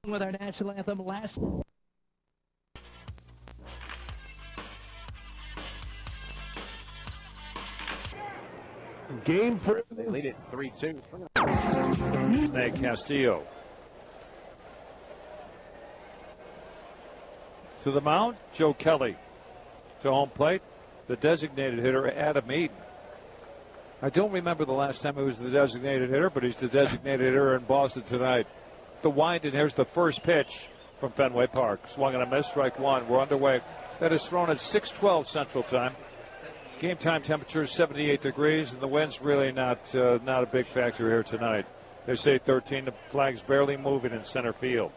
with our national anthem last. Game 3. They lead it 3-2. Nate Castillo. To the mound, Joe Kelly. To home plate, the designated hitter, Adam Eaton. I don't remember the last time he was the designated hitter, but he's the designated hitter in Boston tonight. The wind, and here's the first pitch from Fenway Park. Swung and a miss, strike one. We're underway. That is thrown at 6:12 Central Time. Game time temperature is 78 degrees, and the wind's really not a big factor here tonight. They say 13. The flag's barely moving in center field.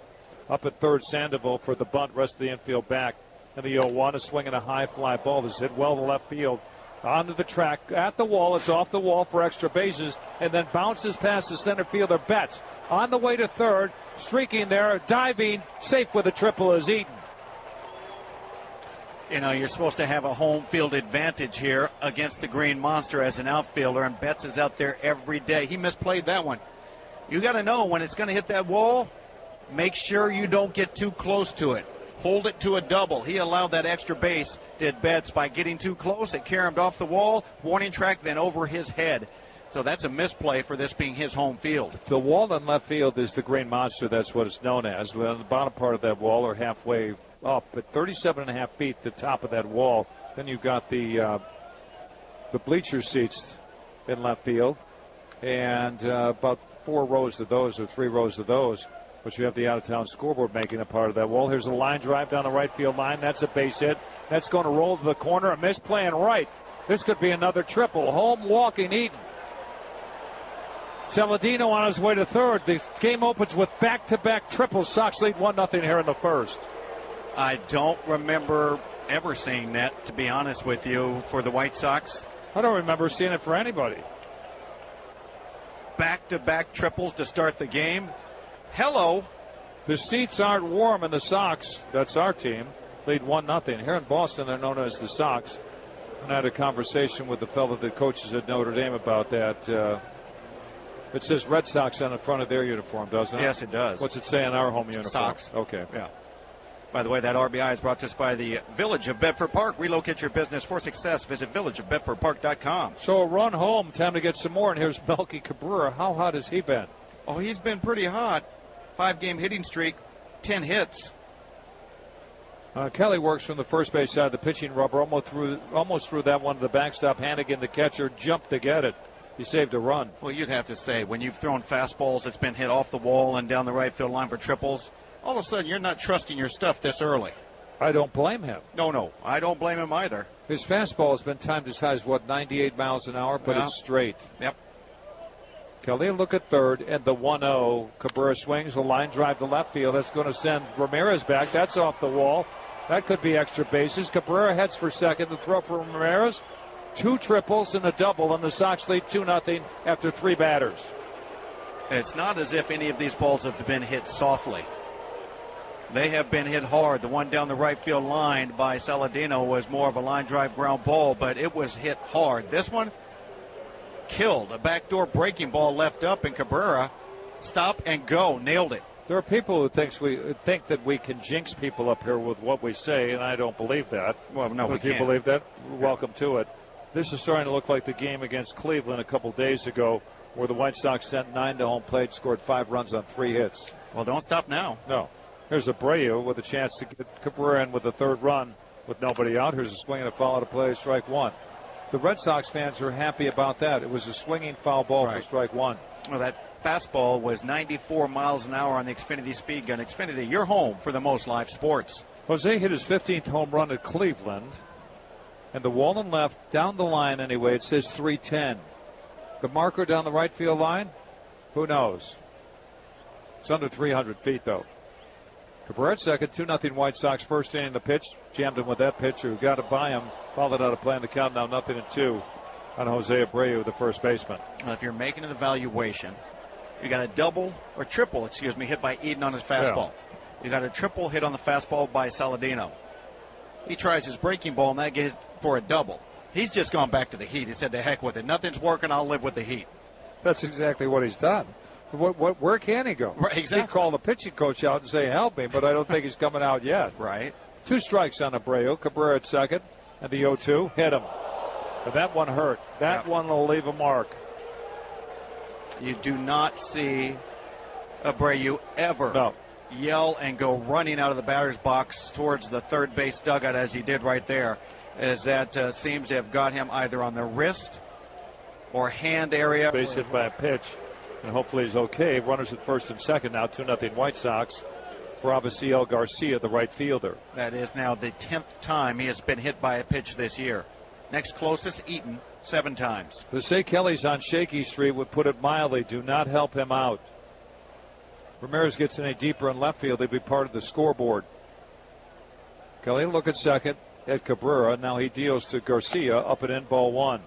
Up at third, Sandoval for the bunt. Rest of the infield back. And the 0-1, a swing and a high fly ball. This is hit well to left field. Onto the track, at the wall. It's off the wall for extra bases, and then bounces past the center fielder, Betts. On the way to third, streaking there, diving, safe with a triple is Eaton. You know, you're supposed to have a home field advantage here against the Green Monster as an outfielder, and Betts is out there every day. He misplayed that one. You got to know when it's going to hit that wall, make sure you don't get too close to it. Hold it to a double. He allowed that extra base, did Betts, by getting too close. It caromed off the wall, warning track, then over his head. So that's a misplay for this being his home field. The wall in left field is the Green Monster. That's what it's known as. We're on the bottom part of that wall, or halfway up, at 37.5 feet, the top of that wall. Then you've got the bleacher seats in left field, and about 4 rows of those, or 3 rows of those. But you have the out-of-town scoreboard making a part of that wall. Here's a line drive down the right field line. That's a base hit. That's going to roll to the corner. A misplay and right. This could be another triple. Home walking Eaton. Saladino on his way to third. The game opens with back-to-back triples. Sox lead 1-0 here in the first. I don't remember ever seeing that, to be honest with you, for the White Sox. I don't remember seeing it for anybody. Back-to-back triples to start the game. Hello. The seats aren't warm in the Sox. That's our team. Lead 1-0. Here in Boston, they're known as the Sox. And I had a conversation with the fellow that coaches at Notre Dame about that. It says Red Sox on the front of their uniform, doesn't it? Yes, it does. What's it say on our home uniform? Sox. Okay. Yeah. By the way, that RBI is brought to us by the Village of Bedford Park. Relocate your business for success. Visit villageofbedfordpark.com. So a run home. Time to get some more. And here's Melky Cabrera. How hot has he been? Oh, he's been pretty hot. 5-game hitting streak, 10 hits. Kelly works from the first base side of the pitching rubber. Almost threw that one to the backstop. Hannigan, the catcher, jumped to get it. He saved a run. Well, you'd have to say, when you've thrown fastballs that's been hit off the wall and down the right field line for triples, all of a sudden you're not trusting your stuff this early. I don't blame him. No, I don't blame him either. His fastball has been timed as high as, 98 miles an hour, but it's straight. Yep. Kelly will look at third, and the 1-0. Cabrera swings a line drive to left field. That's going to send Ramirez back. That's off the wall. That could be extra bases. Cabrera heads for second. The throw for Ramirez. 2 triples and a double, and the Sox lead 2-0 after 3 batters. It's not as if any of these balls have been hit softly. They have been hit hard. The one down the right field line by Saladino was more of a line drive ground ball, but it was hit hard. This one killed. A backdoor breaking ball left up, and Cabrera stop and go. Nailed it. There are people who think that we can jinx people up here with what we say, and I don't believe that. Well, no, we can't. If you believe that, welcome to it. This is starting to look like the game against Cleveland a couple days ago, where the White Sox sent 9 to home plate, scored 5 runs on 3 hits. Well, don't stop now. No. Here's Abreu with a chance to get Cabrera in with the 3rd run with nobody out. Here's a swing and a foul to play, strike 1. The Red Sox fans are happy about that. It was a swinging foul ball for strike 1. Well, that fastball was 94 miles an hour on the Xfinity speed gun. Xfinity, your home for the most live sports. Jose hit his 15th home run at Cleveland. And the wall and left, down the line anyway, it says 310. The marker down the right field line, who knows? It's under 300 feet, though. Cabrera at second, 2-0 White Sox. First inning, the pitch. Jammed him with that pitcher who got it by him. Followed out of play on the count, now 0-2 on Jose Abreu, the first baseman. Well, if you're making an evaluation, you got a double or triple, hit by Eden on his fastball. Yeah. You got a triple hit on the fastball by Saladino. He tries his breaking ball, and that gets for a double. He's just gone back to the heat. He said, to heck with it. Nothing's working. I'll live with the heat. That's exactly what he's done. Where can he go? Right, exactly. He'd call the pitching coach out and say, help me, but I don't think he's coming out yet. Right. 2 strikes on Abreu. Cabrera at second, and the 0-2 hit him. But that one hurt. That one will leave a mark. You do not see Abreu ever yell and go running out of the batter's box towards the third base dugout as he did right there, as that seems to have got him either on the wrist or hand area. Base hit by a pitch, and hopefully he's okay. Runners at first and second now, 2-0 White Sox for Abaciel Garcia, the right fielder. That is now the 10th time he has been hit by a pitch this year. Next closest, Eaton, 7 times. To say Kelly's on shaky street would put it mildly. Do not help him out. Ramirez gets any deeper in left field, he'd be part of the scoreboard. Kelly look at second at Cabrera. Now he deals to Garcia up and in, ball 1.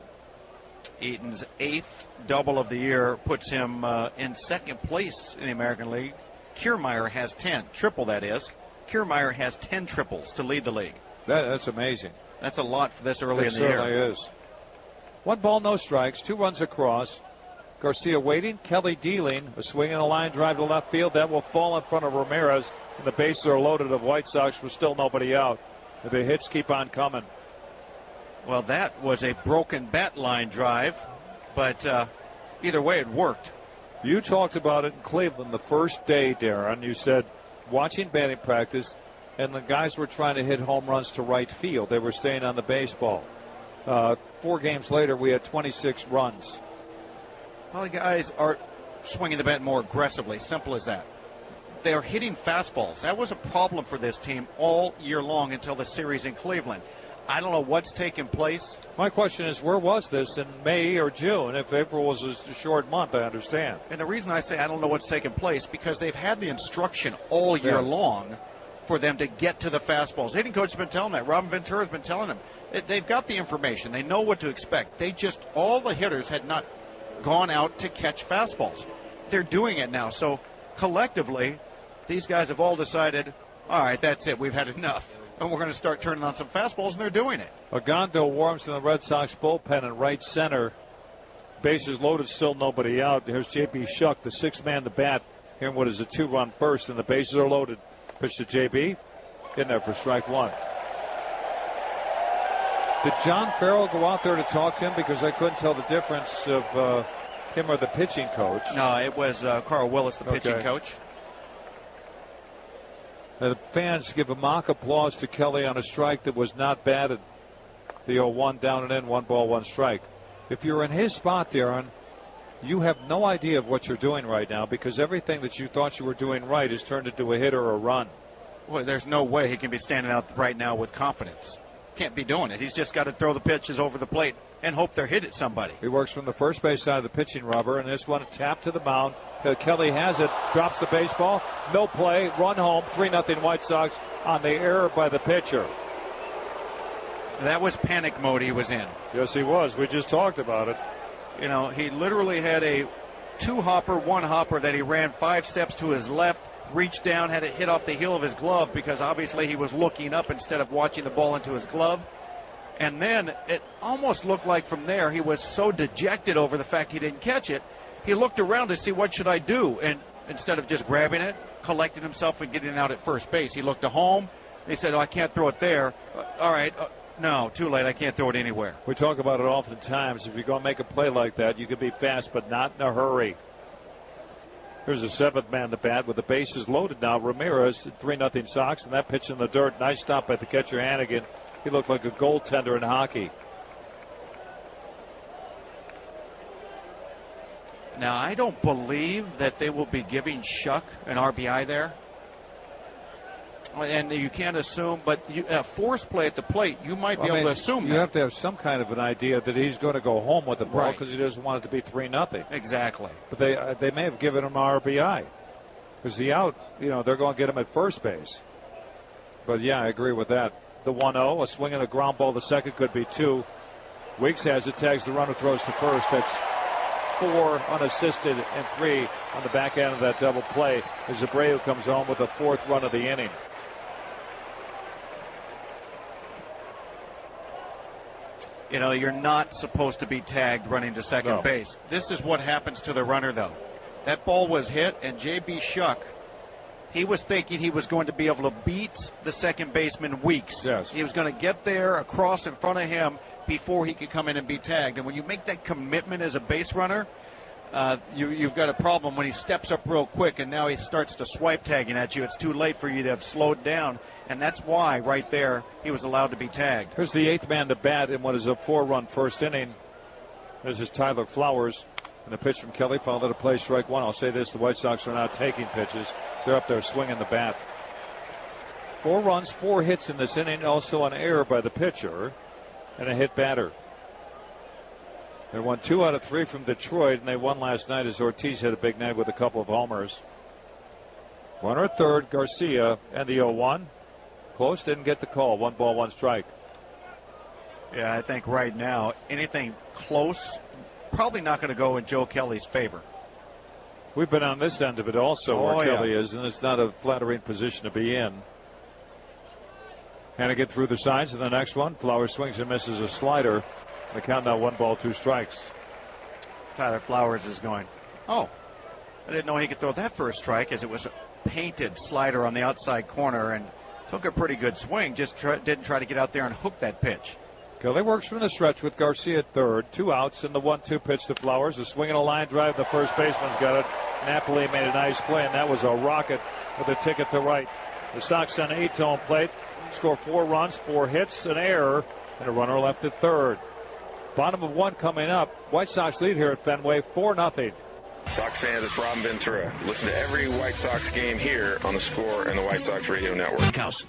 Eaton's 8th double of the year puts him in second place in the American League. Kiermaier has 10, triple that is. Kiermaier has 10 triples to lead the league. That's amazing. That's a lot for this early in the year. It certainly is. 1 ball, no strikes, 2 runs across. Garcia waiting, Kelly dealing, a swing and a line drive to left field. That will fall in front of Ramirez, and the bases are loaded of White Sox with still nobody out. The hits keep on coming. Well, that was a broken bat line drive, but either way it worked. You talked about it in Cleveland the first day, Darren. You said watching batting practice, and the guys were trying to hit home runs to right field. They were staying on the baseball. 4 games later, we had 26 runs. Well, the guys are swinging the bat more aggressively. Simple as that. They are hitting fastballs. That was a problem for this team all year long until the series in Cleveland. I don't know what's taken place. My question is, where was this in May or June? If April was a short month, I understand. And the reason I say I don't know what's taken place, because they've had the instruction all year long for them to get to the fastballs. Hitting coach has been telling that. Robin Ventura has been telling them. They've got the information. They know what to expect. They just, all the hitters had not gone out to catch fastballs. They're doing it now. So collectively, these guys have all decided, all right, that's it. We've had enough. And we're going to start turning on some fastballs, and they're doing it. Agondo warms in the Red Sox bullpen in right center. Bases loaded, still nobody out. Here's J.B. Shuck, the 6th man to bat, here in what is a 2-run burst, and the bases are loaded. Pitch to J.B. In there for strike 1. Did John Farrell go out there to talk to him? Because I couldn't tell the difference of him or the pitching coach. No, it was Carl Willis, the pitching coach. The fans give a mock applause to Kelly on a strike that was not batted. The 0-1 down and in, 1 ball, 1 strike. If you're in his spot, Darren, you have no idea of what you're doing right now, because everything that you thought you were doing right is turned into a hit or a run. Well, there's no way he can be standing out right now with confidence. Can't be doing it. He's just got to throw the pitches over the plate and hope they're hit at somebody. He works from the first base side of the pitching rubber, and this one tapped to the mound. Kelly has it, drops the baseball, no play, run home, 3-0 White Sox on the error by the pitcher. That was panic mode he was in. Yes, he was. We just talked about it. You know, he literally had a 2-hopper, 1-hopper that he ran 5 steps to his left, reached down, had it hit off the heel of his glove because obviously he was looking up instead of watching the ball into his glove. And then it almost looked like from there he was so dejected over the fact he didn't catch it, he looked around to see what should I do. And instead of just grabbing it, collecting himself and getting out at first base, he looked to home. He said, oh, I can't throw it there. All right. No, too late. I can't throw it anywhere. We talk about it oftentimes. If you're going to make a play like that, you can be fast, but not in a hurry. Here's the 7th man to bat with the bases loaded now. Ramirez, 3-0 Sox, and that pitch in the dirt. Nice stop by the catcher, Hannigan. He looked like a goaltender in hockey. Now, I don't believe that they will be giving Shuck an RBI there. And you can't assume, but a force play at the plate, you might be able to assume you that. have to have some kind of an idea that he's going to go home with the ball because he doesn't want it to be 3-0. Exactly. But they may have given him an RBI because the out, they're going to get him at first base. But, yeah, I agree with that. The 1-0, a swing and a ground ball. The second could be 2. Weeks has it, tags the runner, throws to first. That's 4 unassisted and 3 on the back end of that double play as Abreu comes home with the 4th run of the inning. You're not supposed to be tagged running to second base. This is what happens to the runner, though. That ball was hit, and J.B. Shuck, he was thinking he was going to be able to beat the second baseman Weeks. Yes. He was going to get there across in front of him before he could come in and be tagged. And when you make that commitment as a base runner, you've got a problem when he steps up real quick and now he starts to swipe tagging at you. It's too late for you to have slowed down, and that's why right there he was allowed to be tagged. Here's the 8th man to bat in what is a 4-run first inning. This is Tyler Flowers, and a pitch from Kelly followed to play strike one. I'll say this, the White Sox are not taking pitches. They're up there swinging the bat. 4 runs, 4 hits in this inning, also an error by the pitcher and a hit batter. They won 2 out of 3 from Detroit, and they won last night as Ortiz had a big night with a couple of homers. Runner at third, Garcia, and the 0-1. Close, didn't get the call. 1 ball, 1 strike. Yeah, I think right now anything close, probably not going to go in Joe Kelly's favor. We've been on this end of it also, where Kelly is, and it's not a flattering position to be in. Hannigan through the signs in the next one. Flowers swings and misses a slider. The count now 1 ball, 2 strikes. Tyler Flowers is going, oh, I didn't know he could throw that for a strike, as it was a painted slider on the outside corner and took a pretty good swing, just didn't try to get out there and hook that pitch. Kelly works from the stretch with Garcia at third. 2 outs in the 1-2 pitch to Flowers. A swing and a line drive. The first baseman's got it. Napoli made a nice play, and that was a rocket with a ticket to right. The Sox sent 8 to home plate. Score 4 runs, 4 hits, an error, and a runner left at third. Bottom of 1 coming up. White Sox lead here at Fenway, 4-0. Sox fans, it's Robin Ventura. Listen to every White Sox game here on The Score and the White Sox Radio Network. House.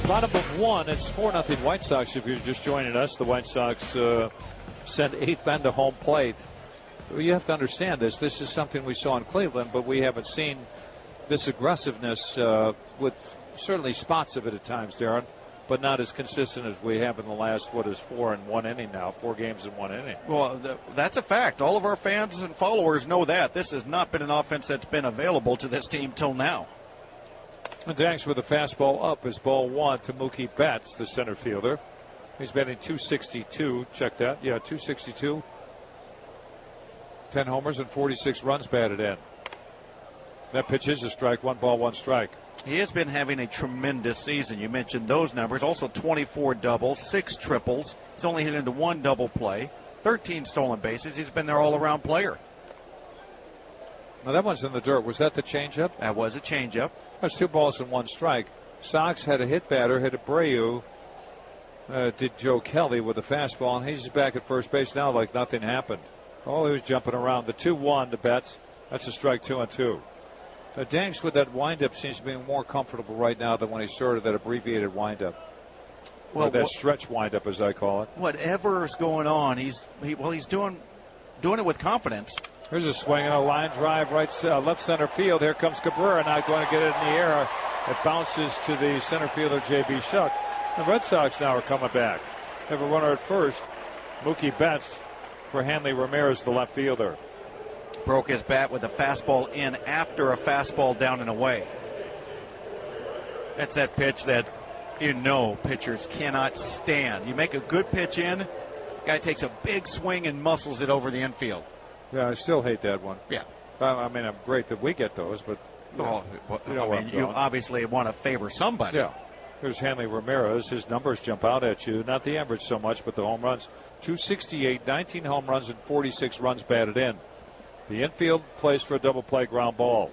Bottom of 1, it's 4-0 White Sox. If you're just joining us, the White Sox sent 8 men to home plate. You have to understand this. This is something we saw in Cleveland, but we haven't seen this aggressiveness with certainly spots of it at times, Darren, but not as consistent as we have in the last, 4 in 1 inning now, 4 games in 1 inning. Well, that's a fact. All of our fans and followers know that. This has not been an offense that's been available to this team till now. And Danks with a fastball up is ball 1 to Mookie Betts, the center fielder. He's batting .262. Check that. Yeah, .262. 10 homers and 46 runs batted in. That pitch is a strike. 1 ball, 1 strike. He has been having a tremendous season. You mentioned those numbers. Also 24 doubles, 6 triples. He's only hit into 1 double play, 13 stolen bases. He's been their all-around player. Now that one's in the dirt. Was that the changeup? That was a changeup. That's 2 balls and 1 strike. Sox had a hit batter, hit Abreu. Did Joe Kelly with a fastball, and he's back at first base now like nothing happened. Oh, he was jumping around. The 2-1 to Betts. That's a strike, 2-2. Danks with that windup seems to be more comfortable right now than when he started that abbreviated windup. Well, or that stretch windup, as I call it. Whatever's going on, he's doing it with confidence. Here's a swing and a line drive left center field. Here comes Cabrera, not going to get it in the air. It bounces to the center fielder, J.B. Shuck. The Red Sox now are coming back. They have a runner at first, Mookie Betts, for Hanley Ramirez, the left fielder. Broke his bat with a fastball in after a fastball down and away. That's that pitch that pitchers cannot stand. You make a good pitch in, guy takes a big swing and muscles it over the infield. Yeah, I still hate that one. Yeah. I mean, I'm great that we get those, but you obviously want to favor somebody. Yeah. Here's Hanley Ramirez. His numbers jump out at you. Not the average so much, but the home runs. 268, 19 home runs, and 46 runs batted in. The infield plays for a double play ground ball.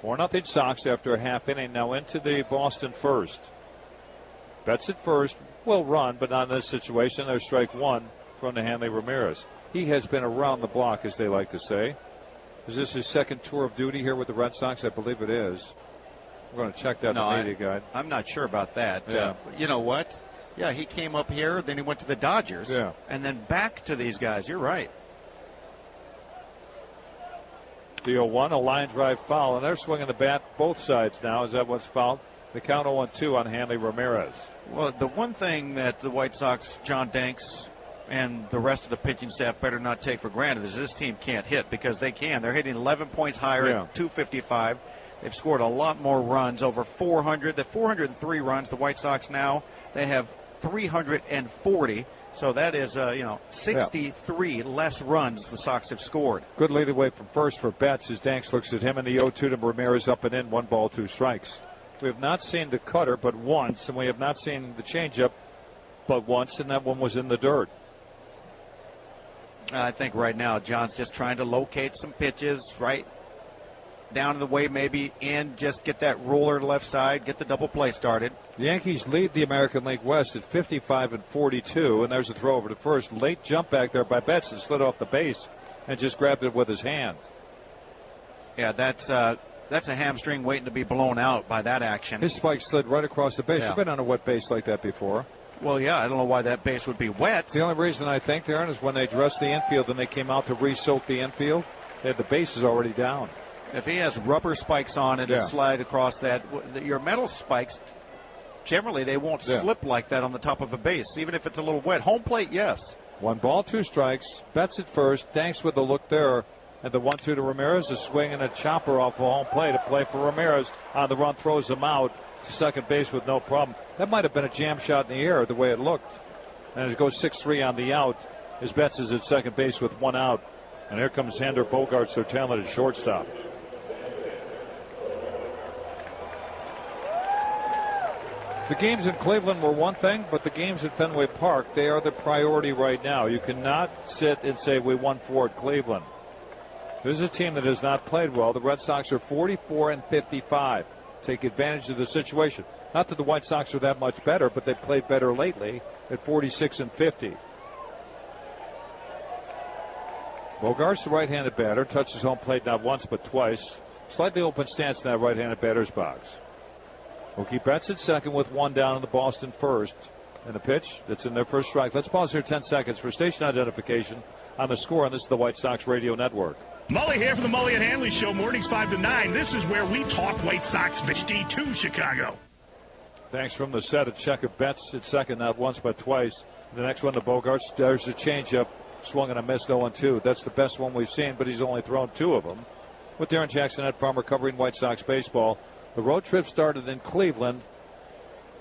4-0 Sox after a half inning. Now into the Boston first. Betts at first. Will run, but not in this situation. There's strike 1 from the Hanley Ramirez. He has been around the block, as they like to say. Is this his second tour of duty here with the Red Sox? I believe it is. We're going to check that in the media guide. I'm not sure about that. Yeah. You know what? Yeah, he came up here, then he went to the Dodgers, and then back to these guys. You're right. The 0-1, a line drive foul, and they're swinging the bat both sides now. Is that what's fouled? The count 0-2 on Hanley Ramirez. Well, the one thing that the White Sox, John Danks, and the rest of the pitching staff better not take for granted is this team can't hit, because they can. They're hitting 11 points higher at 255. They've scored a lot more runs, over 400. The 403 runs, the White Sox now, they have 340. So that is, 63 less runs the Sox have scored. Good lead away from first for Betts as Danks looks at him, and the 0-2 to Ramirez up and in. 1 ball, 2 strikes. We have not seen the cutter but once, and we have not seen the changeup but once, and that one was in the dirt. I think right now John's just trying to locate some pitches right down the way, maybe in, just get that roller to left side, get the double play started. The Yankees lead the American League West at 55-42, and there's a throw over to first. Late jump back there by Betts and slid off the base and just grabbed it with his hand. Yeah, that's a hamstring waiting to be blown out by that action. His spike slid right across the base. Yeah. You've been on a wet base like that before. Well, yeah, I don't know why that base would be wet. The only reason I think, Darren, is when they dressed the infield and they came out to re-soak the infield, they had the bases already down. If he has rubber spikes on and slide across that, your metal spikes, generally they won't slip like that on the top of a base, even if it's a little wet. Home plate, yes. 1 ball, 2 strikes. Betts at first. Danks with the look there. And the 1-2 to Ramirez, a swing and a chopper off of home plate. A play for Ramirez on the run, throws him out to second base with no problem. That might have been a jam shot in the air the way it looked. And it goes 6-3 on the out as Betts is at second base with 1 out. And here comes Xander Bogaerts, their talented shortstop. The games in Cleveland were one thing, but the games at Fenway Park, they are the priority right now. You cannot sit and say we won 4 at Cleveland. This is a team that has not played well. The Red Sox are 44-55. Take advantage of the situation. Not that the White Sox are that much better, but they've played better lately at 46-50. Bogaerts, the right-handed batter, touches home plate not once but twice. Slightly open stance in that right-handed batter's box. Mookie Betts at second with 1 down in the Boston first. And the pitch that's in their first strike. Let's pause here 10 seconds for station identification on the score, and this is the White Sox Radio Network. Mully here for the Mully and Hanley Show, mornings 5 to 9. This is where we talk White Sox HD2 Chicago. Thanks from the set. A check of Betts at second, not once but twice. The next one to Bogaerts. There's a changeup, swung and a missed 0-2. That's the best one we've seen, but he's only thrown 2 of them. With Darren Jackson, Ed Farmer covering White Sox baseball. The road trip started in Cleveland,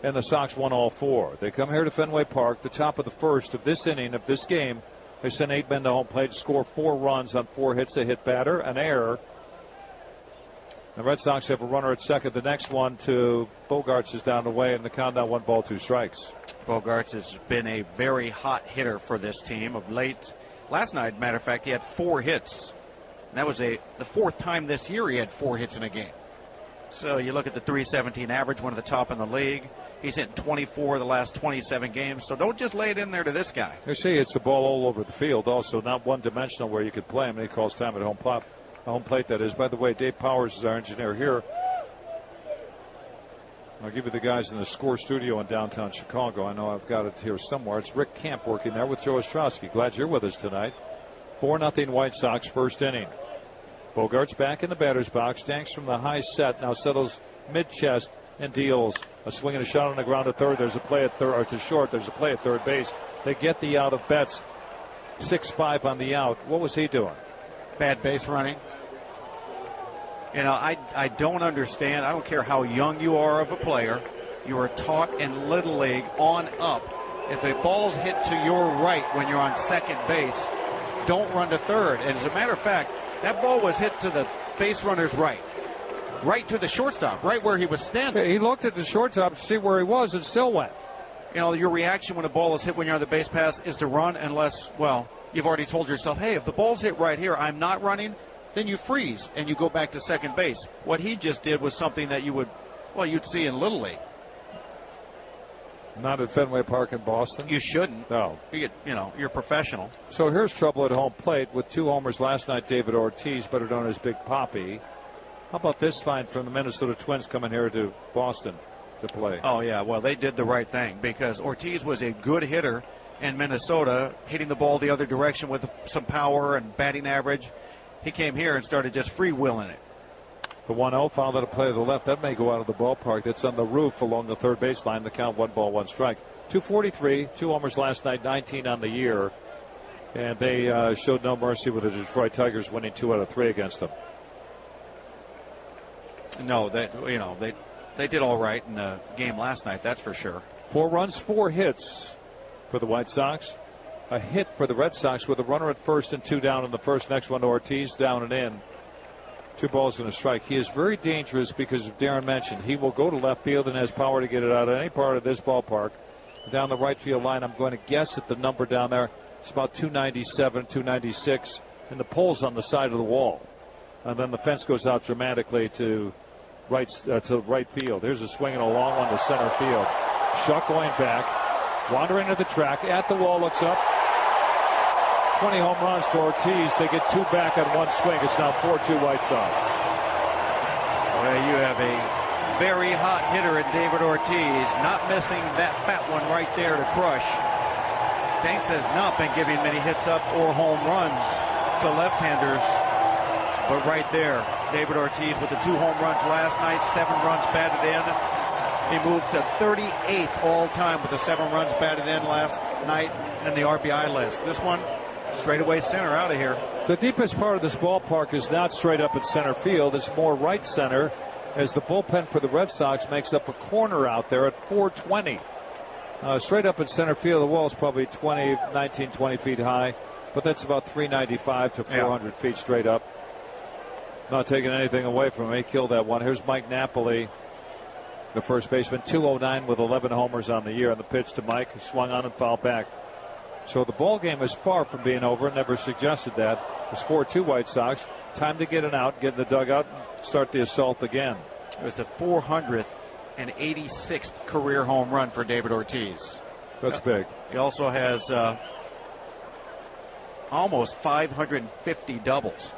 and the Sox won all 4. They come here to Fenway Park, the top of the first of this inning of this game. They sent 8 men to home plate to score 4 runs on 4 hits. A hit batter, an error. The Red Sox have a runner at second. The next one to Bogaerts is down the way, and the count now 1 ball, 2 strikes. Bogaerts has been a very hot hitter for this team of late. Last night, matter of fact, he had 4 hits. And that was the 4th time this year he had 4 hits in a game. So you look at the .317 average, one of the top in the league. He's hit 24 the last 27 games. So don't just lay it in there to this guy. You see, it's the ball all over the field. Also, not one-dimensional where you could play him. And he calls time at home plate, that is. By the way, Dave Powers is our engineer here. I'll give you the guys in the score studio in downtown Chicago. I know I've got it here somewhere. It's Rick Camp working there with Joe Ostrowski. Glad you're with us tonight. 4-0 White Sox, first inning. Bogaerts back in the batter's box. Danks from the high set now settles mid-chest and deals a swing and a shot on the ground at third. There's a play at third, or to short. There's a play at third base. They get the out of Betts. 6-5 on the out. What was he doing? Bad base running. You know, I don't understand. I don't care how young you are of a player. You are taught in Little League on up. If a ball's hit to your right when you're on second base, don't run to third. And as a matter of fact, that ball was hit to the base runner's right to the shortstop, right where he was standing. He looked at the shortstop to see where he was and still went. You know, your reaction when a ball is hit when you're on the base pass is to run unless, well, you've already told yourself, hey, if the ball's hit right here, I'm not running, then you freeze and you go back to second base. What he just did was something that you'd see in Little League. Not at Fenway Park in Boston. You shouldn't. No. You're professional. So here's trouble at home plate with 2 homers last night. David Ortiz, better known as Big Papi. How about this find from the Minnesota Twins coming here to Boston to play? Oh, yeah. Well, they did the right thing because Ortiz was a good hitter in Minnesota, hitting the ball the other direction with some power and batting average. He came here and started just freewheeling it. The 1-0 fouled out a play to the left. That may go out of the ballpark. That's on the roof along the third baseline. The count 1 ball, 1 strike. 243, 2 homers last night, 19 on the year. And they showed no mercy with the Detroit Tigers winning 2 out of 3 against them. No, they did all right in the game last night, that's for sure. 4 runs, 4 hits for the White Sox. a hit for the Red Sox with a runner at first and 2 down in the first. Next one to Ortiz, down and in. 2 balls and a strike. He is very dangerous because, as Darren mentioned, he will go to left field and has power to get it out of any part of this ballpark. Down the right field line, I'm going to guess at the number down there. It's about 297, 296, and the pole's on the side of the wall. And then the fence goes out dramatically to right field. Here's a swing and a long one to center field. Shuck going back, wandering to the track, at the wall, looks up. 20 home runs for Ortiz. They get 2 back on 1 swing. It's now 4-2 White Sox. Well, you have a very hot hitter in David Ortiz, not missing that fat one right there to crush. Banks has not been giving many hits up or home runs to left-handers, but right there, David Ortiz with the 2 home runs last night, 7 runs batted in. He moved to 38th all-time with the 7 runs batted in last night in the RBI list. This one, straightaway center out of here. The deepest part of this ballpark is not straight up in center field. It's more right center, as the bullpen for the Red Sox makes up a corner out there at 420. Straight up in center field, the wall is probably 19, 20 feet high, but that's about 395 to 400 feet straight up. Not taking anything away from him. He killed that one. Here's Mike Napoli, the first baseman, 209 with 11 homers on the year. On the pitch to Mike, he swung on and fouled back. So the ball game is far from being over. Never suggested that. It's 4-2 White Sox. Time to get it out, get in the dugout, and start the assault again. It was the 486th career home run for David Ortiz. That's big. He also has almost 550 doubles.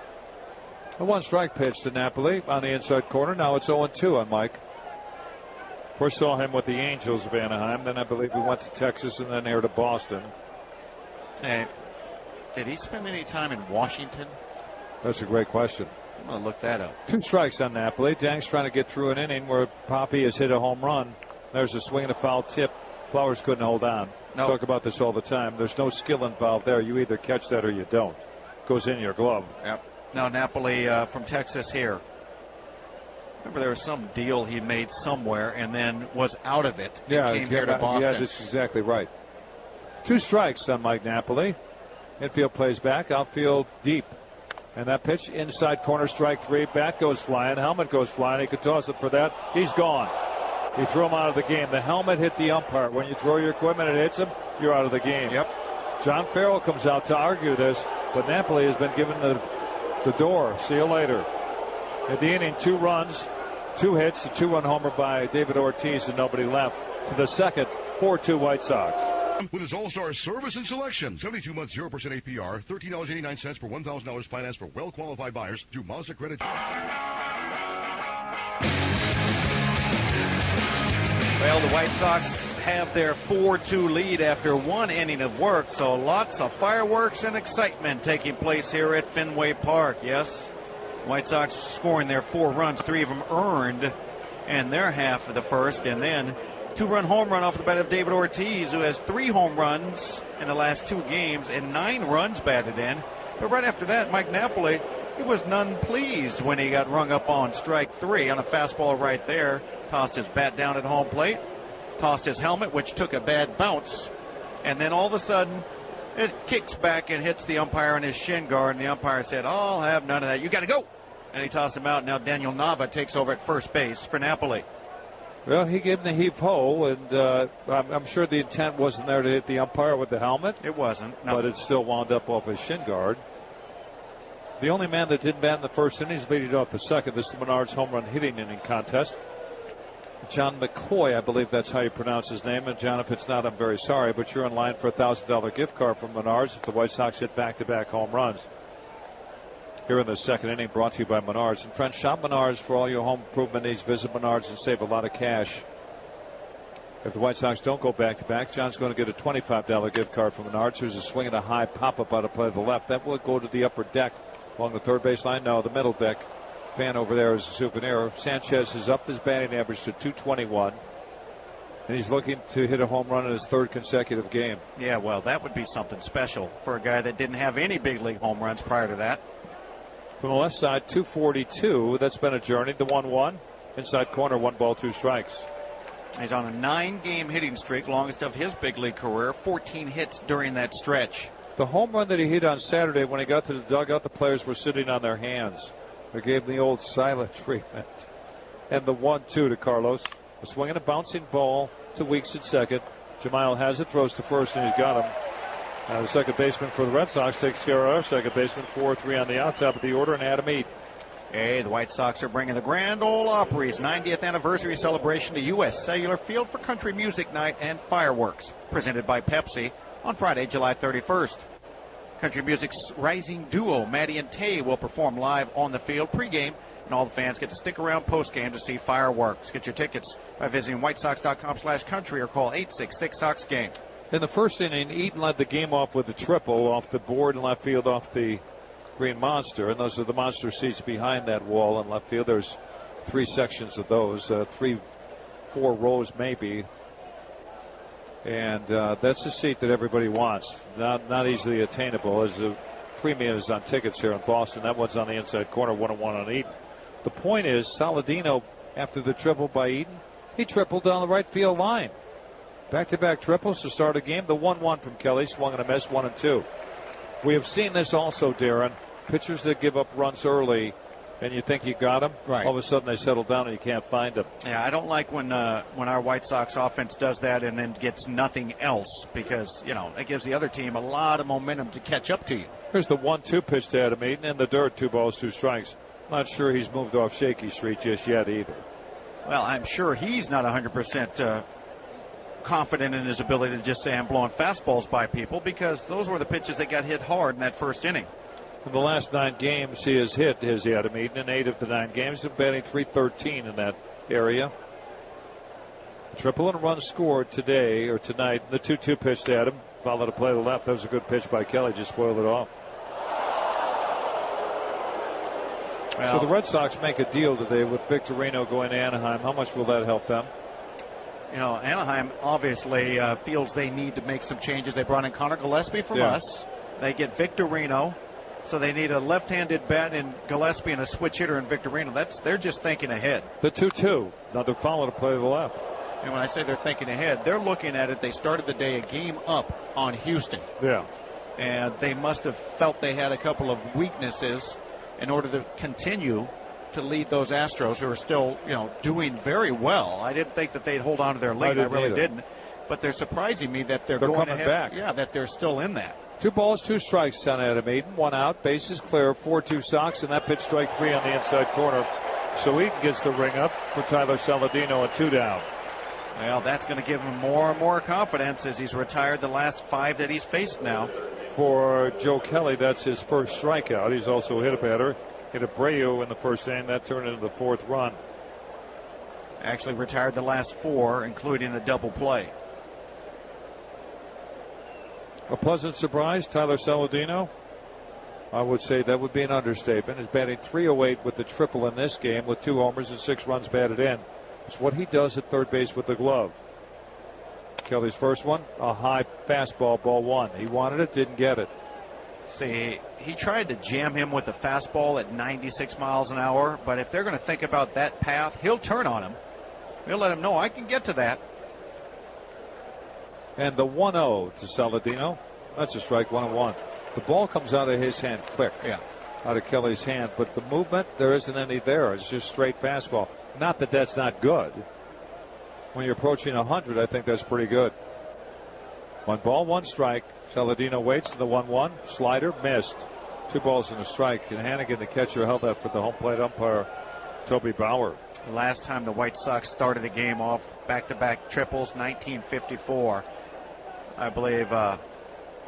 A 1-strike pitch to Napoli on the inside corner. Now it's 0-2 on Mike. First saw him with the Angels of Anaheim. Then I believe he went to Texas and then here to Boston. Hey, did he spend any time in Washington? That's a great question. I'm going to look that up. 2 strikes on Napoli. Dang's trying to get through an inning where Poppy has hit a home run. There's a swing and a foul tip. Flowers couldn't hold on. No. Talk about this all the time. There's no skill involved there. You either catch that or you don't. Goes in your glove. Yep. Now Napoli from Texas here. Remember there was some deal he made somewhere and then was out of it. Yeah, came here to Boston. Yeah, that's exactly right. 2 strikes on Mike Napoli. Infield plays back, outfield deep. And that pitch, inside corner, strike 3. Bat goes flying, helmet goes flying. He could toss it for that. He's gone. He threw him out of the game. The helmet hit the umpire. When you throw your equipment and it hits him, you're out of the game. Yep. John Farrell comes out to argue this, but Napoli has been given the door. See you later. At the inning, 2 runs, 2 hits, a 2-run homer by David Ortiz, and nobody left. To the second, 4-2 White Sox. With his all-star service and selection, 72 months, 0% APR, $13.89 per $1,000 finance for well-qualified buyers through Mazda Credit. Well, the White Sox have their 4-2 lead after 1 inning of work, so lots of fireworks and excitement taking place here at Fenway Park. Yes, White Sox scoring their 4 runs, 3 of them earned in their half of the first, and then 2-run home run off the bat of David Ortiz, who has 3 home runs in the last 2 games and 9 runs batted in. But right after that, Mike Napoli, he was none pleased when he got rung up on strike 3 on a fastball right there. Tossed his bat down at home plate, tossed his helmet, which took a bad bounce, and then all of a sudden it kicks back and hits the umpire in his shin guard, and the umpire said, "I'll have none of that. You got to go." And he tossed him out. Now Daniel Nava takes over at first base for Napoli. Well, he gave him the heave-ho, and I'm sure the intent wasn't there to hit the umpire with the helmet. It wasn't. No. But it still wound up off his shin guard. The only man that didn't bat in the first inning is leading off the second. This is the Menards home run hitting inning contest. John McCoy, I believe that's how you pronounce his name. And John, if it's not, I'm very sorry, but you're in line for a $1,000 gift card from Menards if the White Sox hit back-to-back home runs. Here in the second inning, brought to you by Menards. And friends, shop Menards for all your home improvement needs. Visit Menards and save a lot of cash. If the White Sox don't go back-to-back, John's going to get a $25 gift card from Menards. There's a swing and a high pop-up out of play to the left. That will go to the upper deck along the third base line. No, the middle deck. Fan over there is a souvenir. Sanchez has upped his batting average to .221. And he's looking to hit a home run in his 3rd consecutive game. Yeah, well, that would be something special for a guy that didn't have any big league home runs prior to that. From the left side, 242. That's been a journey. The 1-1. Inside corner, 1 ball, 2 strikes. He's on a 9-game hitting streak, longest of his big league career, 14 hits during that stretch. The home run that he hit on Saturday, when he got to the dugout, the players were sitting on their hands. They gave him the old silent treatment. And the 1-2 to Carlos. A swing and a bouncing ball to Weeks at second. Jamal has it, throws to first, and he's got him. The second baseman for the Red Sox takes care of our second baseman. 4-3 on the out, top of the order, and Adam Eaton. Hey, the White Sox are bringing the Grand Ole Opry's 90th anniversary celebration to U.S. Cellular Field for country music night and fireworks, presented by Pepsi on Friday, July 31st. Country music's rising duo, Maddie and Tay, will perform live on the field pregame, and all the fans get to stick around postgame to see fireworks. Get your tickets by visiting whitesox.com/country or call 866-SOX-GAME. In the first inning, Eaton led the game off with a triple off the board in left field off the Green Monster, and those are the monster seats behind that wall in left field. There's 3 sections of those, 3-4 rows maybe, and that's a seat that everybody wants. Not easily attainable, as the premium is on tickets here in Boston. That one's on the inside corner, 1-1 on Eaton. The point is, Saladino, after the triple by Eaton, he tripled down the right field line. Back-to-back triples to start a game. The 1-1 from Kelly, swung and a miss, 1-2. We have seen this also, Darren. Pitchers that give up runs early, and you think you got them, right. All of a sudden they settle down and you can't find them. Yeah, I don't like when our White Sox offense does that and then gets nothing else, because, it gives the other team a lot of momentum to catch up to you. Here's the 1-2 pitch to Adam Eaton in the dirt, 2 balls, 2 strikes. Not sure he's moved off shaky street just yet either. Well, I'm sure he's not 100% confident in his ability to just say I'm blowing fastballs by people, because those were the pitches that got hit hard in that first inning. In the last 9 games, he has hit his Adam Eaton in 8 of the 9 games, batting .313 in that area. Triple and run scored today or tonight. The 2-2 pitch to Adam, followed a play to the left. That was a good pitch by Kelly, just spoiled it off. Well, so the Red Sox make a deal today with Victorino going to Anaheim. How much will that help them? Anaheim obviously feels they need to make some changes. They brought in Connor Gillespie from us. They get Victorino, so they need a left-handed bat in Gillespie and a switch hitter in Victorino. They're just thinking ahead. The 2-2. Another follow to play to the left. And when I say they're thinking ahead, they're looking at it. They started the day a game up on Houston. Yeah. And they must have felt they had a couple of weaknesses in order to continue to lead those Astros, who are still, doing very well. I didn't think that they'd hold on to their lead. I really didn't. But they're surprising me that they're going coming ahead. Back. Yeah, that they're still in that. 2 balls, 2 strikes on Adam Eaton. 1 out, bases clear, 4-2 Sox, and that pitch strike 3 on the inside corner. So Eaton gets the ring up for Tyler Saladino at 2 down. Well, that's going to give him more and more confidence as he's retired the last 5 that he's faced now. For Joe Kelly, that's his first strikeout. He's also hit a batter. Hit Abreu in the first inning. That turned into the 4th run. Actually retired the last 4, including a double play. A pleasant surprise, Tyler Saladino. I would say that would be an understatement. He's batting .308 with the triple in this game with 2 homers and 6 runs batted in. It's what he does at third base with the glove. Kelly's first one, a high fastball, ball 1. He wanted it, didn't get it. See, he tried to jam him with a fastball at 96 miles an hour, but if they're going to think about that path, he'll turn on him. He'll let him know, I can get to that. And the 1-0 to Saladino. That's a strike, 1-1. The ball comes out of his hand quick. Yeah. Out of Kelly's hand. But the movement, there isn't any there. It's just straight fastball. Not that that's not good. When you're approaching 100, I think that's pretty good. 1 ball, 1 strike. Saladino waits in the 1-1. Slider missed. 2 balls and a strike. And Hannigan, the catcher, held that for the home plate umpire, Toby Bauer. Last time the White Sox started the game off, back-to-back triples, 1954. I believe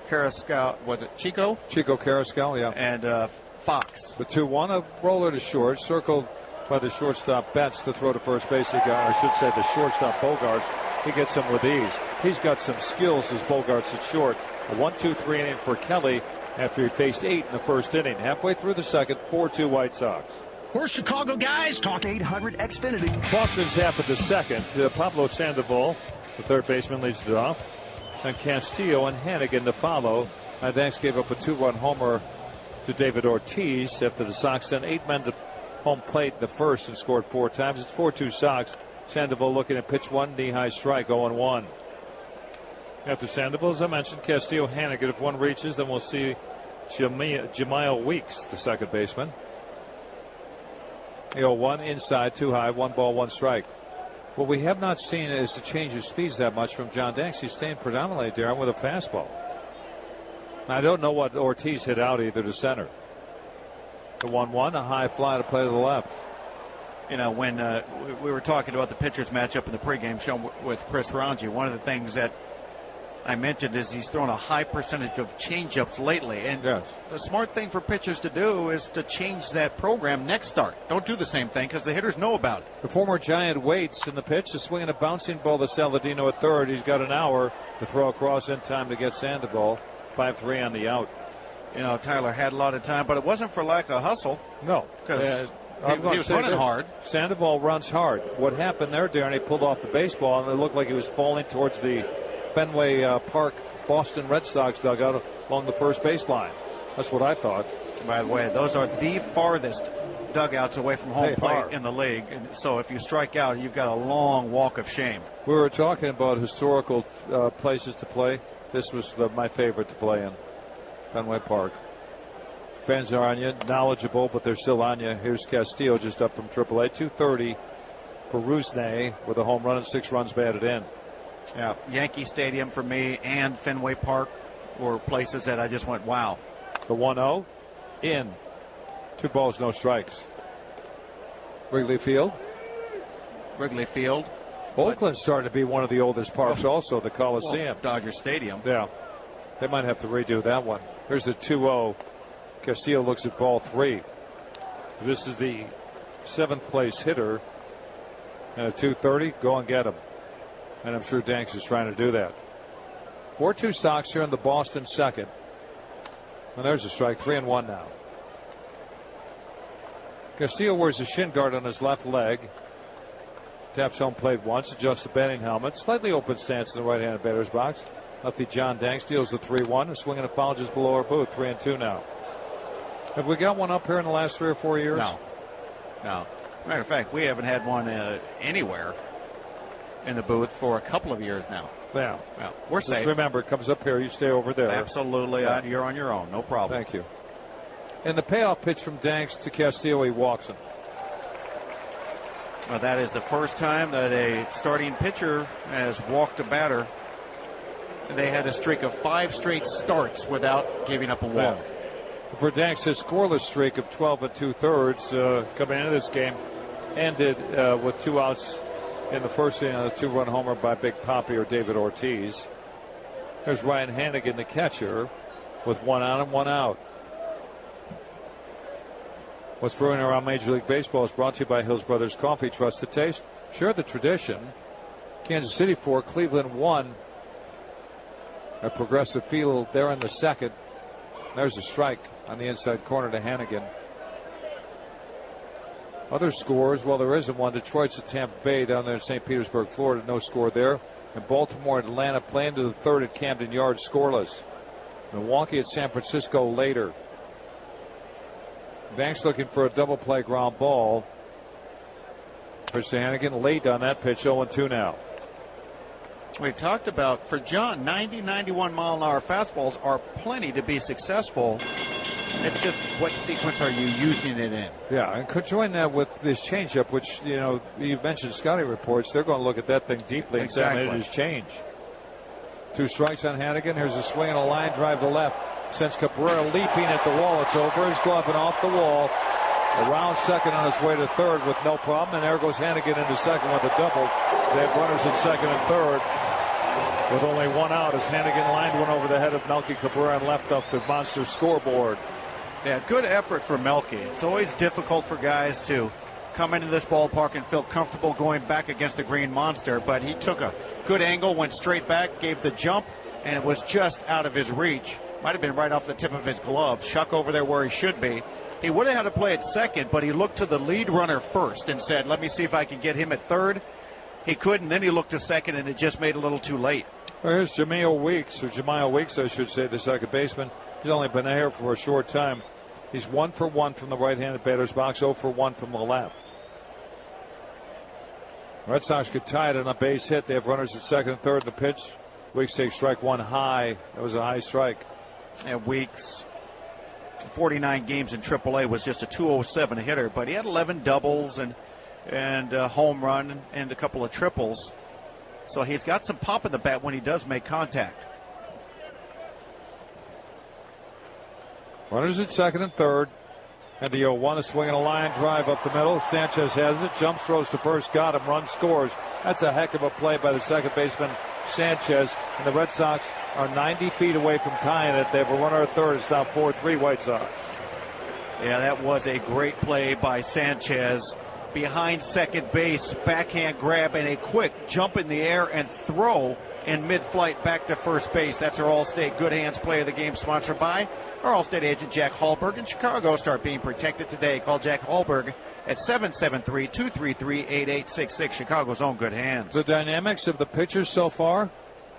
Carrascal, was it Chico? Chico Carrascal, yeah. And Fox. The 2-1, a roller to short, circled by the shortstop Betts to throw to first base. I should say the shortstop Bogarts. He gets him with ease. He's got some skills as Bogarts at short. A 1-2-3 inning for Kelly after he faced 8 in the first inning. Halfway through the second, 4-2 White Sox. We're Chicago guys. Talk 800 Xfinity. Boston's half of the second. Pablo Sandoval, the third baseman, leads it off. And Castillo and Hannigan to follow. Thanks gave up a 2-run homer to David Ortiz after the Sox sent 8 men to home plate in the first and scored 4 times. It's 4-2 Sox. Sandoval looking at pitch one, knee-high strike, 0-1. After Sandoval, as I mentioned, Castillo, Hannigan. If one reaches, then we'll see Jamiel Weeks, the second baseman. 0-1 inside, too high, 1 ball, 1 strike. What we have not seen is the change of speeds that much from John Danks. He's staying predominantly, Darren, with a fastball. I don't know what Ortiz hit out either to center. The 1-1, a high fly to play to the left. You know, when we were talking about the pitchers matchup in the pregame show with Chris Ranji, one of the things that I mentioned is he's thrown a high percentage of changeups lately. And yes, the smart thing for pitchers to do is to change that program next start. Don't do the same thing because the hitters know about it. The former Giant waits in the pitch, a swing and a bouncing ball to Saladino at third. He's got an hour to throw across in time to get Sandoval. 5-3 on the out. You know, Tyler had a lot of time, but it wasn't for lack of hustle. No, because he was running hard. Sandoval runs hard. What happened there, Darren, he pulled off the baseball, and it looked like he was falling towards the Fenway Park Boston Red Sox dugout along the first baseline. That's what I thought. By the way, those are the farthest dugouts away from home plate in the league. And so if you strike out, you've got a long walk of shame. We were talking about historical places to play. This was my favorite to play in, Fenway Park. Fans are on you, knowledgeable, but they're still on you. Here's Castillo just up from AAA. 230 for Rusney with a home run and 6 runs batted in. Yeah, Yankee Stadium for me and Fenway Park were places that I just went, wow. The 1-0 in. 2 balls, no strikes. Wrigley Field. Oakland's starting to be one of the oldest parks also, the Coliseum. Dodger Stadium. Yeah. They might have to redo that one. Here's the 2-0. Castillo looks at ball 3. This is the 7th place hitter. And at 2:30, go and get him. And I'm sure Danks is trying to do that. 4-2 Sox here in the Boston second. And there's a strike. 3-1 now. Castillo wears a shin guard on his left leg. Taps home plate once, adjusts the batting helmet. Slightly open stance in the right-handed batter's box. Lefty John Danks deals the 3-1. A swing and a foul just below our booth. 3-2 now. Have we got one up here in the last 3 or 4 years? No. Matter of fact, we haven't had one anywhere in the booth for a couple of years now. Yeah. Well, we're safe. Just remember, it comes up here. You stay over there. Absolutely. Yeah. You're on your own. No problem. Thank you. And the payoff pitch from Danks to Castillo, he walks him. Well, that is the first time that a starting pitcher has walked a batter. They had a streak of 5 straight starts without giving up a walk. Yeah. For Danks, his scoreless streak of 12 2/3 coming into this game ended with 2 outs in the first inning on a 2-run homer by Big Papi or David Ortiz. There's Ryan Hannigan, the catcher, with 1 on and 1 out. What's brewing around Major League Baseball is brought to you by Hills Brothers Coffee. Trust the taste. Share the tradition. Kansas City 4, Cleveland 1. A Progressive Field there in the second. There's a strike on the inside corner to Hannigan. Other scores, well, there isn't one. Detroit's at Tampa Bay down there in St. Petersburg, Florida. No score there. And Baltimore and Atlanta playing to the third at Camden Yards, scoreless. Milwaukee at San Francisco later. Banks looking for a double play ground ball. Pitch to Hannigan, late on that pitch, 0-2 now. We've talked about, for John, 90, 91 mile an hour fastballs are plenty to be successful. It's just what sequence are you using it in? Yeah, and could join that with this changeup, which, you know, you mentioned Scotty reports. They're going to look at that thing deeply and examine his change. 2 strikes on Hannigan. Here's a swing and a line drive to left. Sends Cabrera leaping at the wall. It's over his glove and off the wall. Around second on his way to third with no problem. And there goes Hannigan into second with a double. They have runners at second and third with only 1 out as Hannigan lined one over the head of Melky Cabrera and left off the monster scoreboard. Yeah, good effort for Melky. It's always difficult for guys to come into this ballpark and feel comfortable going back against the Green Monster, but he took a good angle, went straight back, gave the jump, and it was just out of his reach. Might have been right off the tip of his glove. Shuck over there where he should be. He would have had to play at second, but he looked to the lead runner first and said, let me see if I can get him at third. He couldn't. Then he looked to second, and it just made it a little too late. Well, here's Jamiel Weeks, I should say, the second baseman. He's only been here for a short time. He's 1 for 1 from the right-handed batter's box, 0 for 1 from the left. Red Sox could tie it on a base hit. They have runners at second and third in the pitch. Weeks takes strike one high. That was a high strike. And Weeks, 49 games in AAA, was just a 207 hitter, but he had 11 doubles and a home run and a couple of triples. So he's got some pop in the bat when he does make contact. Runners at second and third. And the 0-1 is swinging a line drive up the middle. Sanchez has it. Jumps, throws to first. Got him. Run, scores. That's a heck of a play by the second baseman, Sanchez. And the Red Sox are 90 feet away from tying it. They have a runner at third. It's now 4-3 White Sox. Yeah, that was a great play by Sanchez. Behind second base, backhand grab and a quick jump in the air and throw in mid-flight back to first base. That's our Allstate Good Hands play of the game, sponsored by our Allstate agent Jack Hallberg in Chicago. Start being protected today. Call Jack Hallberg at 773-233-8866. Chicago's own Good Hands. The dynamics of the pitchers so far.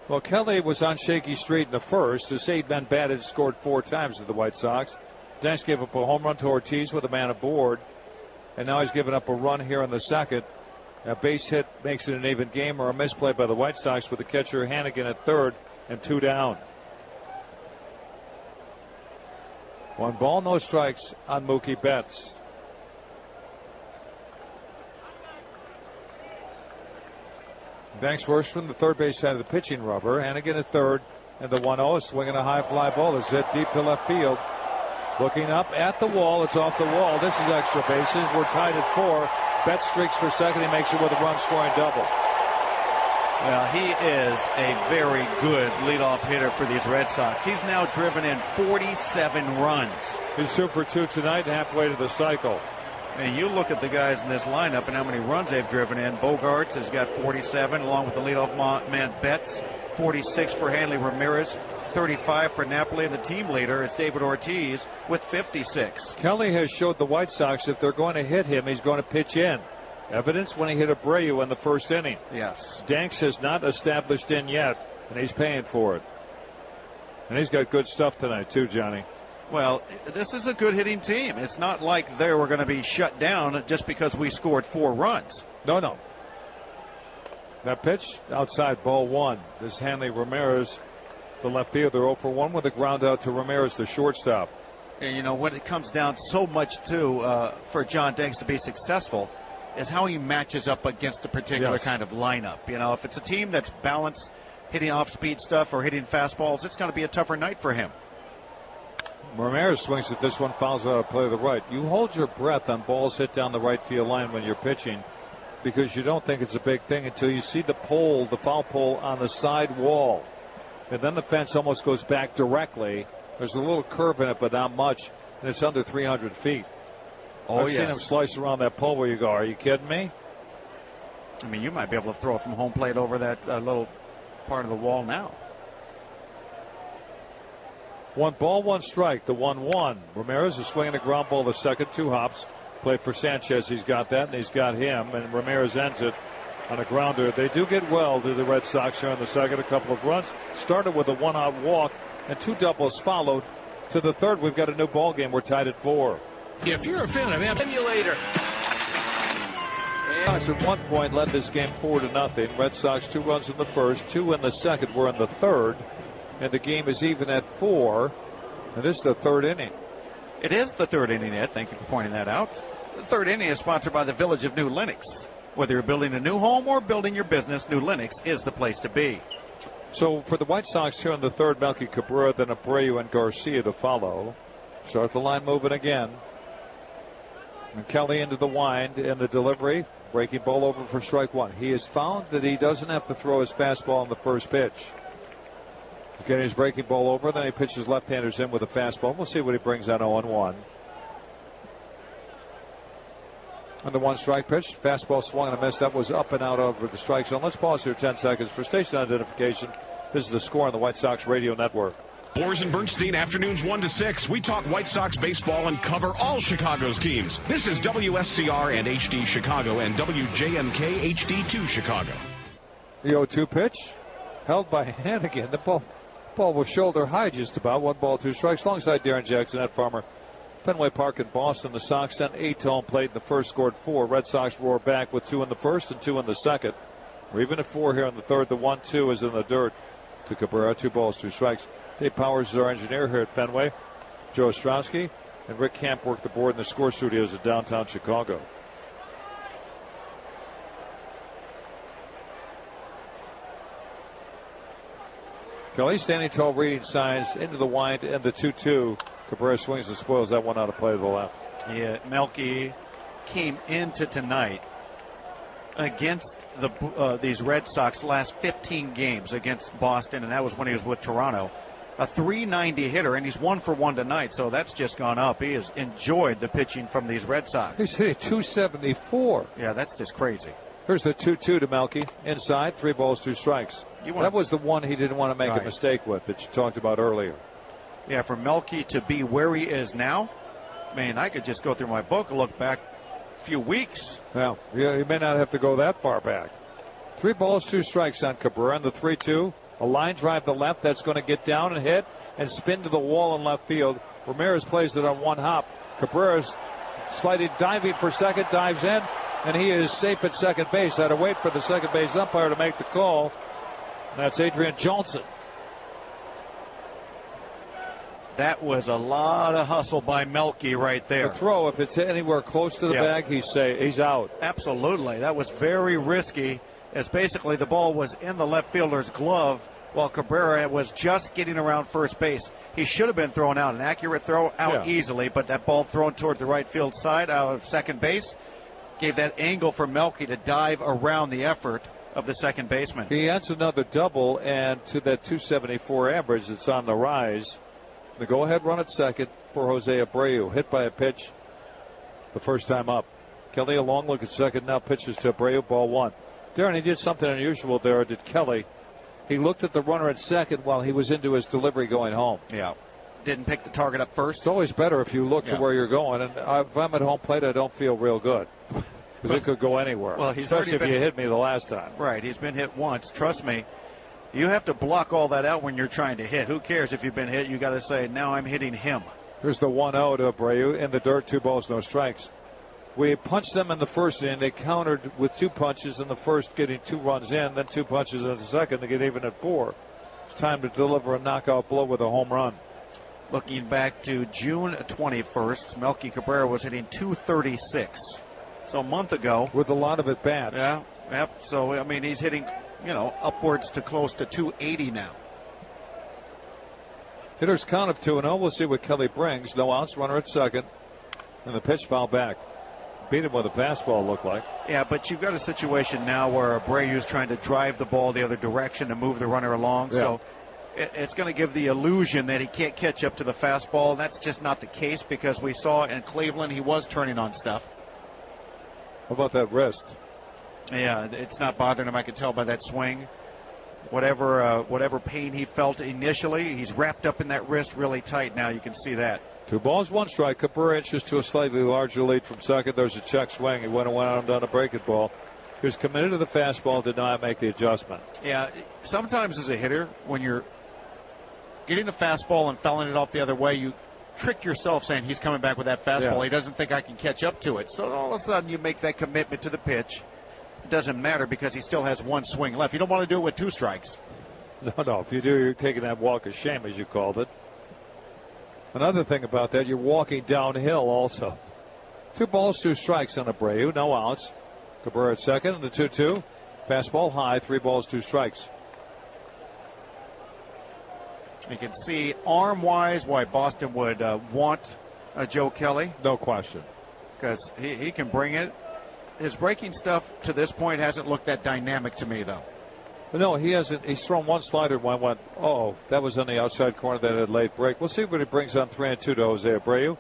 Well, Kelly was on shaky street in the first. His 8-man batted, scored 4 times to the White Sox. Danks gave up a home run to Ortiz with a man aboard. And now he's given up a run here in the second. A base hit makes it an even game, or a misplay by the White Sox with the catcher Hannigan at third and 2 down. 1 ball, no strikes on Mookie Betts. Banks works from the third base side of the pitching rubber. Hannigan at third, and the 1-0 is swinging a high fly ball. It's hit deep to left field. Looking up at the wall. It's off the wall. This is extra bases. We're tied at 4. Betts streaks for second. He makes it with a run-scoring double. Well, he is a very good leadoff hitter for these Red Sox. He's now driven in 47 runs. He's 2 for 2 tonight, halfway to the cycle. And you look at the guys in this lineup and how many runs they've driven in. Bogarts has got 47, along with the leadoff man Betts. 46 for Hanley Ramirez. 35 for Napoli, and the team leader is David Ortiz with 56. Kelly has showed the White Sox if they're going to hit him, he's going to pitch in. Evidence when he hit Abreu in the first inning. Yes. Danks has not established in yet, and he's paying for it. And he's got good stuff tonight, too, Johnny. Well, this is a good hitting team. It's not like they were going to be shut down just because we scored 4 runs. No. That pitch, outside, ball 1. This Hanley Ramirez, the left fielder, 0 for 1 with a ground out to Ramirez, the shortstop. And, you know, when it comes down so much to for John Danks to be successful is how he matches up against a particular kind of lineup. You know, if it's a team that's balanced, hitting off-speed stuff or hitting fastballs, it's going to be a tougher night for him. Ramirez swings at this one, fouls out a play to the right. You hold your breath on balls hit down the right field line when you're pitching, because you don't think it's a big thing until you see the pole, the foul pole on the side wall. And then the fence almost goes back directly. There's a little curve in it, but not much. And it's under 300 feet. I've seen him slice around that pole where you go, are you kidding me? I mean, you might be able to throw it from home plate over that little part of the wall now. 1 ball, 1 strike, the 1-1. Ramirez is swinging a ground ball the second, 2 hops. Play for Sanchez. He's got that, and he's got him. And Ramirez ends it on a grounder. They do get well to the Red Sox here in the second. A couple of runs. Started with a 1-out walk and 2 doubles followed. To the third, we've got a new ball game. We're tied at 4. If you're a fan of emulator. Sox at one point led this game 4-0. Red Sox 2 runs in the first, 2 in the second. We're in the third, and the game is even at 4. And this is the 3rd inning. It is the 3rd inning, Ed. Thank you for pointing that out. The 3rd inning is sponsored by the Village of New Lenox. Whether you're building a new home or building your business, New Lenox is the place to be. So for the White Sox here in the third, Melky Cabrera, then Abreu and Garcia to follow. Start the line moving again. And Kelly into the wind and the delivery. Breaking ball over for strike 1. He has found that he doesn't have to throw his fastball on the first pitch. Getting his breaking ball over, then he pitches left-handers in with a fastball. We'll see what he brings on 0-1. On the 1 strike pitch, fastball swung and a miss. That was up and out over the strike zone. Let's pause here 10 seconds for station identification. This is the score on the White Sox Radio Network. Boers and Bernstein, afternoons 1 to 6. We talk White Sox baseball and cover all Chicago's teams. This is WSCR and HD Chicago and WJMK HD2 Chicago. The 0-2 pitch held by Hannigan. The ball was shoulder high just about. 1 ball, 2 strikes. Alongside Darren Jackson, Ed Farmer, Fenway Park in Boston, the Sox sent 8 to home plate in the first, scored 4. Red Sox roar back with 2 in the first and 2 in the second. We're even at 4 here in the third. The 1-2 is in the dirt to Cabrera. 2 balls, 2 strikes. Dave Powers is our engineer here at Fenway. Joe Ostrowski and Rick Camp work the board in the score studios at downtown Chicago. Kelly standing tall, reading signs into the wind and the 2-2. Cabrera swings and spoils that one out of play to the left. Yeah, Melky came into tonight against these Red Sox last 15 games against Boston, and that was when he was with Toronto. A .390 hitter, and he's 1 for 1 tonight, so that's just gone up. He has enjoyed the pitching from these Red Sox. He's hitting .274. Yeah, that's just crazy. Here's the 2-2 to Melky. Inside, 3 balls, 2 strikes. That was the one he didn't want to make a mistake with that you talked about earlier. Yeah, for Melky to be where he is now, man, I could just go through my book and look back a few weeks. Well, yeah, you may not have to go that far back. 3 balls, 2 strikes on Cabrera. And the 3-2, a line drive to left that's going to get down and hit and spin to the wall in left field. Ramirez plays it on 1 hop. Cabrera's sliding, diving for second, dives in, and he is safe at second base. Had to wait for the second base umpire to make the call. That's Adrian Johnson. That was a lot of hustle by Melky right there. The throw, if it's anywhere close to the bag, he's out. Absolutely. That was very risky, as basically the ball was in the left fielder's glove while Cabrera was just getting around first base. He should have been thrown out. An accurate throw out easily, but that ball thrown toward the right field side out of second base gave that angle for Melky to dive around the effort of the second baseman. He adds another double, and to that .274 average, it's on the rise. The go-ahead run at second for Jose Abreu. Hit by a pitch the first time up. Kelly, a long look at second, now pitches to Abreu, ball 1. Darren, he did something unusual there, did Kelly. He looked at the runner at second while he was into his delivery going home. Yeah. Didn't pick the target up first. It's always better if you look to where you're going. And if I'm at home plate, I don't feel real good. Because it could go anywhere. Well, especially if you hit me the last time. Right. He's been hit once. Trust me. You have to block all that out when you're trying to hit. Who cares if you've been hit? You got to say, now I'm hitting him. Here's the 1-0 to Abreu in the dirt. 2 balls, no strikes. We punched them in the first inning. They countered with 2 punches in the first, getting 2 runs in, then 2 punches in the second to get even at 4. It's time to deliver a knockout blow with a home run. Looking back to June 21st, Melky Cabrera was hitting .236. So a month ago. With a lot of at-bats. Yeah, yep. So, I mean, he's hitting, upwards to close to .280 now. Hitter's count of 2-0. We'll see what Kelly brings. No outs, runner at second. And the pitch foul back. Beat him with a fastball, looked like. Yeah, but you've got a situation now where Abreu's trying to drive the ball the other direction to move the runner along. Yeah. So it's going to give the illusion that he can't catch up to the fastball. That's just not the case, because we saw in Cleveland he was turning on stuff. How about that wrist? Yeah, it's not bothering him. I can tell by that swing. Whatever pain he felt initially, he's wrapped up in that wrist really tight now. You can see that. 2 balls, 1 strike. Cabrera inches to a slightly larger lead from second. There's a check swing. He went around and done a breaking ball. He was committed to the fastball, did not make the adjustment. Yeah, sometimes as a hitter, when you're getting a fastball and fouling it off the other way, you trick yourself saying he's coming back with that fastball. Yeah. He doesn't think I can catch up to it. So all of a sudden you make that commitment to the pitch. It doesn't matter because he still has 1 swing left. You don't want to do it with 2 strikes. No. If you do, you're taking that walk of shame, as you called it. Another thing about that, you're walking downhill also. 2 balls, 2 strikes on Abreu. No outs. Cabrera at second, and the 2-2. Fastball high, 3 balls, 2 strikes. You can see arm-wise why Boston would want Joe Kelly. No question. Because he can bring it. His breaking stuff to this point hasn't looked that dynamic to me, though. No, he hasn't. He's thrown 1 slider and one went, that was on the outside corner that had late break. We'll see what he brings on 3-2 to Jose Abreu.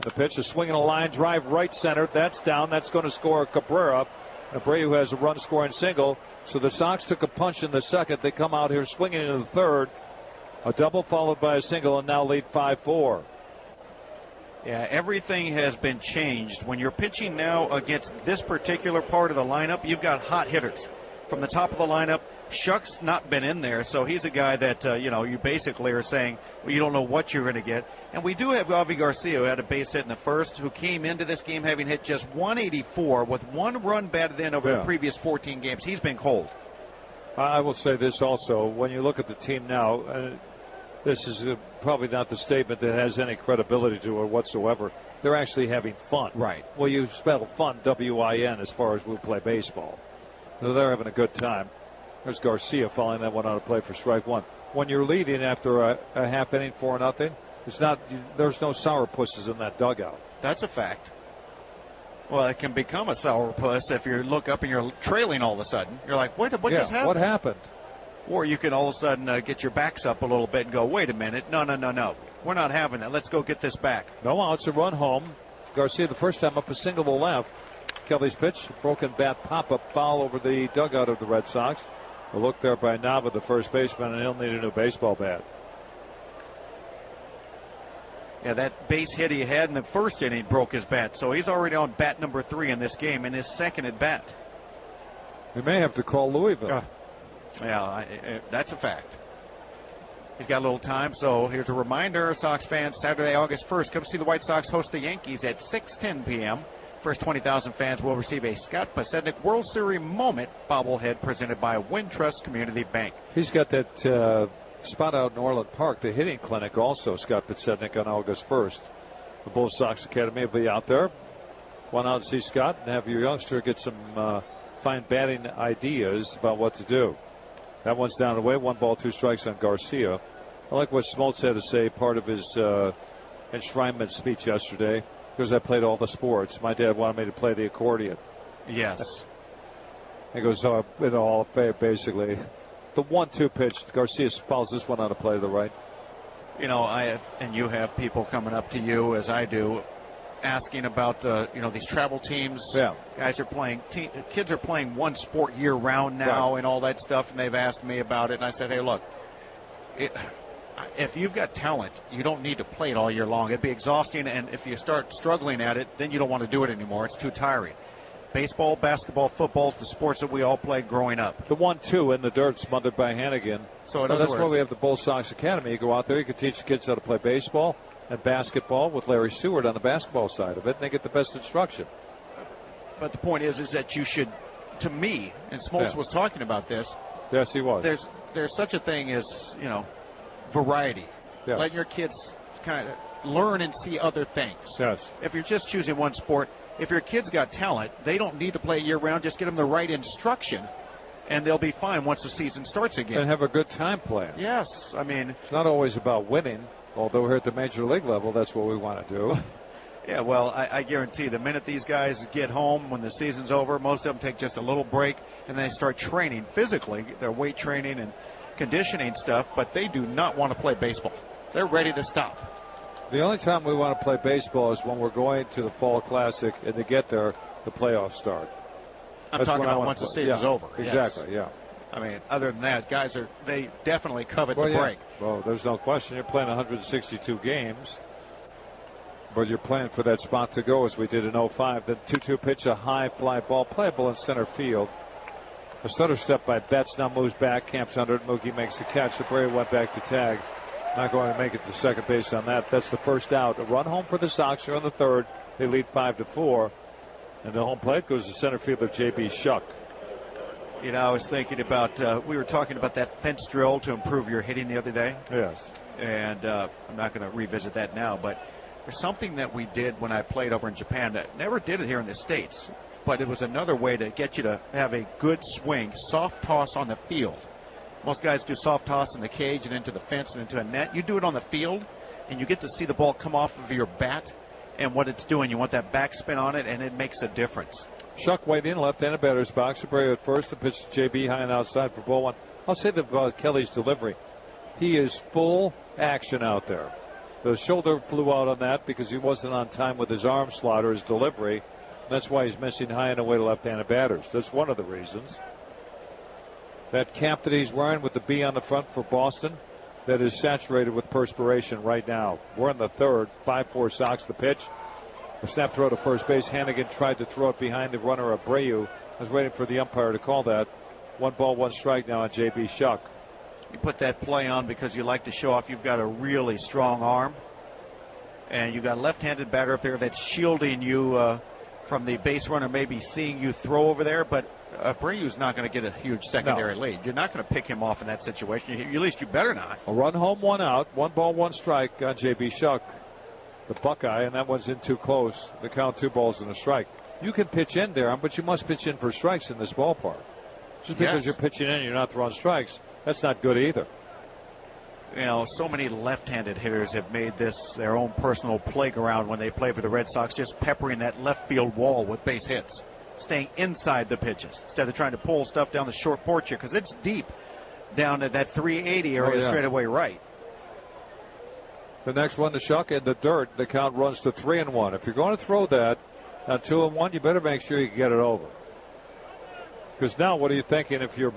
The pitch is swinging a line drive right center. That's down. That's going to score Cabrera. Abreu has a run scoring single. So the Sox took a punch in the second. They come out here swinging into the third. A double followed by a single, and now lead 5-4. Yeah, everything has been changed. When you're pitching now against this particular part of the lineup, you've got hot hitters. From the top of the lineup, Shuck's not been in there, so he's a guy that, you basically are saying, well, you don't know what you're going to get. And we do have Avi Garcia, who had a base hit in the first, who came into this game having hit just 184 with 1 run batted in over the previous 14 games. He's been cold. I will say this also. When you look at the team now, this is probably not the statement that has any credibility to it whatsoever. They're actually having fun. Right. Well, you spell fun, W-I-N, as far as we play baseball. So they're having a good time. There's Garcia following that one on a play for strike one. When you're leading after a half inning, 4-0, there's no sourpusses in that dugout. That's a fact. Well, it can become a sourpuss if you look up and you're trailing all of a sudden. You're like, what just happened? What happened? Or you can all of a sudden get your backs up a little bit and go, wait a minute, no. We're not having that. Let's go get this back. No outs, a run home. Garcia the first time up a single to left. Kelly's pitch, broken bat pop-up foul over the dugout of the Red Sox. A look there by Nava, the first baseman, and he'll need a new baseball bat. Yeah, that base hit he had in the first inning broke his bat, so he's already on bat number 3 in this game, in his second at bat. We may have to call Louisville. That's a fact. He's got a little time, so here's a reminder, Sox fans, Saturday, August 1st, come see the White Sox host the Yankees at 6:10 p.m. First 20,000 fans will receive a Scott Pasednik World Series moment bobblehead presented by Wintrust Community Bank. He's got that spot out in Orland Park, the hitting clinic also, Scott Pasednik, on August 1st. The Bull Sox Academy will be out there. One out to see Scott and have your youngster get some fine batting ideas about what to do. That one's down and away. 1 ball, 2 strikes on Garcia. I like what Smoltz had to say, part of his enshrinement speech yesterday. Because I played all the sports. My dad wanted me to play the accordion. Yes. He goes, Hall of Fame, basically. The 1-2 pitch, Garcia fouls this one on a play to the right. You have people coming up to you, as I do, asking about, these travel teams. Yeah. Guys are playing, kids are playing one sport year-round now and all that stuff, and they've asked me about it, and I said, hey, look, if you've got talent, you don't need to play it all year long. It'd be exhausting, and if you start struggling at it, then you don't want to do it anymore. It's too tiring. Baseball, basketball, football, the sports that we all played growing up. The 1-2 in the dirt, smothered by Hannigan. So that's why we have the Bull Sox Academy. You go out there, you can teach the kids how to play baseball and basketball with Larry Stewart on the basketball side of it, and they get the best instruction. But the point is that you should, to me, and Smoltz was talking about this. Yes, he was. There's such a thing as, variety. Yes. Letting your kids kind of learn and see other things. Yes. If you're just choosing one sport, if your kid's got talent, they don't need to play year-round. Just get them the right instruction, and they'll be fine once the season starts again. And have a good time playing. Yes. I mean, it's not always about winning, although here at the major league level, that's what we want to do. Yeah, well, I guarantee the minute these guys get home when the season's over, most of them take just a little break, and then they start training physically, their weight training and conditioning stuff, but they do not want to play baseball. They're ready to stop. The only time we want to play baseball is when we're going to the Fall Classic, and to get there, the playoffs start. I'm talking about once the season's over. Exactly, yes. I mean, other than that, guys they definitely covet the break. Well, there's no question. You're playing 162 games, but you're playing for that spot to go, as we did in 05. The 2-2 pitch, a high fly ball, playable in center field. A stutter step by Betts, now moves back, camps under it. Mookie makes the catch. Sabrera went back to tag. Not going to make it to second base on that. That's the first out. A run home for the Sox here on the third. They lead 5-4. And the home plate goes to center fielder J.B. Shuck. I was thinking about, we were talking about that fence drill to improve your hitting the other day. Yes. And I'm not going to revisit that now, but there's something that we did when I played over in Japan that never did it here in the States. But it was another way to get you to have a good swing, soft toss on the field. Most guys do soft toss in the cage and into the fence and into a net. You do it on the field, and you get to see the ball come off of your bat and what it's doing. You want that backspin on it, and it makes a difference. Shuck waiting in left-handed batter's box. Sabrera at first. The pitch to J.B. high and outside for ball one. I'll say that Kelly's delivery. He is full action out there. The shoulder flew out on that because he wasn't on time with his arm slot or his delivery. That's why he's missing high and away to left-handed batters. That's one of the reasons. That cap that he's wearing with the B on the front for Boston, that is saturated with perspiration right now. We're in the third. 5-4 Sox. The pitch. A snap throw to first base. Hannigan tried to throw it behind the runner, Abreu. I was waiting for the umpire to call that. 1 ball, 1 strike now on J.B. Shuck. You put that play on because you like to show off you've got a really strong arm. And you've got a left-handed batter up there that's shielding you from the base runner maybe seeing you throw over there. But Abreu's not going to get a huge secondary lead. You're not going to pick him off in that situation. At least you better not. A run home, 1 out. 1 ball, 1 strike on J.B. Shuck, the Buckeye, and that one's in too close. The count 2 balls and a strike. You can pitch in there, but you must pitch in for strikes in this ballpark. Just because you're pitching in, you're not throwing strikes. That's not good either. You know, so many left-handed hitters have made this their own personal playground when they play for the Red Sox, just peppering that left field wall with base hits, staying inside the pitches instead of trying to pull stuff down the short porch here because it's deep down to that 380 area straight away right. The next one to Shuck in the dirt. The count runs to 3-1. If you're going to throw that at 2-1, you better make sure you can get it over. Because now, what are you thinking if you're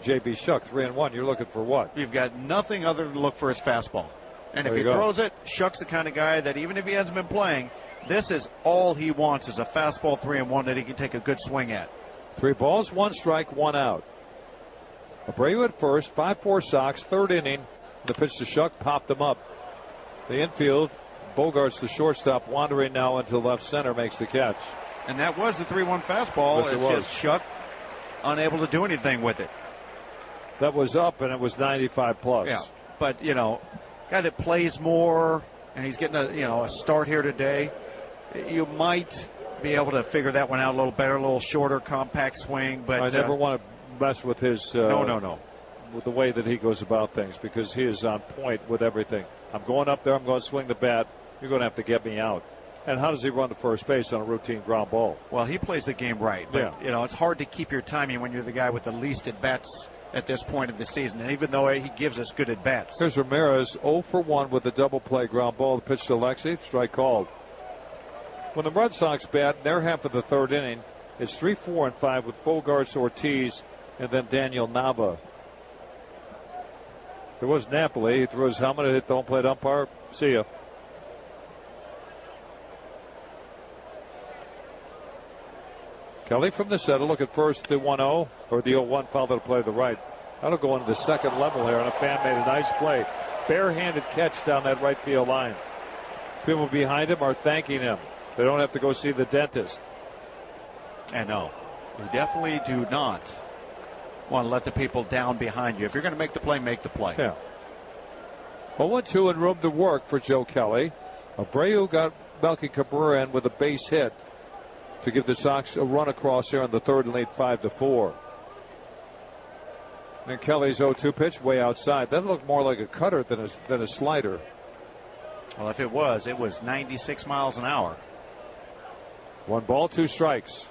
J.B. Shuck 3-1? You're looking for what? You've got nothing other than look for his fastball. And if he throws it, Shuck's the kind of guy that even if he hasn't been playing, this is all he wants is a fastball 3-1 that he can take a good swing at. 3 balls, 1 strike, 1 out. Abreu at first, 5-4 Sox, 3rd inning. The pitch to Shuck popped him up. The infield, Bogarts, the shortstop, wandering now into left center, makes the catch. And that was the 3-1 fastball. Yes, it was. Just Shuck unable to do anything with it. That was up, and it was 95 plus. Yeah, but you know, guy that plays more, and he's getting a start here today. You might be able to figure that one out a little better, a little shorter, compact swing. But I never want to mess with his. No. With the way that he goes about things, because he is on point with everything. I'm going up there. I'm going to swing the bat. You're going to have to get me out. And how does he run to first base on a routine ground ball? Well, he plays the game right. But, it's hard to keep your timing when you're the guy with the least at-bats at this point of the season. And even though he gives us good at-bats. Here's Ramirez, 0 for 1 with a double play ground ball. The pitch to Alexi, strike called. When the Red Sox bat in their half of the 3rd inning, it's 3, 4, and 5 with Bogarts, Ortiz, and then Daniel Nava. There was Napoli. He threw his helmet and hit the home plate umpire. See ya. Kelly from the center. Look at first the 1-0 or the 0-1 foul to play to the right. That'll go into the second level here, and a fan made a nice play. Barehanded catch down that right field line. People behind him are thanking him. They don't have to go see the dentist. And no, you definitely do not want to let the people down behind you. If you're going to make the play, make the play. Yeah. 0-2 and room to work for Joe Kelly. Abreu got Melky Cabrera in with a base hit to give the Sox a run across here in the 3rd and lead 5-4. And Kelly's 0-2 pitch way outside. That looked more like a cutter than a slider. Well, if it was 96 miles an hour. 1 ball, 2 strikes.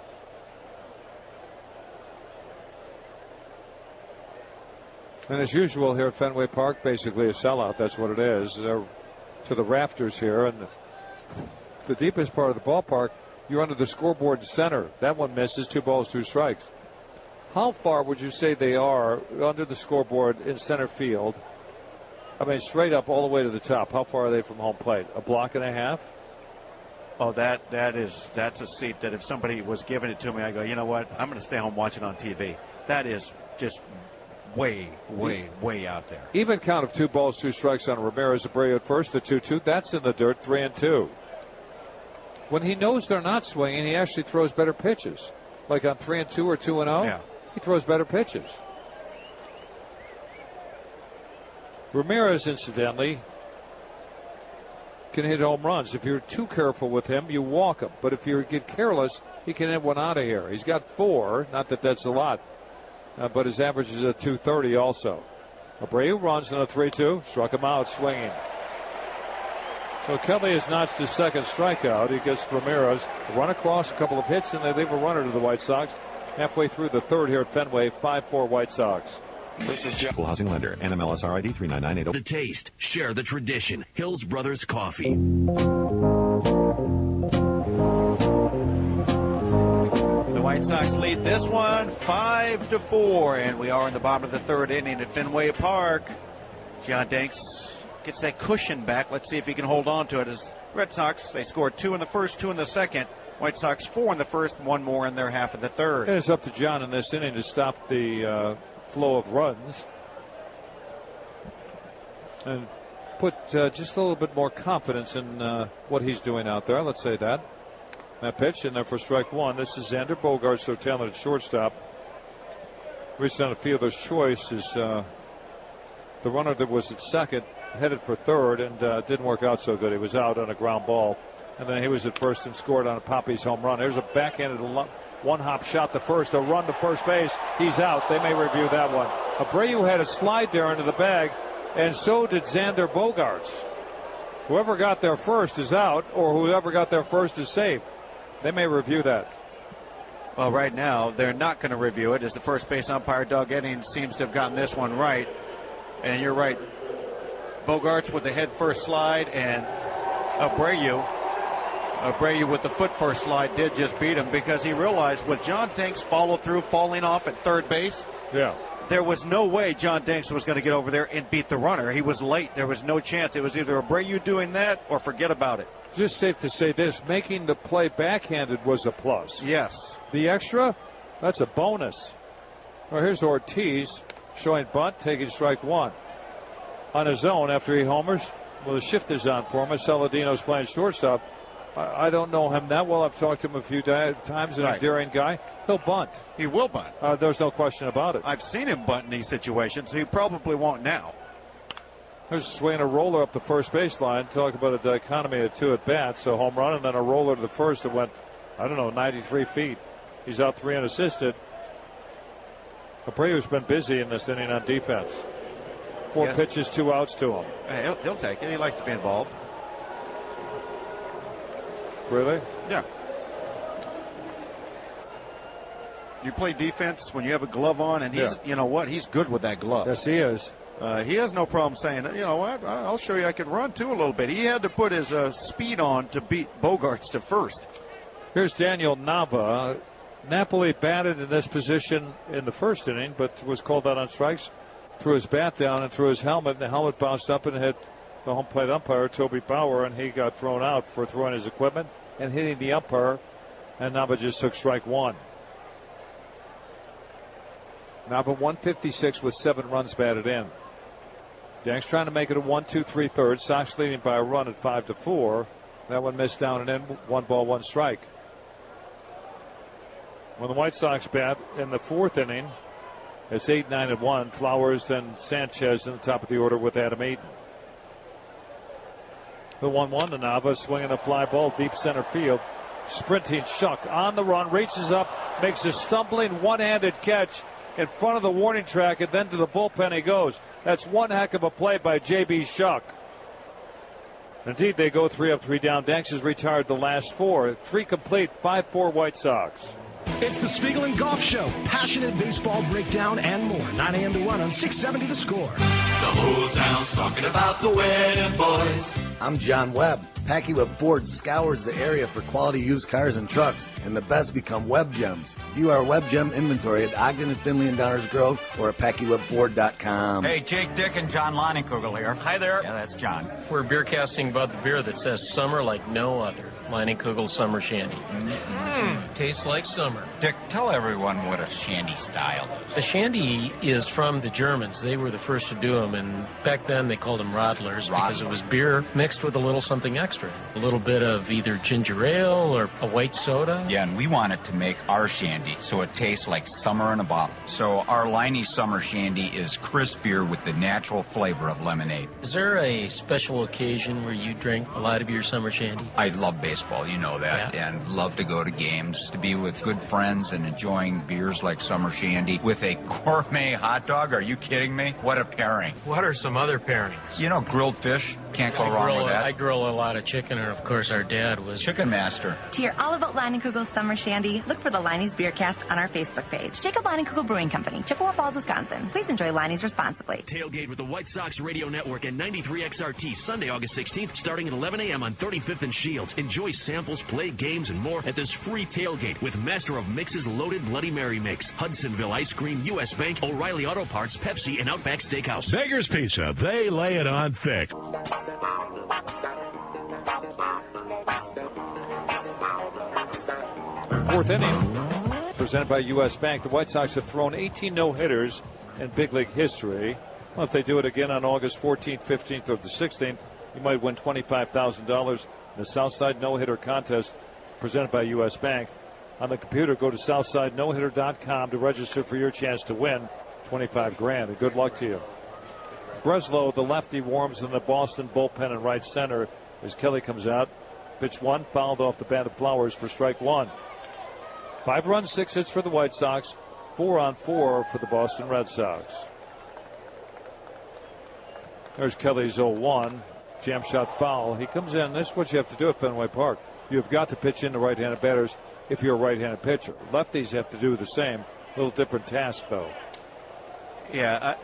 And as usual here at Fenway Park, basically a sellout. That's what it is. They're to the rafters here. And the deepest part of the ballpark, you're under the scoreboard center. That one misses. 2 balls, 2 strikes. How far would you say they are under the scoreboard in center field? I mean, straight up all the way to the top. How far are they from home plate? A block and a half? Oh, that's a seat that if somebody was giving it to me, I go, you know what? I'm going to stay home watching on TV. That is just way out there. Even count of 2 balls, 2 strikes on Ramirez. Abreu at first, the 2-2. That's in the dirt, 3-2. When he knows they're not swinging, he actually throws better pitches. Like on 3-2 or 2-0, yeah. He throws better pitches. Ramirez, incidentally, can hit home runs. If you're too careful with him, you walk him. But if you get careless, he can hit one out of here. He's got 4. Not that that's a lot. But his average is at 230 also. Abreu runs in a 3-2. Struck him out swinging. So Kelly has notched his 2nd strikeout. He gets Ramirez. Run across, a couple of hits, and they leave a runner to the White Sox. Halfway through the 3rd here at Fenway, 5-4 White Sox. This is Jeff. Equal housing lender. NMLS ID 3998. The taste. Share the tradition. Hills Brothers Coffee. The White Sox lead this one 5-4, and we are in the bottom of the 3rd inning at Fenway Park. John Danks gets that cushion back. Let's see if he can hold on to it. As Red Sox, they scored 2 in the first, 2 in the second. White Sox 4 in the first, one more in their half of the third. And it's up to John in this inning to stop the flow of runs and put just a little bit more confidence in what he's doing out there. Let's say that. That pitch in there for strike one. This is Xander Bogaerts, so talented shortstop. Reached on a fielder's choice is the runner that was at second, headed for third, and didn't work out so good. He was out on a ground ball. And then he was at first and scored on a Poppy's home run. There's a backhanded one-hop shot to first, a run to first base. He's out. They may review that one. Abreu had a slide there into the bag, and so did Xander Bogaerts. Whoever got there first is out, or whoever got there first is safe. They may review that. Well, right now, they're not going to review it, as the first base umpire, Doug Eddings, seems to have gotten this one right. And you're right. Bogaerts with the head first slide, and Abreu with the foot first slide did just beat him, because he realized with John Danks follow through, falling off at third base, there was no way John Danks was going to get over there and beat the runner. He was late. There was no chance. It was either Abreu doing that or forget about it. Just safe to say this, making the play backhanded was a plus. Yes. The extra, that's a bonus. Well, here's Ortiz showing bunt, taking strike one. On his own after he homers. Well, the shift is on for him. Saladino's playing shortstop. I don't know him that well. I've talked to him a few times, and a daring guy. He'll bunt. He will bunt. There's no question about it. I've seen him bunt in these situations. He probably won't now. There's swinging a roller up the first baseline. Talk about a dichotomy of two at bats. So home run and then a roller to the first that went, 93 feet. He's out 3 unassisted. Abreu's been busy in this inning on defense. 4 pitches, 2 outs to him. Hey, he'll take it. He likes to be involved. Really? Yeah. You play defense when you have a glove on, and he's, he's good with that glove. Yes, he is. He has no problem saying, I'll show you I can run too a little bit. He had to put his speed on to beat Bogaerts to first. Here's Daniel Nava. Napoli batted in this position in the first inning, but was called out on strikes. Threw his bat down and threw his helmet, and the helmet bounced up and hit the home plate umpire, Toby Bauer, and he got thrown out for throwing his equipment and hitting the umpire, and Nava just took strike one. Nava 156 with 7 runs batted in. Danks trying to make it a 1-2-3 third. Sox leading by a run at 5-4. That one missed down and in. 1 ball, 1 strike. When the White Sox bat in the 4th inning, it's 8-9-1. Flowers, then Sanchez in the top of the order with Adam Eaton. The 1-1 to Nava, swinging a fly ball deep center field. Sprinting Shuck on the run, reaches up, makes a stumbling one-handed catch in front of the warning track, and then to the bullpen he goes. That's one heck of a play by J.B. Shuck. Indeed, they go 3 up, 3 down. Danks has retired the last 4. 3 complete, 5-4 White Sox. It's the Spiegel and Golf Show. Passionate baseball breakdown and more. 9 a.m. to 1 on 670 The Score. The whole town's talking about the Webb boys. I'm John Webb. Packy Webb Ford scours the area for quality used cars and trucks, and the best become Webb Gems. View our Webb Gem inventory at Ogden and Finley and Downers Grove or at PackyWebFord.com. Hey, Jake Dick and John Leinenkugel here. Hi there. Yeah, that's John. We're beer casting about the beer that says summer like no other. Leinenkugel Summer Shandy. Tastes like summer. Dick, tell everyone what a shandy style is. The shandy is from the Germans. They were the first to do them, and back then they called them Radlers because it was beer mixed with a little something extra. A little bit of either ginger ale or a white soda. Yeah, and we wanted to make our shandy so it tastes like summer in a bottle. So our Leinie Summer Shandy is crisp beer with the natural flavor of lemonade. Is there a special occasion where you drink a lot of your summer shandy? I love baseball, you know that, and love to go to games, to be with good friends and enjoying beers like Summer Shandy with a gourmet hot dog. Are you kidding me? What a pairing. What are some other pairings? You know, grilled fish. Can't go wrong with that. I grill a lot of chicken, and of course our dad was Chicken Master. To hear all about Leinenkugel Summer Shandy, look for the Leinie's Beercast on our Facebook page. Jacob Leinenkugel Brewing Company, Chippewa Falls, Wisconsin. Please enjoy Leinie's responsibly. Tailgate with the White Sox Radio Network and 93 XRT Sunday, August 16th, starting at 11 a.m. on 35th and Shields. Enjoy samples, play games, and more at this free tailgate with Master of Mix's Loaded Bloody Mary Mix, Hudsonville Ice Cream, U.S. Bank, O'Reilly Auto Parts, Pepsi, and Outback Steakhouse. Baker's Pizza, they lay it on thick. 4th inning, presented by U.S. Bank. The White Sox have thrown 18 no-hitters in big league history. Well, if they do it again on August 14th, 15th, or the 16th, you might win $25,000 in the Southside No-Hitter Contest presented by U.S. Bank. On the computer, go to SouthsideNoHitter.com to register for your chance to win $25,000. And good luck to you. Breslow, the lefty, warms in the Boston bullpen in right center as Kelly comes out. Pitch 1, fouled off the bat of Flowers for strike 1. 5 runs, 6 hits for the White Sox, 4 on 4 for the Boston Red Sox. There's Kelly's 0-1. Jam shot foul. He comes in. This is what you have to do at Fenway Park. You've got to pitch into right-handed batters if you're a right-handed pitcher. Lefties have to do the same. A little different task, though. Yeah,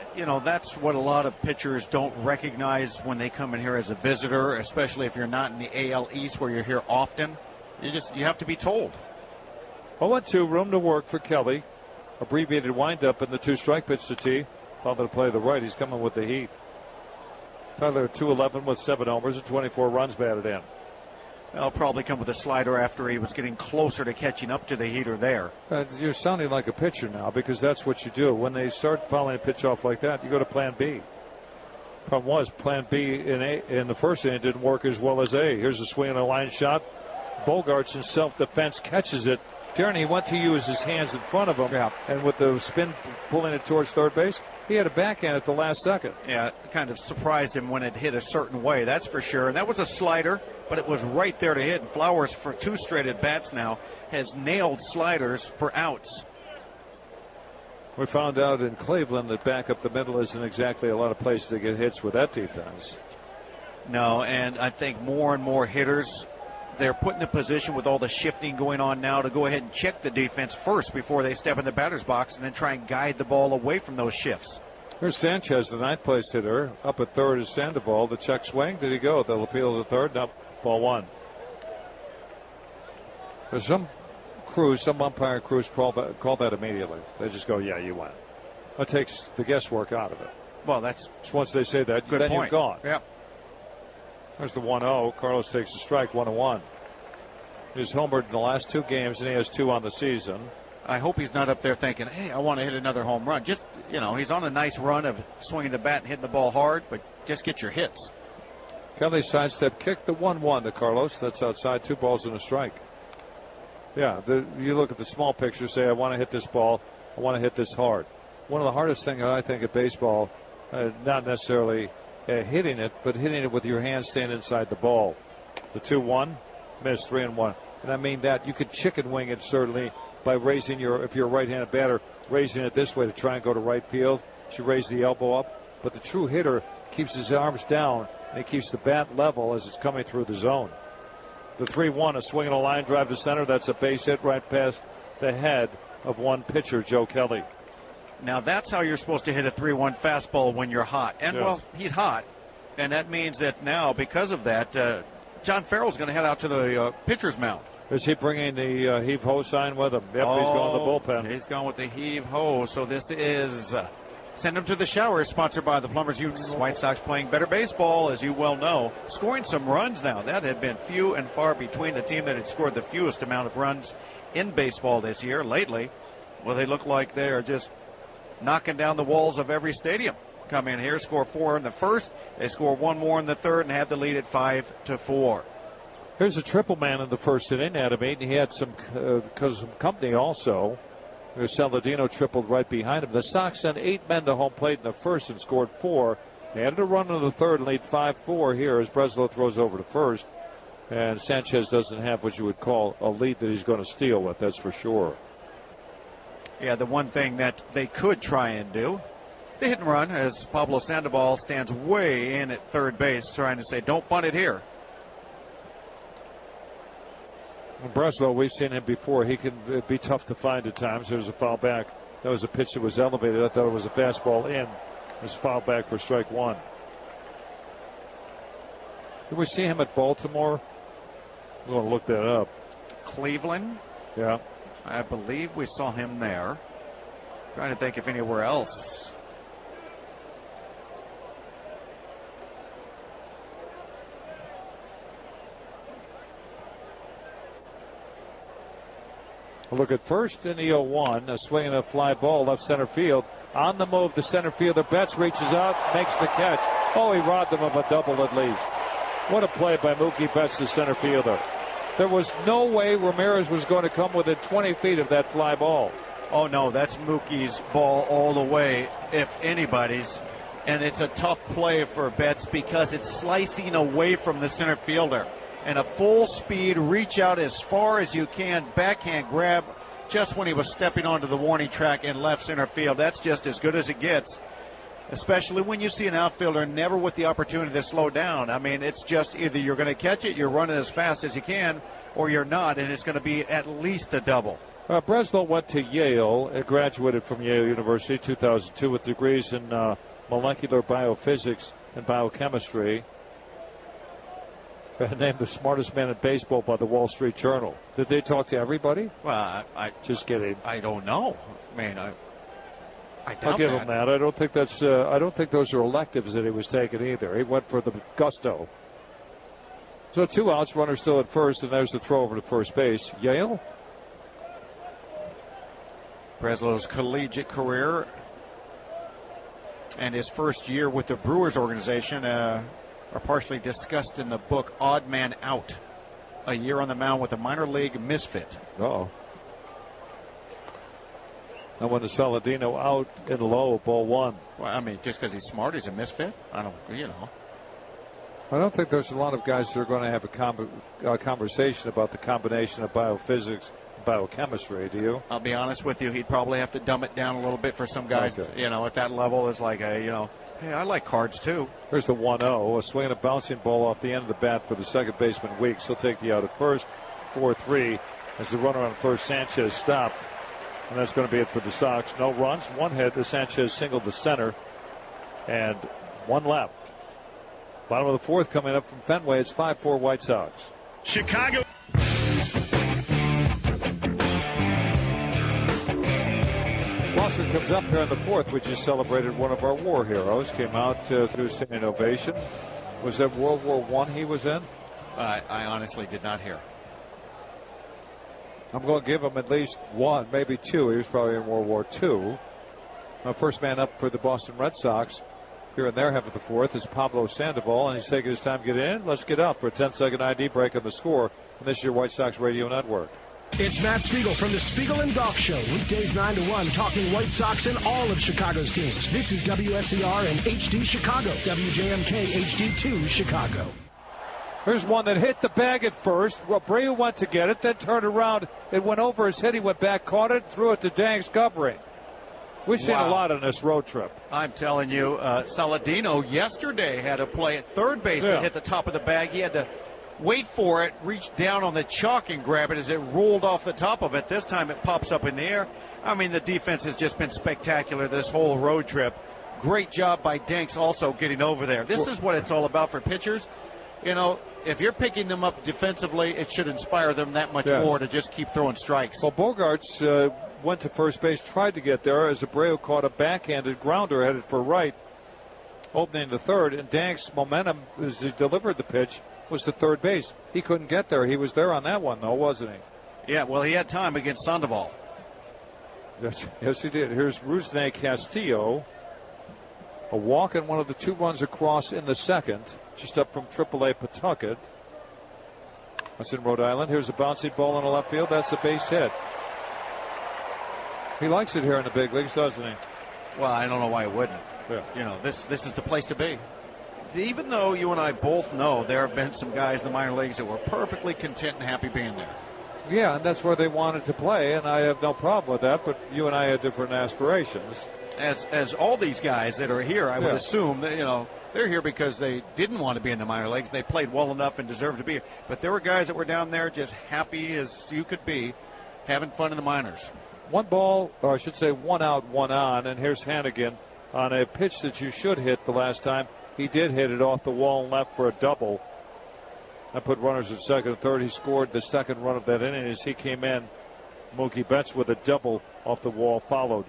that's what a lot of pitchers don't recognize when they come in here as a visitor, especially if you're not in the AL East where you're here often. You have to be told. 0-2, room to work for Kelly. Abbreviated windup and the 2-strike pitch to T. Followed to play the right. He's coming with the heat. Tyler 2-11 with 7 homers and 24 runs batted in. I'll probably come with a slider after he was getting closer to catching up to the heater there. You're sounding like a pitcher now because that's what you do. When they start fouling a pitch off like that, you go to plan B. Problem was, plan B in the first inning didn't work as well as A. Here's a swing and a line shot. Bogarts in self-defense catches it. Darren, he went to use his hands in front of him, and with the spin pulling it towards third base, he had a backhand at the last second. Yeah, it kind of surprised him when it hit a certain way, that's for sure. And that was a slider, but it was right there to hit. And Flowers, for 2 straight at-bats now, has nailed sliders for outs. We found out in Cleveland that back up the middle isn't exactly a lot of places to get hits with that defense. No, and I think more and more hitters, they're put in a position with all the shifting going on now to go ahead and check the defense first before they step in the batter's box and then try and guide the ball away from those shifts. Here's Sanchez, the 9th place hitter. Up at third is Sandoval. The check swing. Did he go? They'll appeal to third. Nope. Ball 1. There's some umpire crews call that immediately. They just go, yeah, you win. That takes the guesswork out of it. Well, that's once they say that, good then point. You're gone. Yeah. There's the 1-0. Carlos takes a strike, 1-1. He's homered in the last 2 games, and he has 2 on the season. I hope he's not up there thinking, hey, I want to hit another home run. Just, he's on a nice run of swinging the bat and hitting the ball hard, but just get your hits. Kelly sidestep kick, the 1-1 to Carlos. That's outside, 2 balls and a strike. Yeah, you look at the small picture, say, I want to hit this ball. I want to hit this hard. One of the hardest things I think at baseball, not necessarily hitting it, but hitting it with your hands staying inside the ball. The 2-1, missed, 3-1. And I mean that you could chicken wing it certainly by raising if you're a right-handed batter, raising it this way to try and go to right field. You raise the elbow up. But the true hitter keeps his arms down and he keeps the bat level as it's coming through the zone. The 3-1, a swing and a line drive to center. That's a base hit right past the head of one pitcher, Joe Kelly. Now that's how you're supposed to hit a 3-1 fastball when you're hot. And, yes. Well, he's hot. And that means that now, because of that, John Farrell's going to head out to the pitcher's mound. Is he bringing the heave-ho sign with him? Yep, he's going to the bullpen. He's going with the heave-ho. So this is Send Him to the Shower, sponsored by the Plumbers Utes. White Sox playing better baseball, as you well know. Scoring some runs now. That had been few and far between. The team that had scored the fewest amount of runs in baseball this year. Lately, well, they look like they are just knocking down the walls of every stadium. Come in here, score 4 in the first. They score 1 more in the third and have the lead at 5-4. Here's a triple man in the first inning, Adam 8, and he had some company also. Saladino tripled right behind him. The Sox sent 8 men to home plate in the first and scored 4. They had a run in the third and lead 5-4 here as Breslow throws over to first. And Sanchez doesn't have what you would call a lead that he's going to steal with, that's for sure. Yeah, the one thing that they could try and do, the hit and run, as Pablo Sandoval stands way in at third base trying to say, don't bunt it here. Breslow, we've seen him before. He can be tough to find at times. There's a foul back. That was a pitch that was elevated. I thought it was a fastball in. It was foul back for strike 1. Did we see him at Baltimore? I'm going to look that up. Cleveland? Yeah. I believe we saw him there. Trying to think if anywhere else. A look at first in the 0-1, a swing and a fly ball left center field. On the move, the center fielder Betts reaches out, makes the catch. Oh, he robbed them of a double at least. What a play by Mookie Betts, the center fielder. There was no way Ramirez was going to come within 20 feet of that fly ball. Oh, no, that's Mookie's ball all the way, if anybody's. And it's a tough play for Betts because it's slicing away from the center fielder. And a full speed reach out as far as you can, backhand grab just when he was stepping onto the warning track in left center field. That's just as good as it gets, especially when you see an outfielder never with the opportunity to slow down. I mean, it's just either you're going to catch it, you're running as fast as you can, or you're not, and it's going to be at least a double. Breslow went to Yale, graduated from Yale University 2002 with degrees in molecular biophysics and biochemistry. Named the smartest man in baseball by the Wall Street Journal. Did they talk to everybody? Well, I just kidding. I don't know. I mean, I doubt I'll give that. him that. I don't think that's. I don't think those are electives that he was taking either. He went for the gusto. So 2 outs, runner still at first, and there's the throw over to first base. Yale. Breslow's collegiate career and his first year with the Brewers organization are partially discussed in the book Odd Man Out, a year on the mound with a minor league misfit. Uh-oh. And when the Saladino out in low, ball 1. Well, I mean, just because he's smart, he's a misfit? I don't, I don't think there's a lot of guys that are going to have a conversation about the combination of biophysics and biochemistry, do you? I'll be honest with you, he'd probably have to dumb it down a little bit for some guys, okay. At that level. It's like, hey, I like cards too. There's the 1-0, a swing and a bouncing ball off the end of the bat for the second baseman Weeks. He'll take the out at first. 4-3 as the runner on first, Sanchez, stopped. And that's going to be it for the Sox. No runs, 1 hit. The Sanchez singled to center. And 1 left. Bottom of the 4th coming up from Fenway. It's 5-4 White Sox. Chicago. Boston comes up here in the 4th. We just celebrated one of our war heroes. Came out through standing ovation. Was that World War I he was in? I honestly did not hear. I'm going to give him at least 1, maybe 2. He was probably in World War II. First man up for the Boston Red Sox here in their half of the 4th is Pablo Sandoval, and he's taking his time to get in. Let's get out for a 10-second ID break on the score. And this is your White Sox Radio Network. It's Matt Spiegel from the Spiegel and Golf Show, weekdays 9 to 1, talking White Sox and all of Chicago's teams. This is WSCR and HD Chicago, WJMK HD2 Chicago. Here's one that hit the bag at first. Abreu went to get it, then turned around. It went over his head. He went back, caught it, threw it to Danks covering. We've seen a lot on this road trip. I'm telling you, Saladino yesterday had a play at third base and hit the top of the bag. He had to wait for it, reach down on the chalk and grab it as it rolled off the top of it. This time it pops up in the air. I mean, the defense has just been spectacular this whole road trip. Great job by Danks also getting over there. This is what it's all about for pitchers. If you're picking them up defensively, it should inspire them that much more to just keep throwing strikes. Well, Bogarts went to first base, tried to get there as Abreu caught a backhanded grounder headed for right, opening the third, and Danks' momentum as he delivered the pitch was to third base. He couldn't get there. He was there on that one, though, wasn't he? Yeah, well, he had time against Sandoval. Yes, he did. Here's Rusney Castillo. A walk and one of the 2 runs across in the second, just up from AAA Pawtucket. That's in Rhode Island. Here's a bouncing ball in the left field. That's a base hit. He likes it here in the big leagues, doesn't he? Well, I don't know why he wouldn't. Yeah. This is the place to be. Even though you and I both know there have been some guys in the minor leagues that were perfectly content and happy being there. Yeah, and that's where they wanted to play, and I have no problem with that, but you and I had different aspirations. As all these guys that are here, I would assume that, they're here because they didn't want to be in the minor leagues. They played well enough and deserved to be here. But there were guys that were down there just happy as you could be, having fun in the minors. 1 ball, or I should say 1 out, 1 on, and here's Hannigan on a pitch that you should hit the last time. He did hit it off the wall and left for a double. That put runners at second and third. He scored the second run of that inning as he came in. Mookie Betts with a double off the wall followed.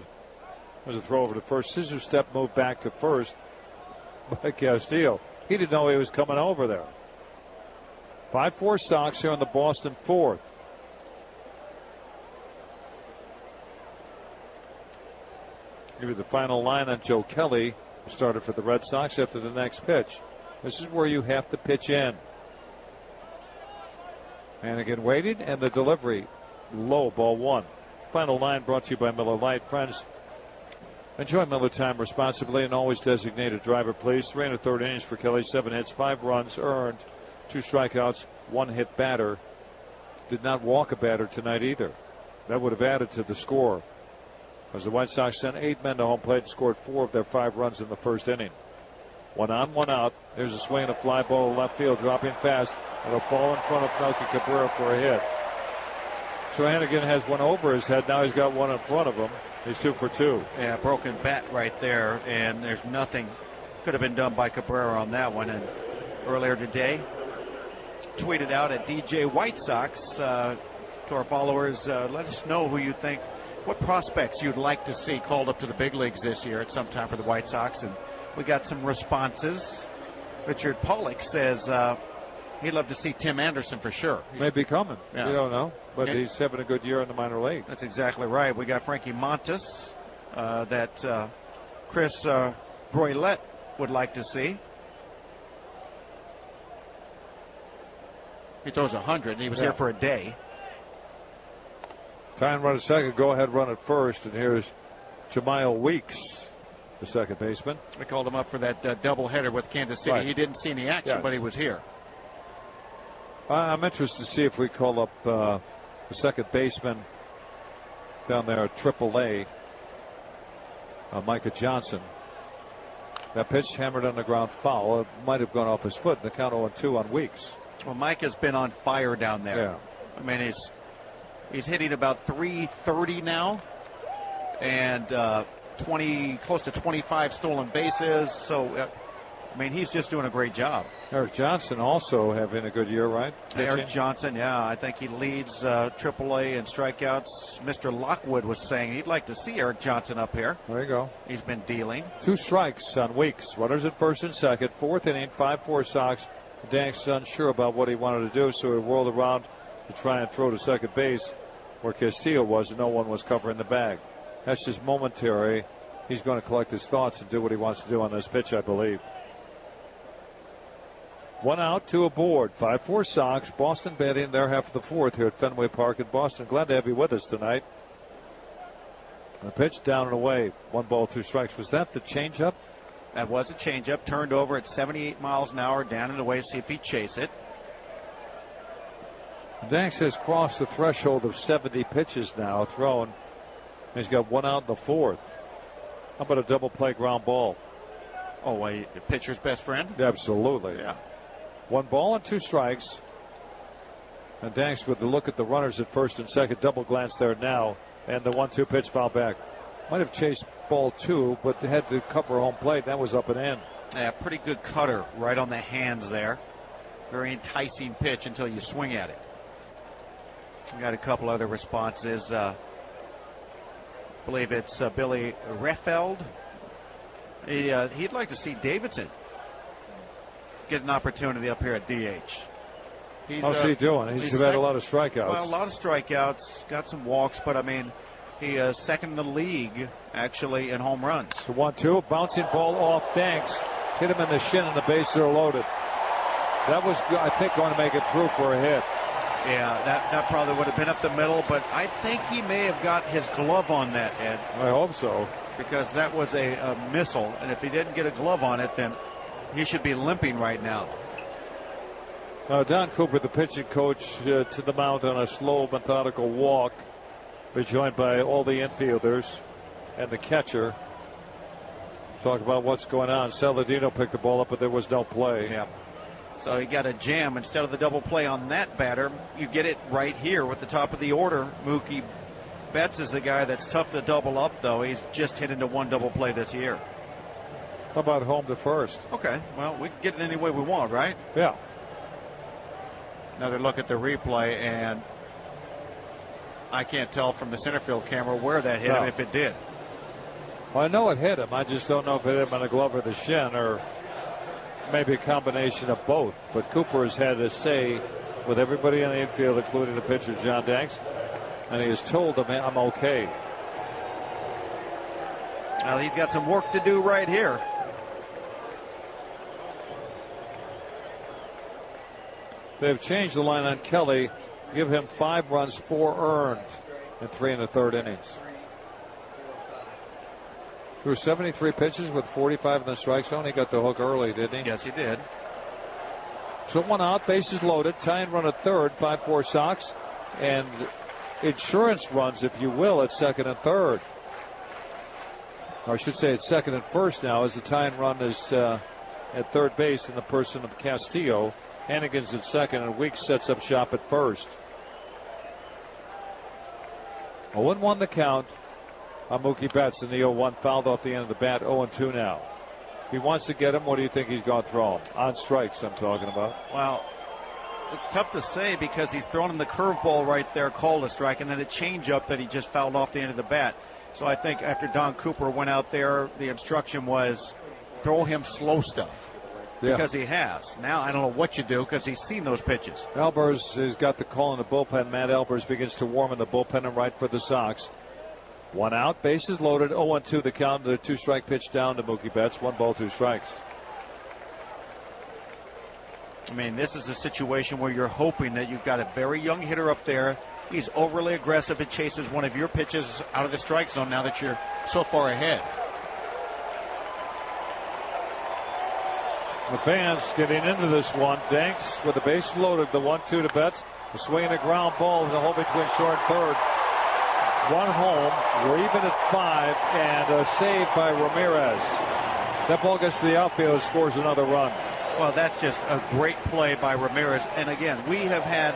There's a throw over to first. Scissor step move back to first by Castillo. He didn't know he was coming over there. 5-4 Sox here on the Boston 4th. give you the final line on Joe Kelly, who started for the Red Sox after the next pitch. This is where you have to pitch in. Hannigan waited, and the delivery low, ball one. Final line brought to you by Miller Lite. Friends, enjoy Miller time responsibly and always designate a driver, please. 3 1/3 innings for Kelly, 7 hits, 5 runs earned, 2 strikeouts, 1 hit batter. Did not walk a batter tonight either. That would have added to the score, as the White Sox sent 8 men to home plate and scored 4 of their 5 runs in the first inning. 1 on, 1 out. There's a swing and a fly ball to left field, dropping fast, and a ball in front of Melky Cabrera for a hit. So Hannigan has one over his head. Now he's got one in front of him. He's 2 for 2. Yeah, broken bat right there, and there's nothing could have been done by Cabrera on that one. And earlier today, tweeted out at DJ White Sox to our followers, let us know who you think, what prospects you'd like to see called up to the big leagues this year at some time for the White Sox. And we got some responses. Richard Pollock says he'd love to see Tim Anderson for sure. Maybe coming. Yeah. You don't know. But Okay. he's having a good year in the minor league. That's exactly right. We got Frankie Montas that Chris Broylette would like to see. He throws 100, and he was here for a day. Time run at second. Go ahead, run at first. And here's Jamiel Weeks, the second baseman. We called him up for that doubleheader with Kansas City. Right. He didn't see any action, Yes. but he was here. I'm interested to see if we call up the second baseman down there at AAA, Micah Johnson. That pitch hammered on the ground foul. It might have gone off his foot. The count 0-2 on Weeks. Well, Mike has been on fire down there. Yeah. I mean, he's hitting about 330 now, and close to 25 stolen bases. So, I mean, he's just doing a great job. Eric Johnson also having a good year, right? Eric Johnson, yeah, I think he leads AAA in strikeouts. Mr. Lockwood was saying he'd like to see Eric Johnson up here. There you go. He's been dealing. 2 strikes on Weeks. Runners at first and second. 4th inning, 5-4 Sox. Dank's unsure about what he wanted to do, so he whirled around to try and throw to second base where Castillo was, and no one was covering the bag. That's just momentary. He's going to collect his thoughts and do what he wants to do on this pitch, I believe. 1 out, 2 aboard. 5-4 Sox. Boston batting their half of the 4th here at Fenway Park in Boston. Glad to have you with us tonight. The pitch down and away. 1 ball, 2 strikes. Was that the changeup? That was a changeup. Turned over at 78 miles an hour, down and away. See if he'd chase it. Danks has crossed the threshold of 70 pitches now thrown. He's got 1 out in the 4th. How about a double play ground ball? Oh, wait, the pitcher's best friend? Absolutely. Yeah. 1 ball and 2 strikes. And Danks with the look at the runners at first and second. Double glance there now. And the 1-2 pitch foul back. Might have chased ball 2, but had to cover home plate. That was up and in. Yeah, pretty good cutter right on the hands there. Very enticing pitch until you swing at it. We got a couple other responses. I believe it's Billy Reffeld. He'd like to see Davidson get an opportunity up here at DH. How's he doing? He's had a lot of strikeouts. Well, a lot of strikeouts, got some walks, but I mean, he is second in the league actually in home runs. The 1-2, bouncing ball off Danks, hit him in the shin, and the bases are loaded. That was, I think, going to make it through for a hit. Yeah, that probably would have been up the middle, but I think he may have got his glove on that, Ed. I hope so. Because that was a missile, and if he didn't get a glove on it, then he should be limping right now. Don Cooper, the pitching coach, to the mound on a slow, methodical walk. We're joined by all the infielders and the catcher. Talk about what's going on. Saladino picked the ball up, but there was no play. Yeah. So he got a jam instead of the double play on that batter. You get it right here with the top of the order. Mookie Betts is the guy that's tough to double up, though. He's just hit into 1 double play this year. How about home to first? Okay. Well, we can get it any way we want, right? Yeah. Another look at the replay, and I can't tell from the center field camera where that hit him, if it did. Well, I know it hit him. I just don't know if it hit him on the glove or the shin, or maybe a combination of both. But Cooper has had a say with everybody in the infield, including the pitcher, John Danks, and he has told them, I'm okay. Well, he's got some work to do right here. They've changed the line on Kelly. Give him 5 runs, 4 earned in 3 1/3 innings. Threw 73 pitches with 45 in the strike zone. He got the hook early, didn't he? Yes, he did. So 1 out, bases loaded, tying run at third, 5-4 Sox, and insurance runs, if you will, at second and third. Or I should say at second and first now, as the tying run is at third base in the person of Castillo. Hannigan's at second, and Weeks sets up shop at first. 0-1 the count on Mookie Betts, and the 0-1 fouled off the end of the bat. 0-2 now. If he wants to get him, what do you think he's going to throw him? On strikes, I'm talking about. Well, it's tough to say because he's thrown him the curveball right there, called a strike, and then a changeup that he just fouled off the end of the bat. So I think after Don Cooper went out there, the instruction was throw him slow stuff. Yeah. Because he has. Now I don't know what you do because he's seen those pitches. Albers has got the call in the bullpen. Matt Albers begins to warm in the bullpen and right for the Sox. 1 out, bases loaded, 0-2 the count. The 2-strike pitch down to Mookie Betts. 1 ball, 2 strikes. I mean, this is a situation where you're hoping that you've got a very young hitter up there. He's overly aggressive and chases one of your pitches out of the strike zone now that you're so far ahead. The fans getting into this one. Danks with the base loaded, the 1-2 to Betts. A swing and a ground ball in the hole between short and third. 1 home. We're even at 5, and a save by Ramirez. That ball gets to the outfield and scores another run. Well, that's just a great play by Ramirez. And again, we have had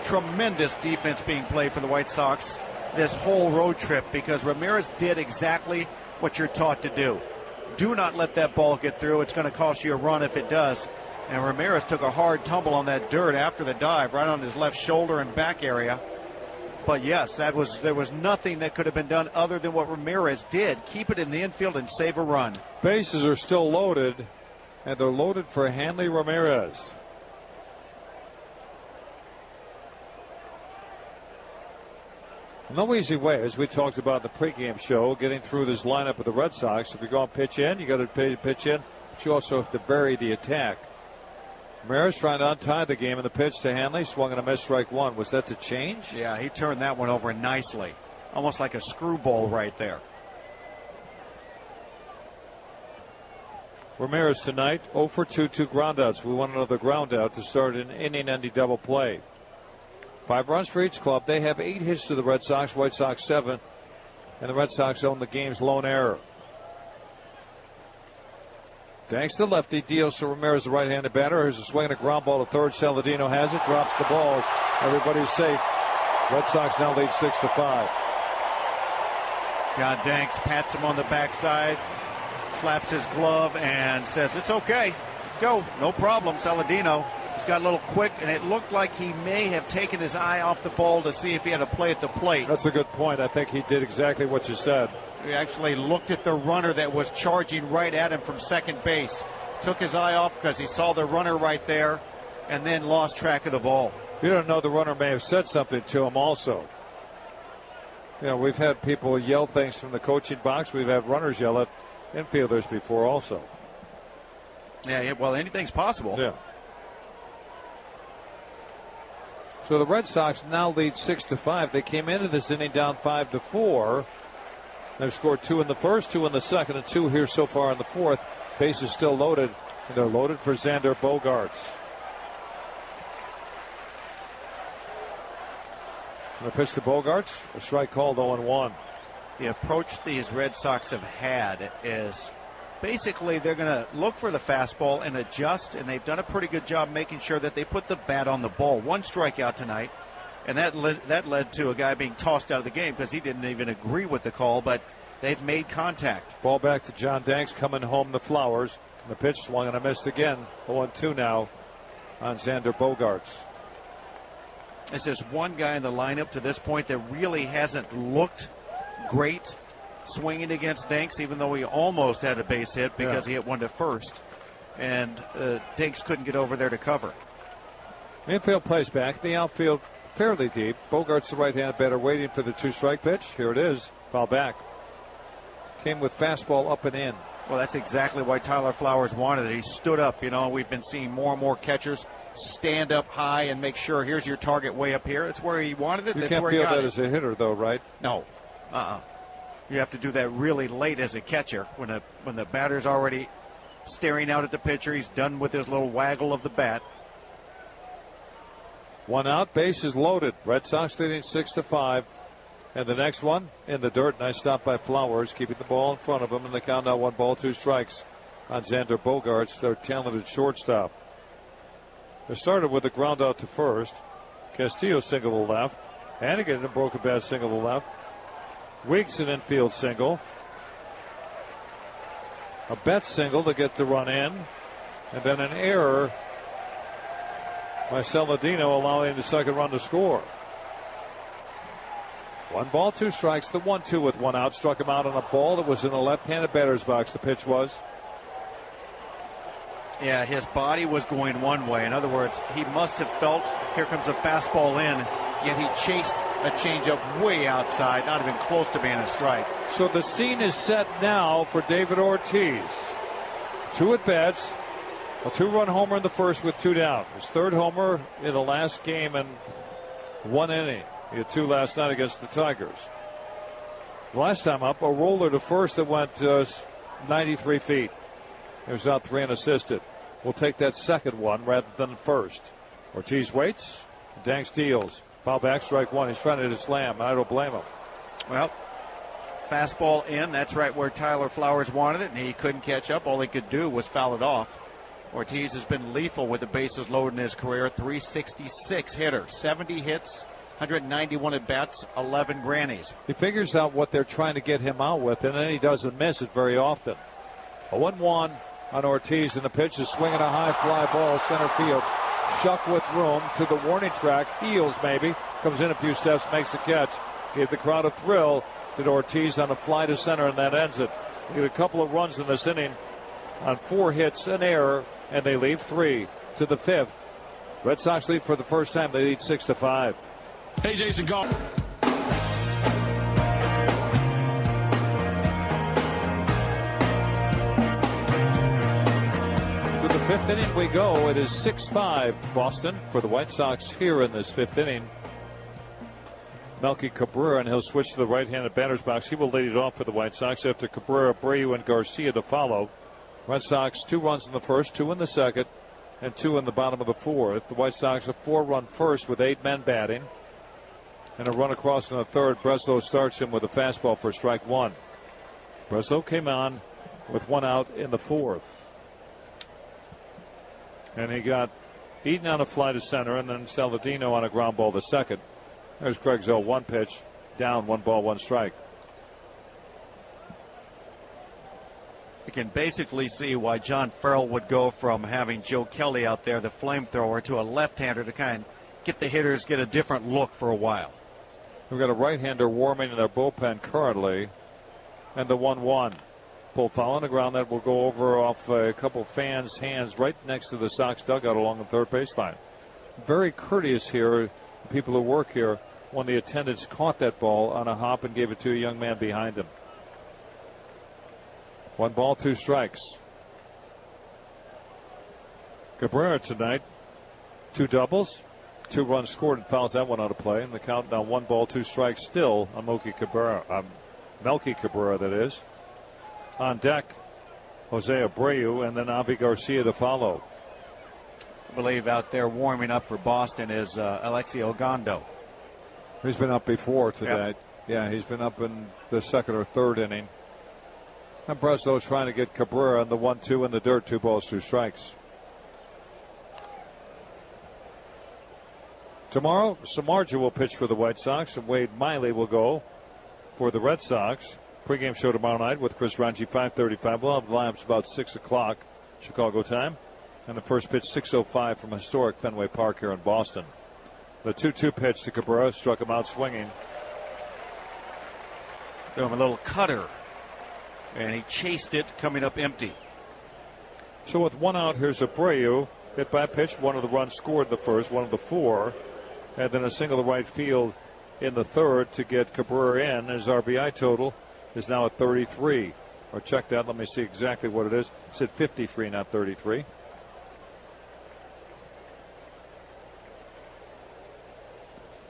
tremendous defense being played for the White Sox this whole road trip because Ramirez did exactly what you're taught to do. Do not let that ball get through. It's going to cost you a run if it does. And Ramirez took a hard tumble on that dirt after the dive, right on his left shoulder and back area. But yes, there was nothing that could have been done other than what Ramirez did. Keep it in the infield and save a run. Bases are still loaded, and they're loaded for Hanley Ramirez. No easy way, as we talked about in the pregame show, getting through this lineup of the Red Sox. If you're going to pitch in, you got to pitch in, but you also have to vary the attack. Ramirez trying to untie the game in the pitch to Hanley, swung and a miss, strike 1. Was that the change? Yeah, he turned that one over nicely. Almost like a screwball right there. Ramirez tonight, 0 for 2 groundouts. We want another groundout to start an inning-ending double play. 5 runs for each club. They have 8 hits to the Red Sox, White Sox 7, and the Red Sox own the game's lone error. Thanks to lefty, deals to Ramirez, the right-handed batter. Here's a swing and a ground ball to third. Saladino has it, drops the ball. Everybody's safe. Red Sox now lead 6-5. John Danks pats him on the backside, slaps his glove, and says, "It's okay. Let's go. No problem, Saladino." He's got a little quick, and it looked like he may have taken his eye off the ball to see if he had a play at the plate. That's a good point. I think he did exactly what you said. He actually looked at the runner that was charging right at him from second base. Took his eye off because he saw the runner right there, and then lost track of the ball. You don't know, the runner may have said something to him also. You know, we've had people yell things from the coaching box. We've had runners yell at infielders before also. Yeah, well, anything's possible. Yeah. So the Red Sox now lead 6-5. They came into this inning down 5-4. They've scored 2 in the first, 2 in the second, and 2 here so far in the fourth. Base is still loaded, and they're loaded for Xander Bogaerts. And the pitch to Bogaerts, a strike called 0-1. The approach these Red Sox have had is basically they're going to look for the fastball and adjust, and they've done a pretty good job making sure that they put the bat on the ball. 1 strikeout tonight, and that led to a guy being tossed out of the game because he didn't even agree with the call, but they've made contact. Ball back to John Danks, coming home the Flowers. And the pitch swung and a missed again. 0-2 now on Xander Bogaerts. This is one guy in the lineup to this point that really hasn't looked great swinging against Danks, even though he almost had a base hit because he hit one to first. And Danks couldn't get over there to cover. Infield plays back. The outfield fairly deep. Bogaerts, the right-handed batter, waiting for the 2-strike pitch. Here it is. Foul back. came with fastball up and in. Well, that's exactly why Tyler Flowers wanted it. He stood up. You know, we've been seeing more and more catchers stand up high and make sure here's your target way up here. That's where he wanted it. You That's can't where he feel got that it. as a hitter, though, right? No. You have to do that really late as a catcher when the batter's already staring out at the pitcher. He's done with his little waggle of the bat. 1 out, bases loaded. Red Sox leading 6-5. And the next one in the dirt. Nice stop by Flowers, keeping the ball in front of him. And the count now 1 ball, 2 strikes on Xander Bogaerts, their talented shortstop. They started with a ground out to first. Castillo single to left. Hannigan broke a bat single to left. Weeks an infield single. A Betts single to get the run in. And then an error by Saladino, allowing the second run to score. 1 ball, 2 strikes. The 1-2 with 1 out. Struck him out on a ball that was in the left-handed batter's box. The pitch was. Yeah, his body was going one way. In other words, he must have felt, here comes a fastball in, yet he chased a changeup way outside, not even close to being a strike. So the scene is set now for David Ortiz. 2 at-bats, a 2-run homer in the first with 2 down. His 3rd homer in the last game in 1 inning. He had 2 last night against the Tigers. Last time up, a roller to first that went 93 feet. He was out 3 unassisted. We'll take that second one rather than the first. Ortiz waits. Danks deals. Foul back, strike 1. He's trying to hit a slam. I don't blame him. Well, fastball in. That's right where Tyler Flowers wanted it, and he couldn't catch up. All he could do was foul it off. Ortiz has been lethal with the bases loaded in his career. 366 hitter, 70 hits, 191 at-bats, 11 grannies. He figures out what they're trying to get him out with, and then he doesn't miss it very often. A 1-1 on Ortiz, and the pitch is swinging a high fly ball center field. Shuck with room to the warning track. Heels maybe. Comes in a few steps, makes the catch. Gave the crowd a thrill. Did Ortiz on a fly to center, and that ends it. He had a couple of runs in this inning on 4 hits, an error, and they leave 3 to the 5th. Red Sox lead for the first time. They lead 6-5. Hey, Jason Goff. To the 5th inning we go. It is 6-5 Boston for the White Sox here in this 5th inning. Melky Cabrera, and he'll switch to the right-handed batter's box. He will lead it off for the White Sox after Cabrera, Abreu, and Garcia to follow. Red Sox 2 runs in the first, 2 in the second, and 2 in the bottom of the 4th. The White Sox a 4-run first with 8 men batting. And a run across in the 3rd. Breslow starts him with a fastball for strike 1. Breslow came on with 1 out in the 4th. And he got Eaton on a fly to center, and then Saladino on a ground ball to second. There's Craig's 0-1 pitch. Down, 1 ball, 1 strike. You can basically see why John Farrell would go from having Joe Kelly out there, the flamethrower, to a left-hander to kind of get the hitters get a different look for a while. We've got a right-hander warming in their bullpen currently. And the 1-1. Pull foul on the ground that will go over off a couple fans' hands right next to the Sox dugout along the 3rd baseline. Very courteous here, the people who work here, when the attendants caught that ball on a hop and gave it to a young man behind him. 1 ball, 2 strikes. Cabrera tonight, 2 doubles, 2 runs scored, and fouls that one out of play. And the count now 1 ball, 2 strikes still on Melky Cabrera, that is. On deck, Jose Abreu, and then Avi Garcia to follow. I believe out there warming up for Boston is Alexi Ogando. He's been up before today. Yep. Yeah, he's been up in the 2nd or 3rd inning. And Breslow's trying to get Cabrera on the 1-2 in the dirt. 2 balls, 2 strikes. Tomorrow, Samardzija will pitch for the White Sox, and Wade Miley will go for the Red Sox. Pre-game show tomorrow night with Chris Ranchi, 5:35. We'll have lineups about 6 o'clock Chicago time. And the first pitch, 6:05 from historic Fenway Park here in Boston. The 2-2 pitch to Cabrera struck him out swinging. Threw him a little cutter, and he chased it coming up empty. So with 1 out, here's Abreu. Hit by pitch. 1 of the runs scored the first, 1 of the 4. And then a single to right field in the 3rd to get Cabrera in. His RBI total is now at 33. Or check that. Let me see exactly what it is. It's at 53, not 33.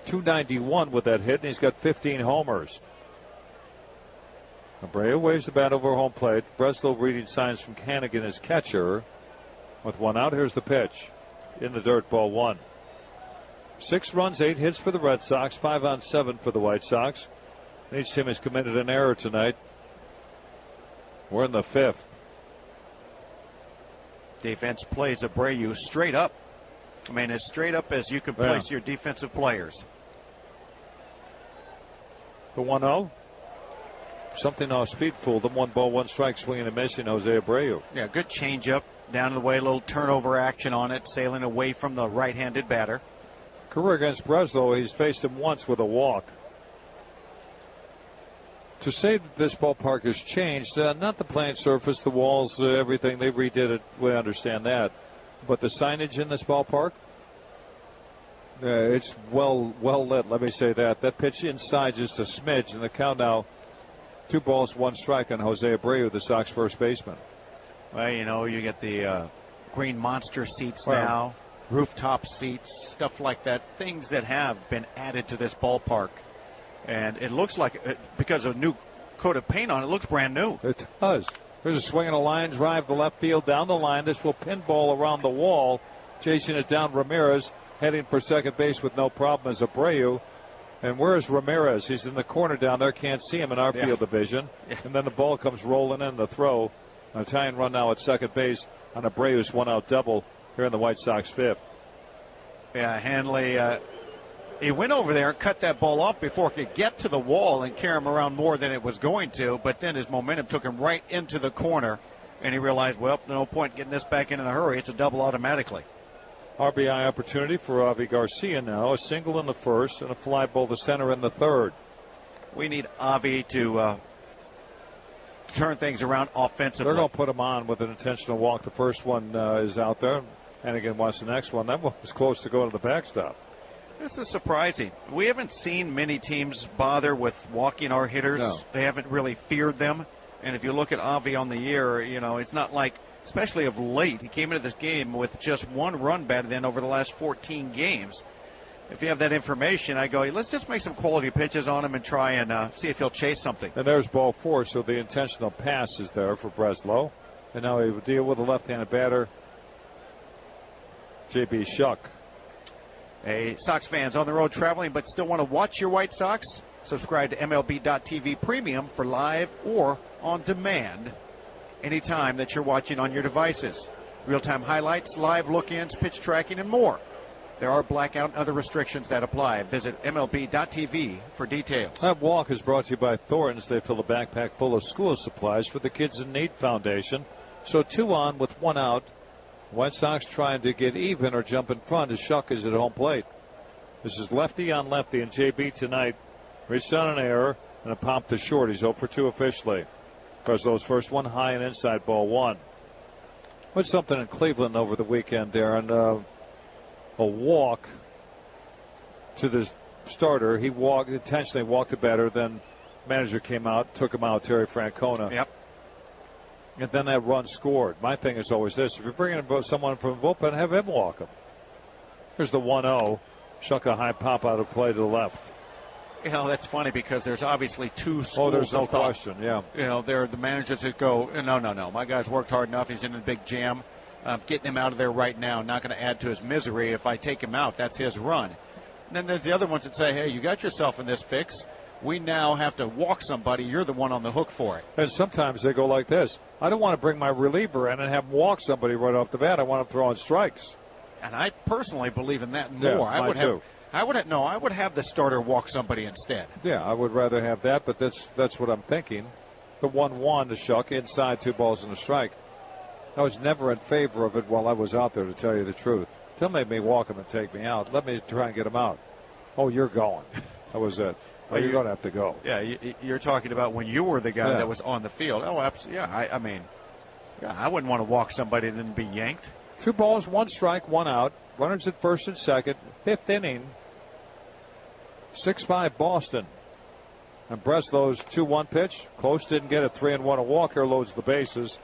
.291 with that hit, and he's got 15 homers. Abreu waves the bat over home plate. Breslow reading signs from Hannigan as catcher. With one out, here's the pitch. In the dirt, ball one. 6 runs, 8 hits for the Red Sox, 5 on 7 for the White Sox. Each team has committed an error tonight. We're in the 5th. Defense plays Abreu straight up. I mean, as straight up as you can place your defensive players. The 1-0. Something off speed fooled them. 1 ball, 1 strike, swinging and missing Jose Abreu. Yeah, good changeup down to the way, a little turnover action on it, sailing away from the right-handed batter. Career against Breslow, he's faced him once with a walk. To say that this ballpark has changed, not the playing surface, the walls, everything, they redid it, we understand that. But the signage in this ballpark, it's well lit, let me say that. That pitch inside just a smidge, and the count now 2 balls, 1 strike on Jose Abreu, the Sox first baseman. Well, you know, you get the green monster seats now, rooftop seats, stuff like that, things that have been added to this ballpark. And it looks like, because of a new coat of paint on it, looks brand new. It does. There's a swing and a line drive to left field down the line. This will pinball around the wall, chasing it down. Ramirez heading for second base with no problem as Abreu. And where's Ramirez? He's in the corner down there. Can't see him in our field division. And then the ball comes rolling in the throw. A tying run now at second base on Abreu's 1-out double here in the White Sox 5th. Yeah, Hanley, he went over there and cut that ball off before it could get to the wall and carry him around more than it was going to. But then his momentum took him right into the corner. And he realized, well, no point getting this back in a hurry. It's a double automatically. RBI opportunity for Avi Garcia now. A single in the first and a fly ball to center in the third. We need Avi to turn things around offensively. They're going to put him on with an intentional walk. The first one is out there. Hannigan wants the next one. That one was close to going to the backstop. This is surprising. We haven't seen many teams bother with walking our hitters. No. They haven't really feared them. And if you look at Avi on the year, you know, it's not like, especially of late, he came into this game with just 1 run batted in over the last 14 games. If you have that information, I go, hey, let's just make some quality pitches on him and try and see if he'll chase something. And there's ball 4, so the intentional pass is there for Breslow. And now he will deal with a left-handed batter, J.B. Shuck. Hey, Sox fans on the road traveling but still want to watch your White Sox? Subscribe to MLB.TV Premium for live or on demand anytime that you're watching on your devices. Real-time highlights, live look-ins, pitch tracking, and more. There are blackout and other restrictions that apply. Visit MLB.TV for details. That walk is brought to you by Thornton's. They fill a backpack full of school supplies for the Kids in Need Foundation. So 2 on with 1 out. White Sox trying to get even or jump in front as Shuck is at home plate. This is lefty on lefty, and JB tonight reached on an error and a pop to short. He's 0 for 2 officially. Breslow's first one high and inside, ball 1. What's something in Cleveland over the weekend, Darren? A walk to the starter. He intentionally walked the batter. Then manager came out, took him out, Terry Francona. Yep. And then that run scored. My thing is always this. If you're bringing someone from the bullpen, have him walk him. Here's the 1-0. Shuck a high pop out of play to the left. You know, that's funny because there's obviously 2 schools. Oh, there's no of thought. question, yeah. You know, there are the managers that go, no. My guy's worked hard enough. He's in a big jam. Getting him out of there right now, not going to add to his misery. If I take him out, that's his run. And then there's the other ones that say, hey, you got yourself in this fix. We now have to walk somebody. You're the one on the hook for it. And sometimes they go like this. I don't want to bring my reliever in and have him walk somebody right off the bat. I want him throwing strikes. And I personally believe in that more. Yeah, I would have the starter walk somebody instead. Yeah, I would rather have that, but that's what I'm thinking. The 1-1 to Shuck, inside 2 balls and a strike. I was never in favor of it while I was out there, to tell you the truth. They'll make me walk him and take me out. Let me try and get him out. Oh, you're going. That was it. Oh, you're going to have to go. Yeah, you're talking about when you were the guy that was on the field. Oh, absolutely. Yeah, I wouldn't want to walk somebody and then be yanked. 2 balls, 1 strike, 1 out. Runners at first and second. 5th inning. 6-5 Boston. And Breslow's 2-1 pitch. Close didn't get it. 3-1. A Walker loads the bases.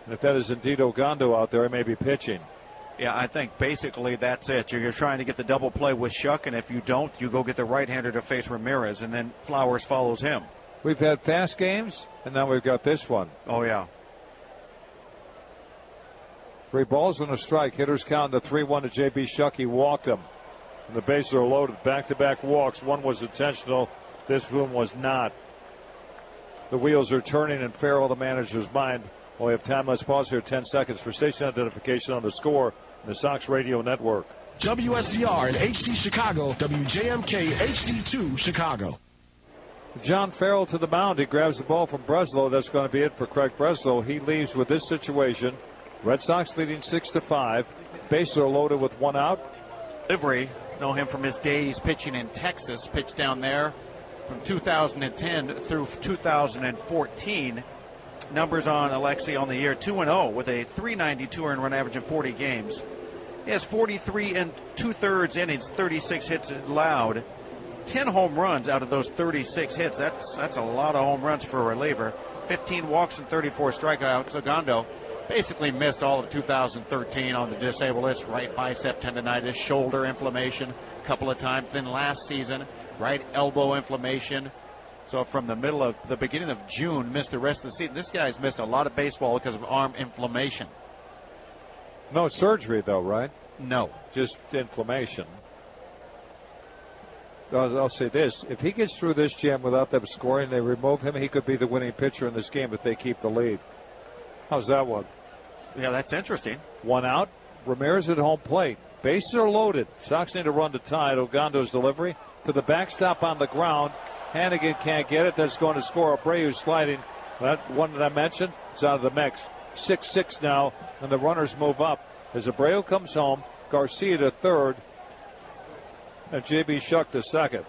And if that is indeed Ogando out there, he may be pitching. Yeah, I think basically that's it. You're trying to get the double play with Shuck, and if you don't, you go get the right-hander to face Ramirez, and then Flowers follows him. We've had fast games, and now we've got this one. Oh, yeah. 3 balls and a strike. Hitters counting to 3-1 to J.B. Shuck. He walked him. And the bases are loaded. Back-to-back walks. One was intentional. This one was not. The wheels are turning in Farrell, the manager's mind. Well, we have time. Let's pause here. 10 seconds for station identification on the score in the Sox Radio Network. WSCR in HD Chicago, WJMK HD2 Chicago. John Farrell to the mound. He grabs the ball from Breslow. That's going to be it for Craig Breslow. He leaves with this situation. Red Sox leading 6-5. Bases are loaded with 1 out. Delivery, know him from his days pitching in Texas. Pitched down there from 2010 through 2014. Numbers on Alexi on the year: 2-0 with a .392 earned run average in 40 games. He has 43 2/3 innings, 36 hits allowed, 10 home runs out of those 36 hits. That's a lot of home runs for a reliever. 15 walks and 34 strikeouts. Ogando basically missed all of 2013 on the disabled list. Right bicep tendonitis, shoulder inflammation a couple of times. Then last season, right elbow inflammation. So from the beginning of June, missed the rest of the season. This guy's missed a lot of baseball because of arm inflammation. No surgery, though, right? No. Just inflammation. I'll say this. If he gets through this jam without them scoring, they remove him, he could be the winning pitcher in this game if they keep the lead. How's that one? Yeah, that's interesting. 1 out. Ramirez at home plate. Bases are loaded. Sox need to run to tie. Ogando's delivery to the backstop on the ground. Hannigan can't get it. That's going to score. Abreu sliding. That one that I mentioned is out of the mix. 6-6 now, and the runners move up. As Abreu comes home, Garcia to third, and J.B. Shuck to second.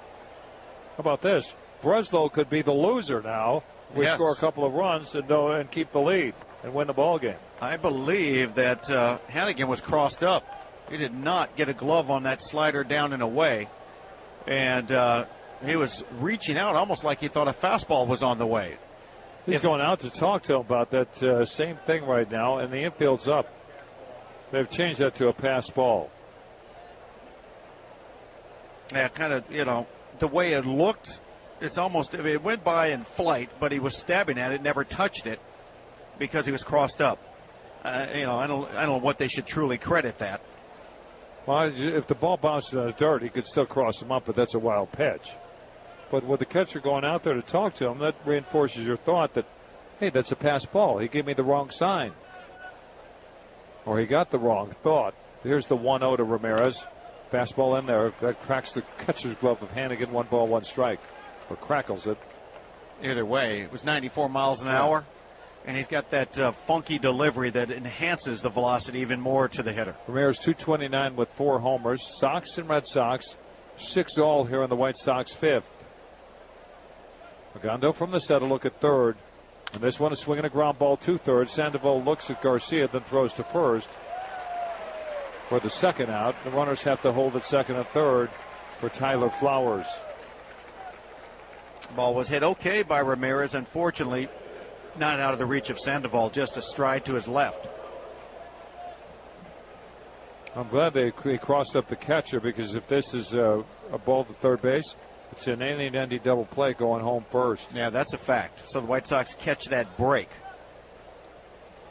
How about this? Breslow could be the loser now. We score a couple of runs and keep the lead and win the ball game. I believe that Hannigan was crossed up. He did not get a glove on that slider down and away. And he was reaching out almost like he thought a fastball was on the way. He's going out to talk to him about that same thing right now, and the infield's up. They've changed that to a pass ball. Yeah, kind of, the way it looked, it's almost, it went by in flight, but he was stabbing at it, never touched it because he was crossed up. I don't know what they should truly credit that. Well, if the ball bounces in the dirt, he could still cross him up, but that's a wild pitch. But with the catcher going out there to talk to him, that reinforces your thought that, hey, that's a pass ball. He gave me the wrong sign. Or he got the wrong thought. Here's the 1-0 to Ramirez. Fastball in there. That cracks the catcher's glove of Hannigan. 1 ball, 1 strike. Or crackles it. Either way, it was 94 miles an hour. And he's got that funky delivery that enhances the velocity even more to the hitter. Ramirez 229 with 4 homers. Sox and Red Sox 6 all here in the White Sox 5th. Ogando from the set, a look at third. And this one is swinging a ground ball to third. Sandoval looks at Garcia, then throws to first for the second out. The runners have to hold at second and third for Tyler Flowers. Ball was hit okay by Ramirez. Unfortunately, not out of the reach of Sandoval, just a stride to his left. I'm glad they crossed up the catcher, because if this is a ball to third base, it's an inning-ending double play going home first. Yeah, that's a fact. So the White Sox catch that break.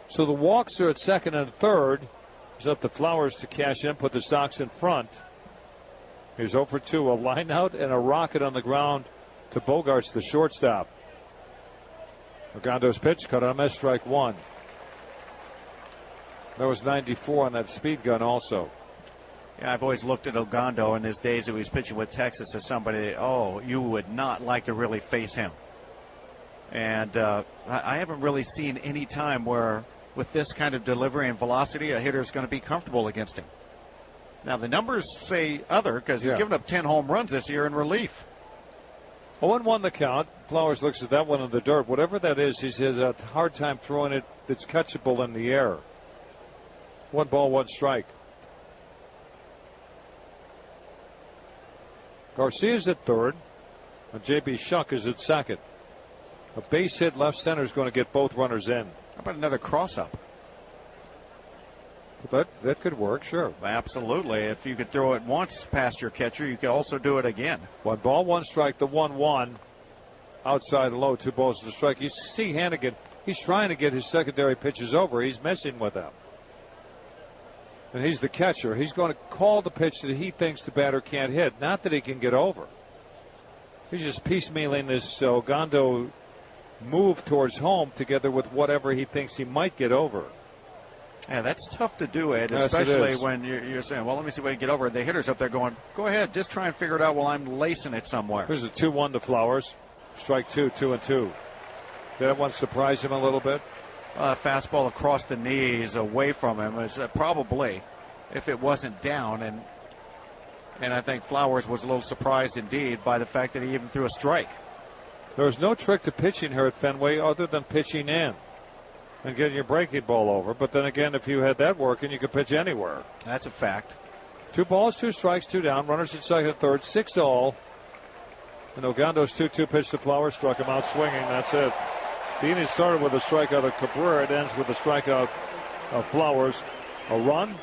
So the walks are at second and third. It's up to Flowers to cash in, put the Sox in front. Here's 0 for 2, a line out and a rocket on the ground to Bogarts, the shortstop. Ogando's pitch, cut on miss, strike 1. There was 94 on that speed gun also. Yeah, I've always looked at Ogando in his days that he was pitching with Texas as somebody, you would not like to really face him. And I haven't really seen any time where, with this kind of delivery and velocity, a hitter's going to be comfortable against him. Now, the numbers say other, because he's given up 10 home runs this year in relief. 0-1 the count. Flowers looks at that one in the dirt. Whatever that is, he has a hard time throwing it that's catchable in the air. 1 ball, 1 strike. Garcia's at third. And J.B. Shuck is at second. A base hit left center is going to get both runners in. How about another cross-up? That could work, sure. Absolutely. If you could throw it once past your catcher, you could also do it again. 1 ball, 1 strike, the 1-1. Outside low, 2 balls to strike. You see Hannigan, he's trying to get his secondary pitches over. He's messing with them. And he's the catcher. He's going to call the pitch that he thinks the batter can't hit, not that he can get over. He's just piecemealing this Ogando move towards home together with whatever he thinks he might get over. Yeah, that's tough to do, Ed, yes, especially when you're saying, well, let me see if I can get over it. The hitter's up there going, go ahead, just try and figure it out while I'm lacing it somewhere. Here's a 2-1 to Flowers. Strike 2, 2-2. Did that one surprise him a little bit? Fastball across the knees away from him is probably, if it wasn't down. And I think Flowers was a little surprised indeed by the fact that he even threw a strike. There's no trick to pitching here at Fenway other than pitching in and getting your breaking ball over. But then again, if you had that working, you could pitch anywhere. That's a fact. 2 balls, 2 strikes, 2 down. Runners at second and third, 6 all. And Ogando's 2-2 pitch to Flowers struck him out swinging. That's it. The inning started with a strikeout of Cabrera. It ends with a strikeout of Flowers. A run,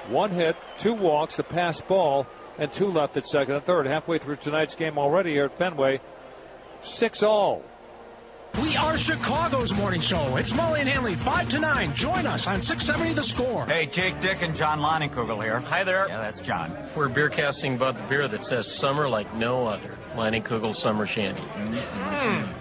1 hit, 2 walks, a pass ball, and 2 left at second and third. Halfway through tonight's game already here at Fenway. 6 all. We are Chicago's morning show. It's Molly and Hanley, 5 to 9. Join us on 670 The Score. Hey, Jake Dick and John Leinenkugel here. Hi there. Yeah, that's John. We're beer casting about the beer that says summer like no other. Leinenkugel Summer Shandy.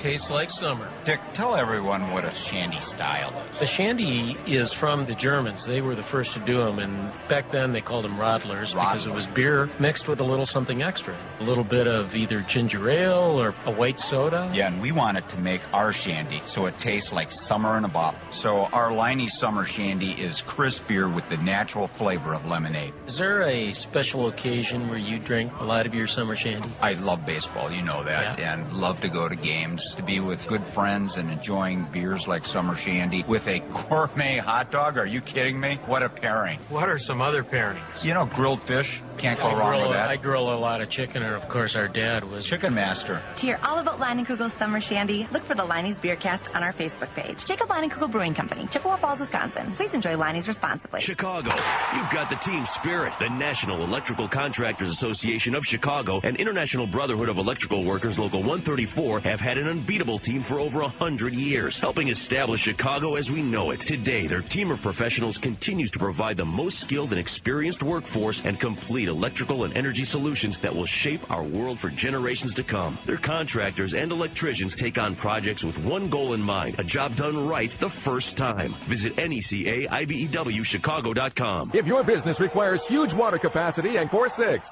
Tastes like summer. Dick, tell everyone what a shandy style is. The shandy is from the Germans. They were the first to do them, and back then they called them Radlers because it was beer mixed with a little something extra. A little bit of either ginger ale or a white soda. Yeah, and we wanted to make our shandy so it tastes like summer in a bottle. So our Leinie Summer Shandy is crisp beer with the natural flavor of lemonade. Is there a special occasion where you drink a lot of your summer shandy? I love baseball, you know that, and love to go to games, to be with good friends and enjoying beers like summer shandy with a gourmet hot dog. Are you kidding me? What a pairing. What are some other pairings? You know, grilled fish. Can't go wrong with that. I grill a lot of chicken, and of course our dad was Chicken Master. To hear all about Leinenkugel Summer Shandy, look for the Leinie's Beercast on our Facebook page. Jacob Leinenkugel Brewing Company, Chippewa Falls, Wisconsin. Please enjoy Leinie's responsibly. Chicago, you've got the team spirit. The National Electrical Contractors Association of Chicago and International Brotherhood of Electrical Workers Local 134 have had an unbeatable team for over 100 years, helping establish Chicago as we know it. Today, their team of professionals continues to provide the most skilled and experienced workforce and complete electrical and energy solutions that will shape our world for generations to come. Their contractors and electricians take on projects with one goal in mind, a job done right the first time. Visit NECAIBEWChicago.com. If your business requires huge water capacity and 4-6.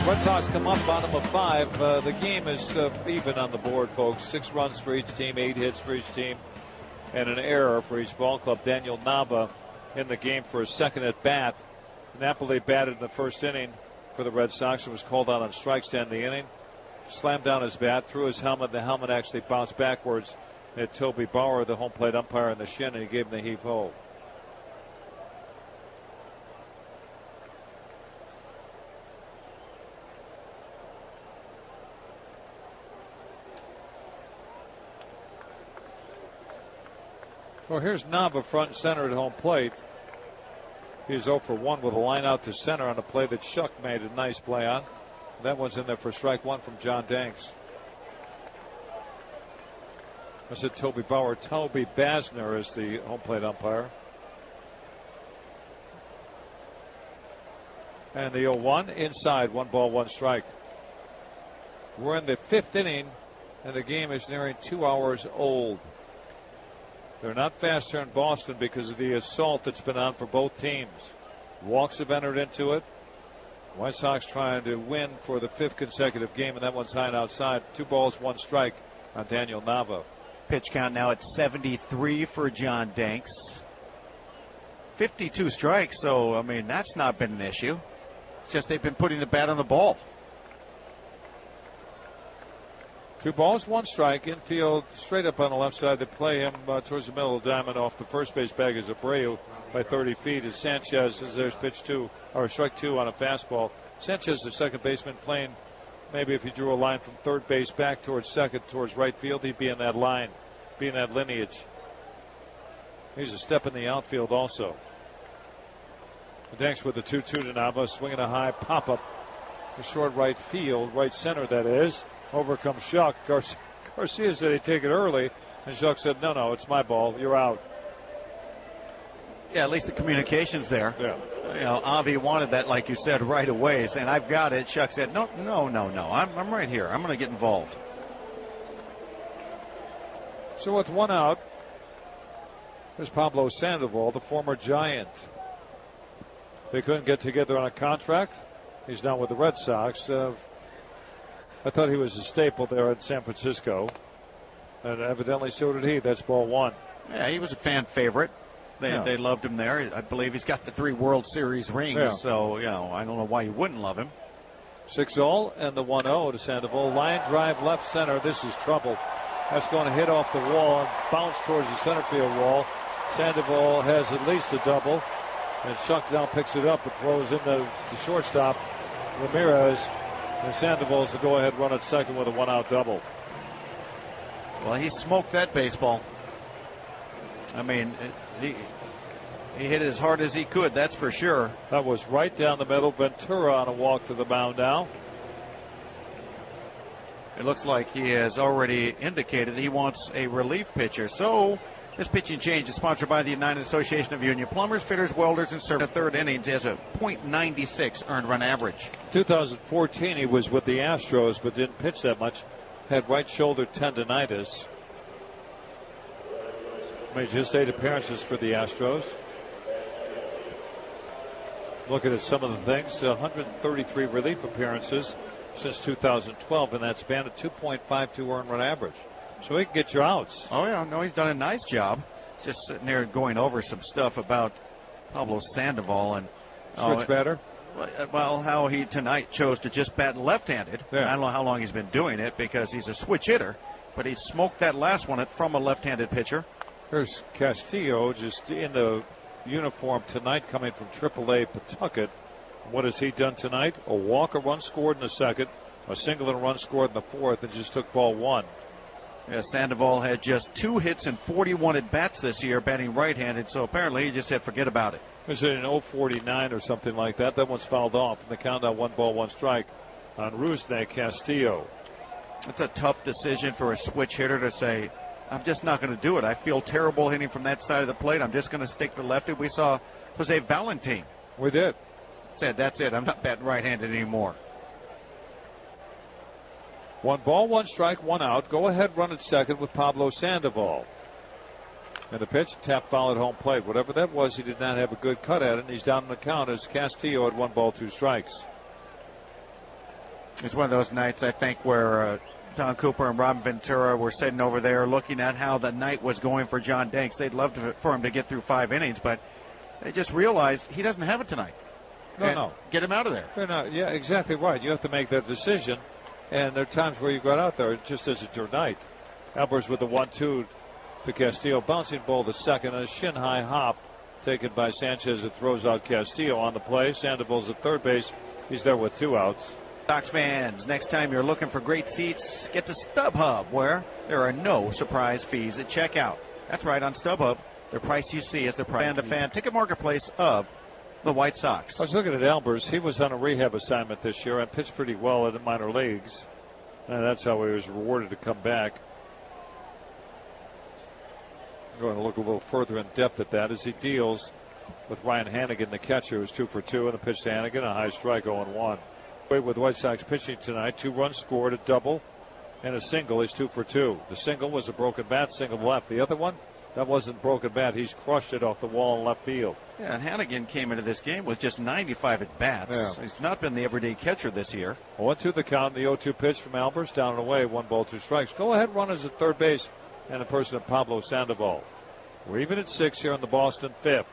Red Sox come up, bottom of 5. The game is even on the board, folks. 6 runs for each team, 8 hits for each team, and an error for each ball club. Daniel Nava in the game for a second at bat. Napoli batted in the first inning for the Red Sox and was called out on strikes to end the inning. Slammed down his bat, threw his helmet. The helmet actually bounced backwards. Hit Toby Bauer, the home plate umpire, in the shin, and he gave him the heave-ho. Well, here's Nava front and center at home plate. He's 0 for 1 with a line out to center on a play that Shuck made a nice play on. That one's in there for strike 1 from John Danks. I said Toby Bauer. Toby Basner is the home plate umpire. And the 0-1 inside, 1 ball, 1 strike. We're in the 5th inning, and the game is nearing 2 hours old. They're not fast here in Boston because of the assault that's been on for both teams. Walks have entered into it. White Sox trying to win for the 5th consecutive game, and that one's high and outside. 2 balls, 1 strike on Daniel Nava. Pitch count now at 73 for John Danks. 52 strikes, so, I mean, that's not been an issue. It's just they've been putting the bat on the ball. 2 balls, 1 strike. Infield straight up on the left side. They play him towards the middle of the diamond off the first base bag is Abreu by 30 feet. As Sanchez, as there's pitch 2, or strike 2 on a fastball. Sanchez, the second baseman, playing maybe if he drew a line from third base back towards second, towards right field, he'd be in that line, be in that lineage. He's a step in the outfield also. Danks with the 2-2 to Nava, swinging a high pop-up to short right field, right center that is. Over comes Shuck. Garcia said he'd take it early, and Shuck said, no, it's my ball, you're out. Yeah, at least the communication's there. Yeah. You know, Avi wanted that, like you said, right away, saying, I've got it. Shuck said, no, I'm right here. I'm going to get involved. So with one out, there's Pablo Sandoval, the former Giant. They couldn't get together on a contract. He's down with the Red Sox. I thought he was a staple there in San Francisco, and evidently so did he. That's ball one. Yeah, he was a fan favorite. They loved him there. I believe he's got the 3 World Series rings, so, I don't know why you wouldn't love him. 6-0 and the 1-0 to Sandoval. Line drive left center. This is trouble. That's going to hit off the wall and bounce towards the center field wall. Sandoval has at least a double, and Shuck now picks it up and throws in the shortstop, Ramirez, and Sandoval's the go-ahead run at second with a 1-out double. Well, he smoked that baseball. I mean, he hit it as hard as he could, that's for sure. That was right down the middle. Ventura on a walk to the mound now. It looks like he has already indicated he wants a relief pitcher. So this pitching change is sponsored by the United Association of Union Plumbers, Fitters, Welders, and Service. The third innings has a .96 earned run average. 2014 he was with the Astros but didn't pitch that much. Had right shoulder tendonitis. Made just 8 appearances for the Astros. Looking at some of the things, 133 relief appearances since 2012 in that span, a 2.52 earned run average. So he can get your outs. Oh, yeah, no, he's done a nice job. Just sitting there going over some stuff about Pablo Sandoval and switch batter. Well, how he tonight chose to just bat left-handed. Yeah. I don't know how long he's been doing it because he's a switch hitter, but he smoked that last one from a left-handed pitcher. Here's Castillo just in the uniform tonight coming from AAA Pawtucket. What has he done tonight? A walk, a run scored in the second, a single and a run scored in the fourth, and just took ball one. Yeah, Sandoval had just 2 hits and 41 at-bats this year, batting right-handed, so apparently he just said forget about it. It was in 0.49 or something like that. That one's fouled off, and the count on 1 ball, 1 strike on Rusney Castillo. It's a tough decision for a switch hitter to say, I'm just not going to do it. I feel terrible hitting from that side of the plate. I'm just going to stick to lefty. We saw Jose Valentin. We did. Said, that's it. I'm not batting right-handed anymore. 1 ball, 1 strike, 1 out. Go ahead run at second with Pablo Sandoval. And the pitch, tap foul at home plate. Whatever that was, he did not have a good cut at it, and he's down in the count as Castillo at 1 ball, 2 strikes. It's one of those nights, I think, where Don Cooper and Robin Ventura were sitting over there looking at how the night was going for John Danks. They'd love for him to get through 5 innings, but they just realized he doesn't have it tonight. No. Get him out of there. They're not, yeah, exactly right. You have to make that decision, and there are times where you got out there, it just isn't your night. Albers with the 1-2 to Castillo. Bouncing ball to second, and a shin-high hop taken by Sanchez that throws out Castillo on the play. Sandoval's at third base. He's there with 2 outs. Sox fans, next time you're looking for great seats, get to StubHub, where there are no surprise fees at checkout. That's right, on StubHub, the price you see is the price fan-to-fan ticket marketplace of the White Sox. I was looking at Albers. He was on a rehab assignment this year and pitched pretty well in the minor leagues. And that's how he was rewarded to come back. I'm going to look a little further in depth at that as he deals with Ryan Hannigan, the catcher, who's 2 for 2, and the pitch to Hannigan, a high strike, 0-1. With White Sox pitching tonight, 2 runs scored, a double, and a single. He's 2 for 2. The single was a broken bat, single left. The other one, that wasn't broken bat. He's crushed it off the wall in left field. Yeah, and Hannigan came into this game with just 95 at bats. Yeah. He's not been the everyday catcher this year. 1-2 the count. The 0-2 pitch from Albers, down and away, 1 ball, 2 strikes. Go ahead runners at third base, and a person of Pablo Sandoval. We're even at 6 here in the Boston 5th.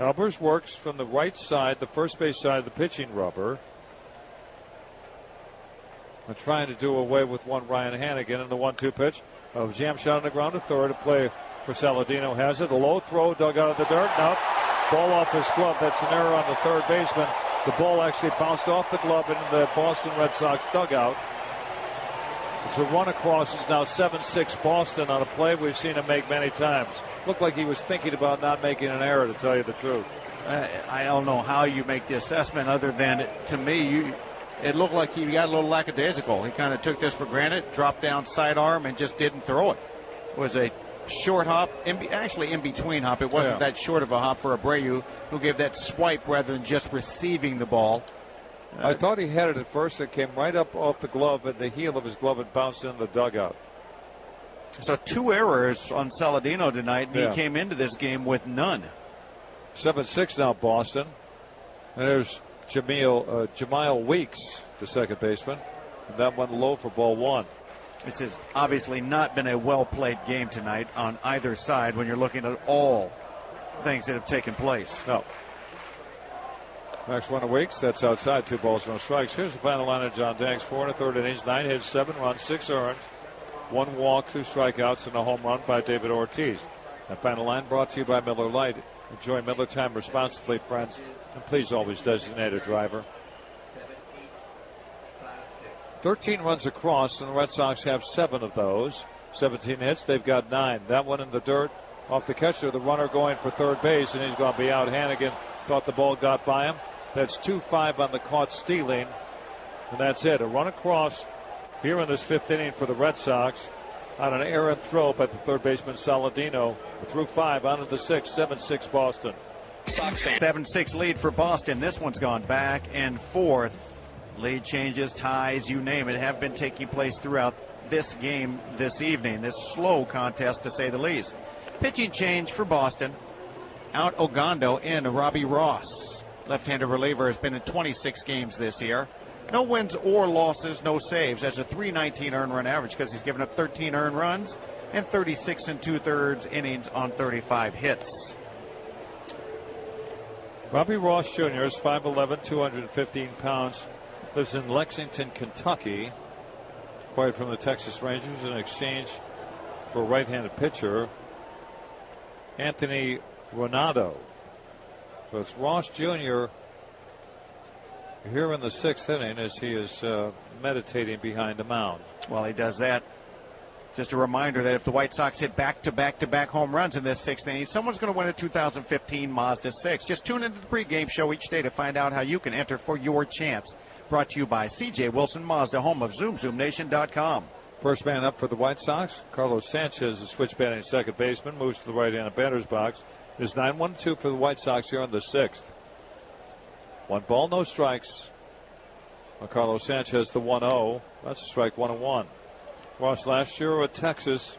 Albers works from the right side, the first base side of the pitching rubber. And trying to do away with one Ryan Hannigan, and the 1-2 pitch. A jam shot on the ground to third. A play for Saladino has it. A low throw dug out of the dirt. Nope. Ball off his glove. That's an error on the third baseman. The ball actually bounced off the glove in the Boston Red Sox dugout. It's a run across. It's now 7-6 Boston on a play we've seen him make many times. Looked like he was thinking about not making an error, to tell you the truth. I don't know how you make the assessment other than, to me, it looked like he got a little lackadaisical. He kind of took this for granted, dropped down sidearm, and just didn't throw it. It was a short hop, actually in between hop. It wasn't that short of a hop for Abreu, who gave that swipe rather than just receiving the ball. I thought he had it at first. It came right up off the glove, and the heel of his glove and bounced in the dugout. So 2 errors on Saladino tonight, and he came into this game with none. 7-6 now Boston. And there's Jamile Weeks, the second baseman. And that went low for ball 1. This has obviously not been a well-played game tonight on either side when you're looking at all things that have taken place. No. Next one of Weeks. That's outside. 2 balls, no strikes. Here's the final line of John Danks. 4 1/3 innings, 9 hits, 7 runs, 6 earned, 1 walk, 2 strikeouts, and a home run by David Ortiz. That final line brought to you by Miller Lite. Enjoy Miller time responsibly, friends, and please always designate a driver. 13 runs across, and the Red Sox have 7 of those. 17 hits, they've got 9. That one in the dirt off the catcher, the runner going for third base, and he's going to be out. Hannigan thought the ball got by him. That's 2-5 on the caught stealing, and that's it. A run across here in this 5th inning for the Red Sox on an errant throw by the third baseman Saladino. Through 5, on to the 6th, 7-6 Boston. Sox fan. 7-6 lead for Boston. This one's gone back and forth. Lead changes, ties, you name it, have been taking place throughout this game this evening. This slow contest, to say the least. Pitching change for Boston. Out Ogando in Robbie Ross. Left-handed reliever has been in 26 games this year. No wins or losses, no saves. Has a .319 earned run average because he's given up 13 earned runs and 36 2/3 innings on 35 hits. Robbie Ross Jr. is 5'11", 215 pounds. Lives in Lexington, Kentucky. Acquired from the Texas Rangers in exchange for a right-handed pitcher, Anthony Ronaldo. So it's Ross Jr. here in the 6th inning as he is meditating behind the mound. While he does that, just a reminder that if the White Sox hit back-to-back home runs in this 6th inning, someone's going to win a 2015 Mazda 6. Just tune into the pregame show each day to find out how you can enter for your chance. Brought to you by C.J. Wilson Mazda, home of ZoomZoomNation.com. First man up for the White Sox, Carlos Sanchez, the switch batting second baseman, moves to the right-handed batter's box. It's 9-1-2 for the White Sox here in the 6th. 1 ball, no strikes. Carlos Sanchez, the 1-0. That's a strike, 1-1. Ross last year at Texas.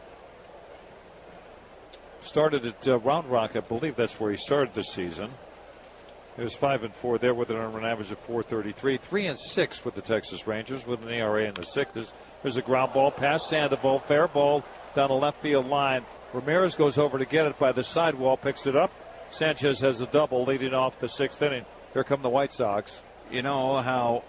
Started at Round Rock, I believe that's where he started this season. He was 5-4 there with an earned run average of .433. 3-6 with the Texas Rangers with an ERA in the 6s. There's a ground ball past Sandoval. Fair ball down the left field line. Ramirez goes over to get it by the sidewall, picks it up. Sanchez has a double leading off the 6th inning. Here come the White Sox. You know how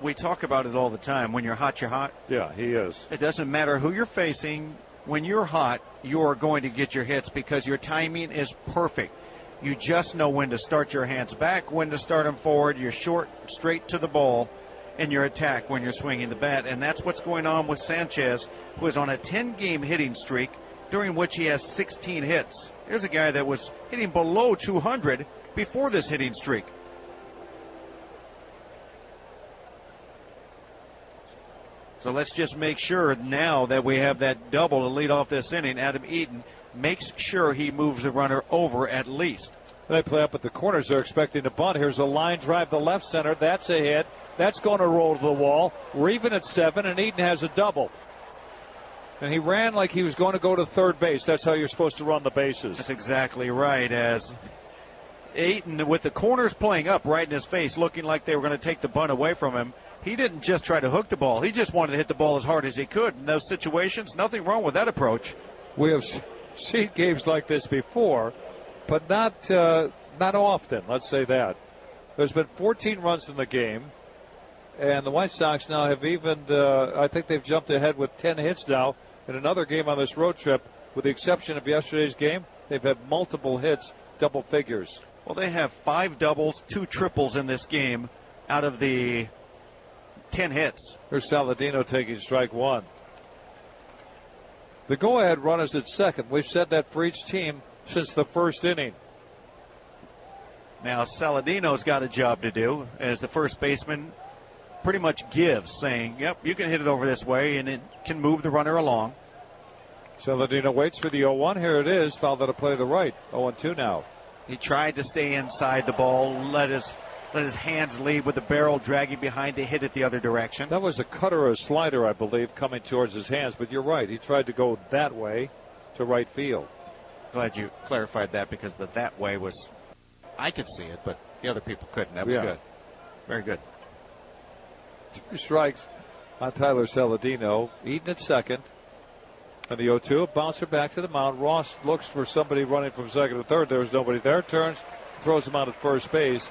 we talk about it all the time. When you're hot, you're hot. Yeah, he is. It doesn't matter who you're facing. When you're hot, you're going to get your hits because your timing is perfect. You just know when to start your hands back, when to start them forward. You're short, straight to the ball, and your attack when you're swinging the bat. And that's what's going on with Sanchez, who is on a 10-game hitting streak, during which he has 16 hits. Here's a guy that was hitting below 200 before this hitting streak. So let's just make sure now that we have that double to lead off this inning. Adam Eaton makes sure he moves the runner over at least. They play up at the corners. They're expecting a bunt. Here's a line drive to left center. That's a hit. That's going to roll to the wall. We're even at 7, and Eaton has a double. And he ran like he was going to go to third base. That's how you're supposed to run the bases. That's exactly right. As Eaton, with the corners playing up right in his face, looking like they were going to take the bunt away from him, he didn't just try to hook the ball. He just wanted to hit the ball as hard as he could. In those situations, nothing wrong with that approach. We have seen games like this before, but not often, let's say that. There's been 14 runs in the game, and the White Sox now have evened, I think they've jumped ahead with 10 hits now in another game on this road trip, with the exception of yesterday's game, they've had multiple hits, double figures. Well, they have 5 doubles, 2 triples in this game out of the 10 hits. Here's Saladino taking strike one. The go-ahead run is at second. We've said that for each team since the first inning. Now, Saladino's got a job to do as the first baseman pretty much gives, saying, yep, you can hit it over this way, and it can move the runner along. Saladino waits for the 0-1. Here it is. Fouled out a play to the right. 0-2 now. He tried to stay inside the ball, let his hands lead with the barrel dragging behind to hit it the other direction. That was a cutter or a slider, I believe, coming towards his hands. But you're right. He tried to go that way to right field. Glad you clarified that, because that way was, I could see it, but the other people couldn't. That was good. Very good. 2 strikes on Tyler Saladino. Eaton at second. And the 0-2, a bouncer back to the mound. Ross looks for somebody running from second to third. There's nobody there. Turns, throws him out at first base.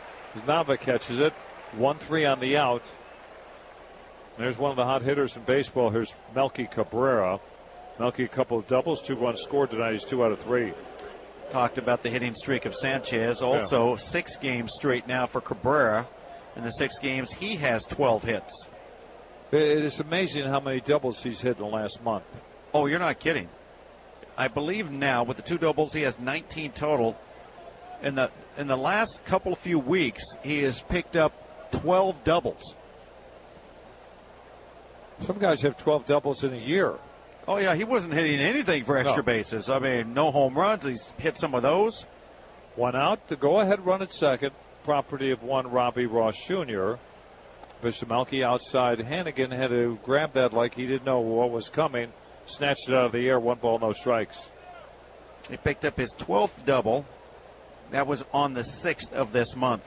Nava catches it. 1-3 on the out. And there's one of the hot hitters in baseball. Here's Melky Cabrera. Melky, a couple of doubles, 2 runs scored tonight. He's 2 out of 3. Talked about the hitting streak of Sanchez. Also, 6 games straight now for Cabrera. In the 6 games, he has 12 hits. It is amazing how many doubles he's hit in the last month. Oh, you're not kidding. I believe now with the 2 doubles, he has 19 total. In the last few weeks, he has picked up 12 doubles. Some guys have 12 doubles in a year. Oh, yeah, he wasn't hitting anything for extra bases. I mean, no home runs. He's hit some of those. 1 out. The go-ahead run at second. Property of one Robbie Ross Jr. Bishamalki outside. Hannigan had to grab that like he didn't know what was coming. Snatched it out of the air. 1 ball, no strikes. He picked up his 12th double. That was on the 6th of this month.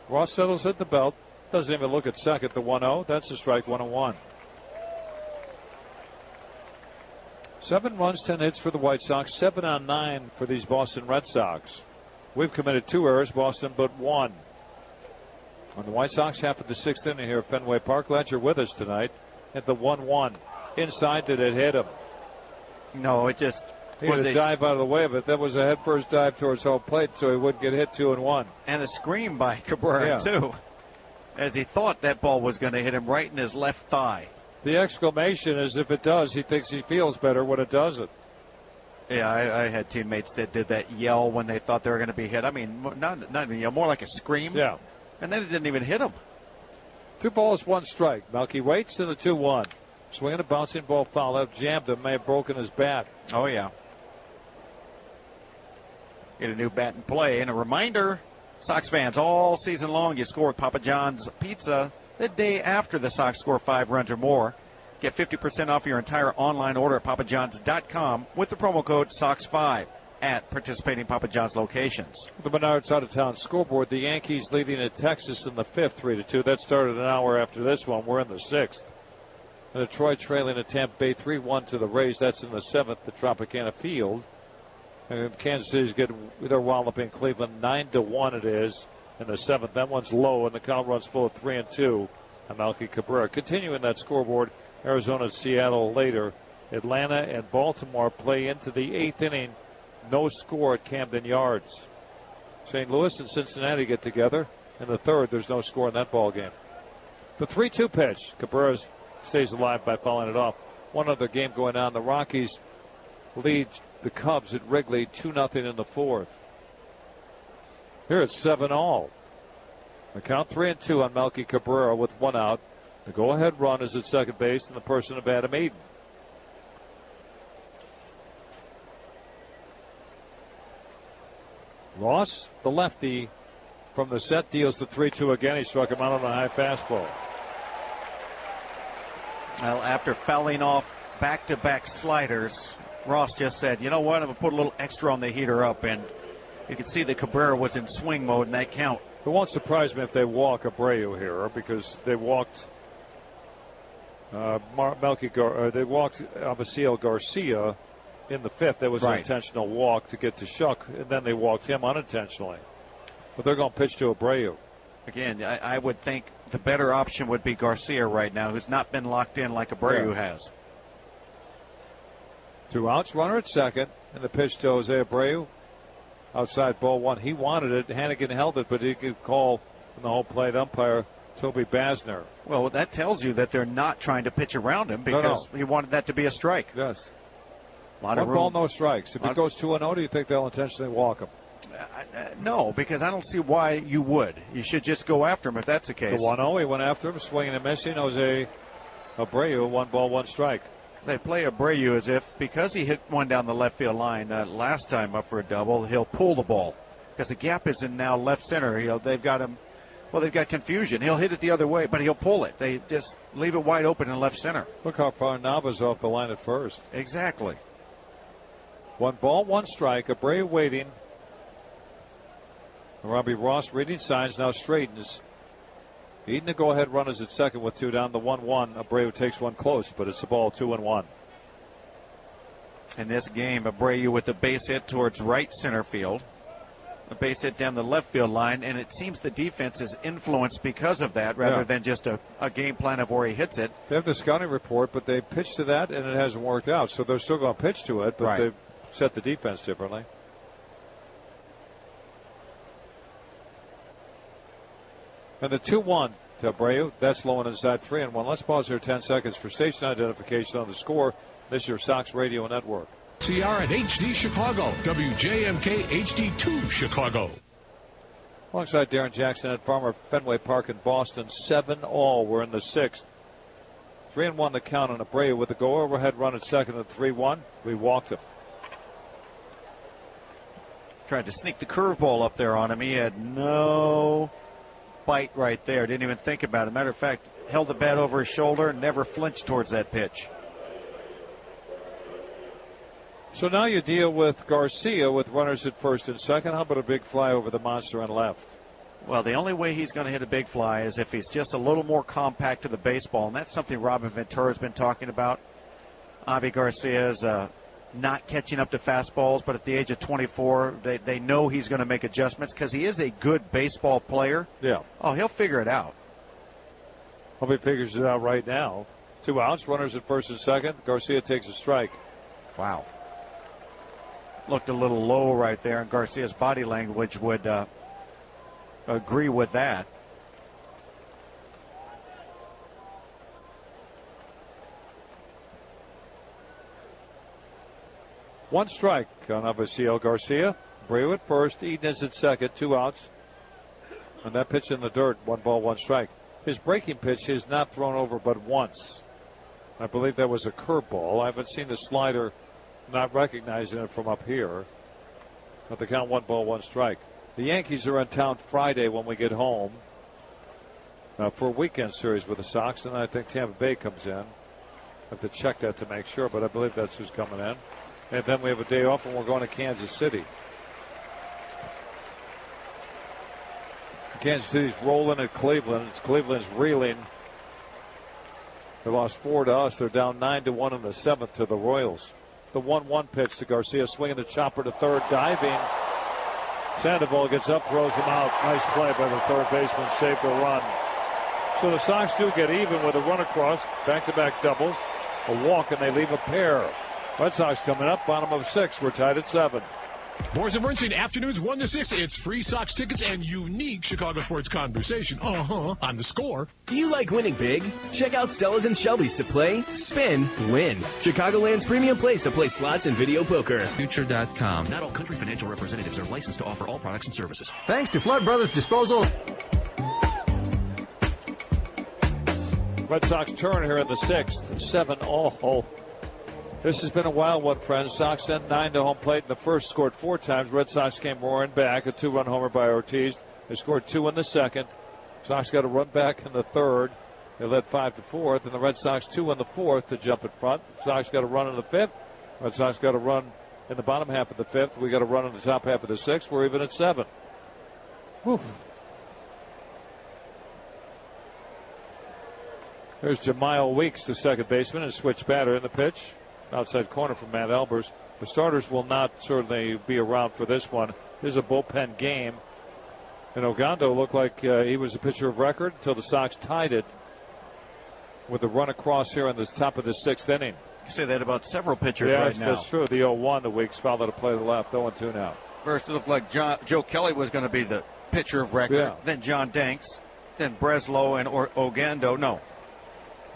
Ross settles at the belt. Doesn't even look at second. The 1-0. That's a strike. 1-1. 7 runs, 10 hits for the White Sox. 7 on 9 for these Boston Red Sox. We've committed 2 errors. Boston but 1. On the White Sox, half of the 6th inning here at Fenway Park. Glad you're with us tonight. At the 1-1. Inside, did it hit him? No, it just he had a dive out of the way of it. That was a head-first dive towards home plate, so he wouldn't get hit 2-1. And a scream by Cabrera, too, as he thought that ball was going to hit him right in his left thigh. The exclamation is, if it does, he thinks he feels better when it doesn't. Yeah, I had teammates that did that yell when they thought they were going to be hit. I mean, not even yell, more like a scream. Yeah. And then it didn't even hit him. 2 balls, 1 strike. Melky waits in the 2-1. Swinging a bouncing ball foul. That jammed him. May have broken his bat. Oh, yeah. Get a new bat in play. And a reminder, Sox fans, all season long, you score with Papa John's Pizza the day after the Sox score 5 runs or more. Get 50% off your entire online order at papajohns.com with the promo code SOX5 at participating Papa John's locations. The Menards out-of-town scoreboard. The Yankees leading at Texas in the 5th, 3-2. That started an hour after this one. We're in the 6th. And Detroit trailing at Tampa Bay 3-1 to the Rays. That's in the 7th, the Tropicana Field. And Kansas City's getting their wallop in Cleveland. 9-1 it is in the 7th. That one's low, and the count runs full of 3-2. And Melky Cabrera. Continuing that scoreboard, Arizona, Seattle later. Atlanta and Baltimore play into the 8th inning. No score at Camden Yards. St. Louis and Cincinnati get together. In the 3rd, there's no score in that ball game. The 3-2 pitch. Cabrera stays alive by fouling it off. One other game going on. The Rockies lead the Cubs at Wrigley 2-0 in the 4th. Here it's 7-all. The count 3-2 on Melky Cabrera with 1 out. The go-ahead run is at second base in the person of Adam Eaton. Ross, the lefty, from the set, deals the 3-2 again. He struck him out on a high fastball. Well, after fouling off back-to-back sliders, Ross just said, you know what, I'm going to put a little extra on the heater up, and you can see that Cabrera was in swing mode in that count. It won't surprise me if they walk Abreu here, because they walked they walked Abaciel Garcia in the 5th. That was an intentional walk to get to Shuck, and then they walked him unintentionally. But they're going to pitch to Abreu. Again, I would think the better option would be Garcia right now, who's not been locked in like Abreu has. 2 outs, runner at second, and the pitch to Jose Abreu. Outside ball one. He wanted it. Hannigan held it, but he could call from the home plate umpire, Toby Basner. Well, that tells you that they're not trying to pitch around him because he wanted that to be a strike. Yes. One ball, no strikes. If it goes 2-0, do you think they'll intentionally walk him? No, because I don't see why you would. You should just go after him if that's the case. The 1-0, he went after him, swinging and missing. Jose Abreu, 1 ball, 1 strike. They play Abreu as if because he hit one down the left field line last time up for a double, he'll pull the ball because the gap is in now left center. They've got him. Well, they've got confusion. He'll hit it the other way, but he'll pull it. They just leave it wide open in left center. Look how far Nava's off the line at first. Exactly. 1 ball, 1 strike. Abreu waiting. Robbie Ross reading signs, now straightens. Eating the go-ahead runners at second with 2 down. The 1-1. Abreu takes one close, but it's the ball 2-1. In this game, Abreu with a base hit towards right center field. A base hit down the left field line, and it seems the defense is influenced because of that rather than just a game plan of where he hits it. They have the scouting report, but they pitched to that, and it hasn't worked out. So they're still going to pitch to it, but they've set the defense differently. And the 2-1 to Abreu, that's low and inside 3-1. Let's pause here 10 seconds for station identification on the score. This is your Sox Radio Network. CR at HD Chicago, WJMK HD2 Chicago. Alongside Darren Jackson at Farmer Fenway Park in Boston, 7-all. We're in the 6th. 3-1 the count on Abreu with a go overhead run at second at 3-1. We walked him. Tried to sneak the curveball up there on him. He had no bite right there. Didn't even think about it. Matter of fact, held the bat over his shoulder and never flinched towards that pitch. So now you deal with Garcia with runners at first and second. How about a big fly over the monster on left? Well, the only way he's going to hit a big fly is if he's just a little more compact to the baseball, and that's something Robin Ventura has been talking about. Avi Garcia is not catching up to fastballs, but at the age of 24, they know he's going to make adjustments because he is a good baseball player. Yeah. Oh, he'll figure it out. Hope he figures it out right now. 2 outs, runners at first and second. Garcia takes a strike. Wow. Looked a little low right there, and Garcia's body language would agree with that. One strike on Avisail Garcia. Abreu at first, Eden is at second, 2 outs. And that pitch in the dirt, 1 ball, 1 strike. His breaking pitch is not thrown over but once. I believe that was a curveball. I haven't seen the slider, not recognizing it from up here. But the count 1 ball, 1 strike. The Yankees are in town Friday when we get home for a weekend series with the Sox, and I think Tampa Bay comes in. I have to check that to make sure, but I believe that's who's coming in. And then we have a day off and we're going to Kansas City. Kansas City's rolling at Cleveland. Cleveland's reeling. They lost 4 to us. They're down 9-1 in the 7th to the Royals. The 1-1 pitch to Garcia, swinging the chopper to third, diving. Sandoval gets up, throws him out. Nice play by the third baseman, saved a run. So the Sox do get even with a run across, back-to-back doubles, a walk, and they leave a pair. Red Sox coming up, bottom of 6. We're tied at 7. Boris and Bernstein, afternoons 1 to 6. It's free Sox tickets and unique Chicago sports conversation. On the score. Do you like winning big? Check out Stella's and Shelby's to play, spin, win. Chicagoland's premium place to play slots and video poker. Future.com. Not all Country Financial representatives are licensed to offer all products and services. Thanks to Flood Brothers Disposal. Red Sox turn here in the 6th. 7-all. This has been a wild one, friends. Sox sent 9 to home plate in the first, scored 4 times. Red Sox came roaring back. A 2-run homer by Ortiz. They scored 2 in the second. Sox got a run back in the third. They led 5-4, and the Red Sox 2 in the 4th to jump in front. Sox got a run in the 5th. Red Sox got a run in the bottom half of the 5th. We got a run in the top half of the 6th. We're even at 7. Whew. There's Jamiel Weeks, the second baseman, and switch batter in the pitch. Outside corner from Matt Albers. The starters will not certainly be around for this one. This is a bullpen game. And Ogando looked like he was a pitcher of record until the Sox tied it with a run across here in the top of the 6th inning. You say that about several pitchers right now. That's true. The 0-1, the Weeks fouled to play to the left. 0-2 now. First, it looked like Joe Kelly was going to be the pitcher of record. Yeah. Then John Danks. Then Breslow and Ogando. No.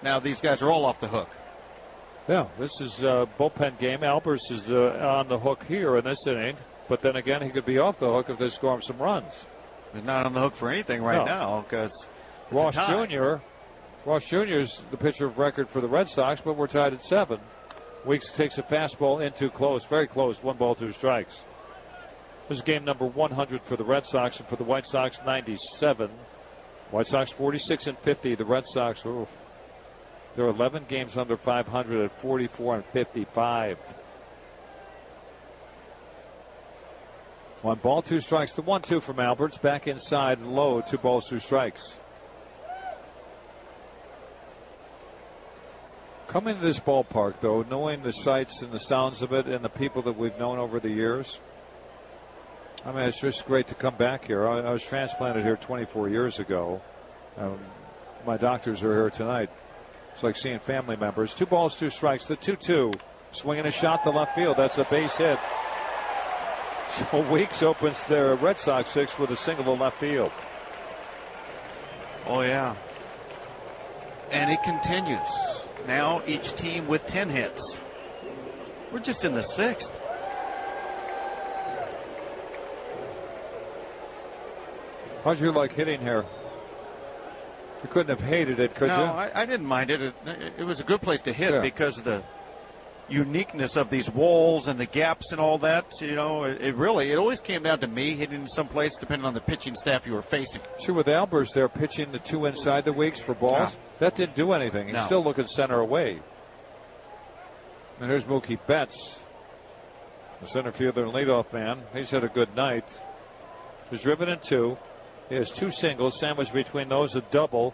Now these guys are all off the hook. Yeah, this is a bullpen game. Albers is on the hook here in this inning. But then again, he could be off the hook if they score him some runs. He's not on the hook for anything right now because Ross Jr. is the pitcher of record for the Red Sox, but we're tied at 7. Weeks takes a fastball into close, very close, 1 ball, 2 strikes. This is game number 100 for the Red Sox, and for the White Sox, 97. White Sox 46-50. The Red Sox, they're 11 games under 500 at 44-55. 1 ball, 2 strikes. The 1-2 from Alberts. Back inside and low. 2 balls, 2 strikes. Coming to this ballpark, though, knowing the sights and the sounds of it and the people that we've known over the years, I mean, it's just great to come back here. I was transplanted here 24 years ago. My doctors are here tonight. It's like seeing family members. 2 balls, 2 strikes. The 2-2. Swinging a shot to left field. That's a base hit. So Weeks opens their Red Sox 6 with a single to left field. Oh, yeah. And it continues. Now each team with 10 hits. We're just in the 6th. How'd you like hitting here? You couldn't have hated it, could you? No, I didn't mind it. It was a good place to hit because of the uniqueness of these walls and the gaps and all that. You know, it always came down to me hitting someplace depending on the pitching staff you were facing. See, with Albers there pitching the 2 inside the Weeks for balls, that didn't do anything. He's still looking center away. And here's Mookie Betts, the center fielder and leadoff man. He's had a good night. He's driven in 2. He has 2 singles, sandwiched between those, a double.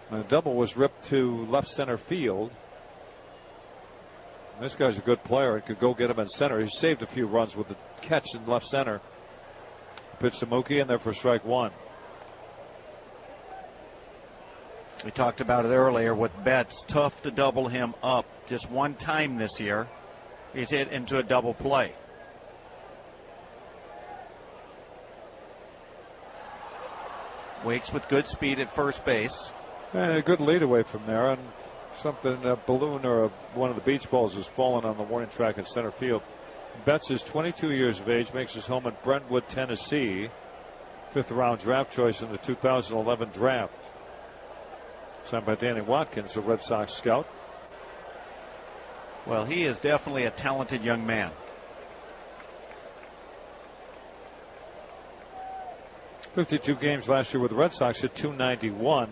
And the double was ripped to left center field. And this guy's a good player. He could go get him in center. He saved a few runs with the catch in left center. Pitch to Mookie, and there for strike 1. We talked about it earlier with Betts. Tough to double him up. Just 1 time this year, he's hit into a double play. Wakes with good speed at first base. And a good lead away from there. And something, a balloon or one of the beach balls has fallen on the warning track in center field. Betts is 22 years of age, makes his home in Brentwood, Tennessee. 5th round draft choice in the 2011 draft. Signed by Danny Watkins, a Red Sox scout. Well, he is definitely a talented young man. 52 games last year with the Red Sox at 291.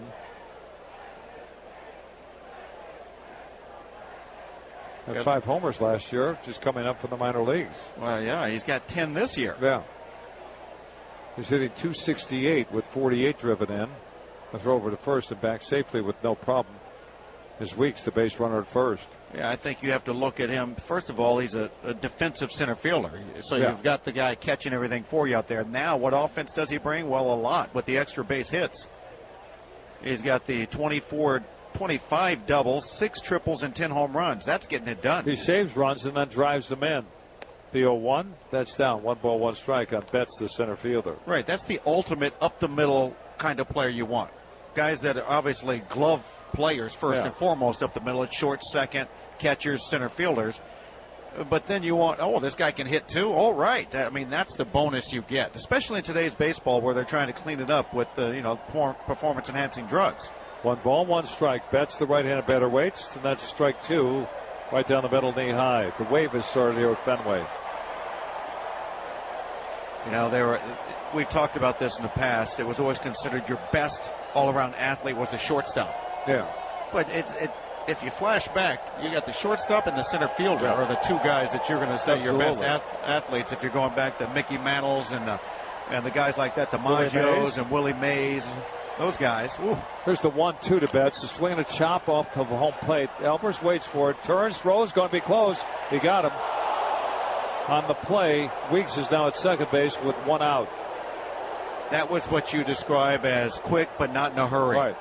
Had 5 homers last year, just coming up from the minor leagues. Well, yeah, he's got 10 this year. Yeah. He's hitting 268 with 48 driven in. A throw over to first and back safely with no problem. His Weeks, the base runner at first. Yeah, I think you have to look at him. First of all, he's a defensive center fielder. So you've got the guy catching everything for you out there. Now, what offense does he bring? Well, a lot with the extra base hits. He's got the 25 doubles, 6 triples, and 10 home runs. That's getting it done. He saves runs and then drives them in. The 0-1, that's down. 1 ball, 1 strike on Betts, the center fielder. Right, that's the ultimate up-the-middle kind of player you want. Guys that are obviously glove players first and foremost up the middle. It's short, second, catchers, center fielders. But then you want, this guy can hit too. All right. I mean, that's the bonus you get, especially in today's baseball where they're trying to clean it up with the performance-enhancing drugs. 1 ball, 1 strike. Betts, the right-handed batter, waits, and that's strike 2, right down the middle, knee high. The wave has started here at Fenway. You know, we've talked about this in the past. It was always considered your best all-around athlete was the shortstop. Yeah. But if you flash back, you got the shortstop and the center fielder are the 2 guys that you're going to say your best athletes. If you're going back to Mickey Mantles and the guys like that, the Maggios and Willie Mays, those guys. Ooh. Here's the 1-2 to Betts. The swing and a chop off of the home plate. Albers waits for it, turns, throws, going to be close. He got him. on the play. Weeks is now at second base with one out. That was what you describe as quick but not in a hurry. Right.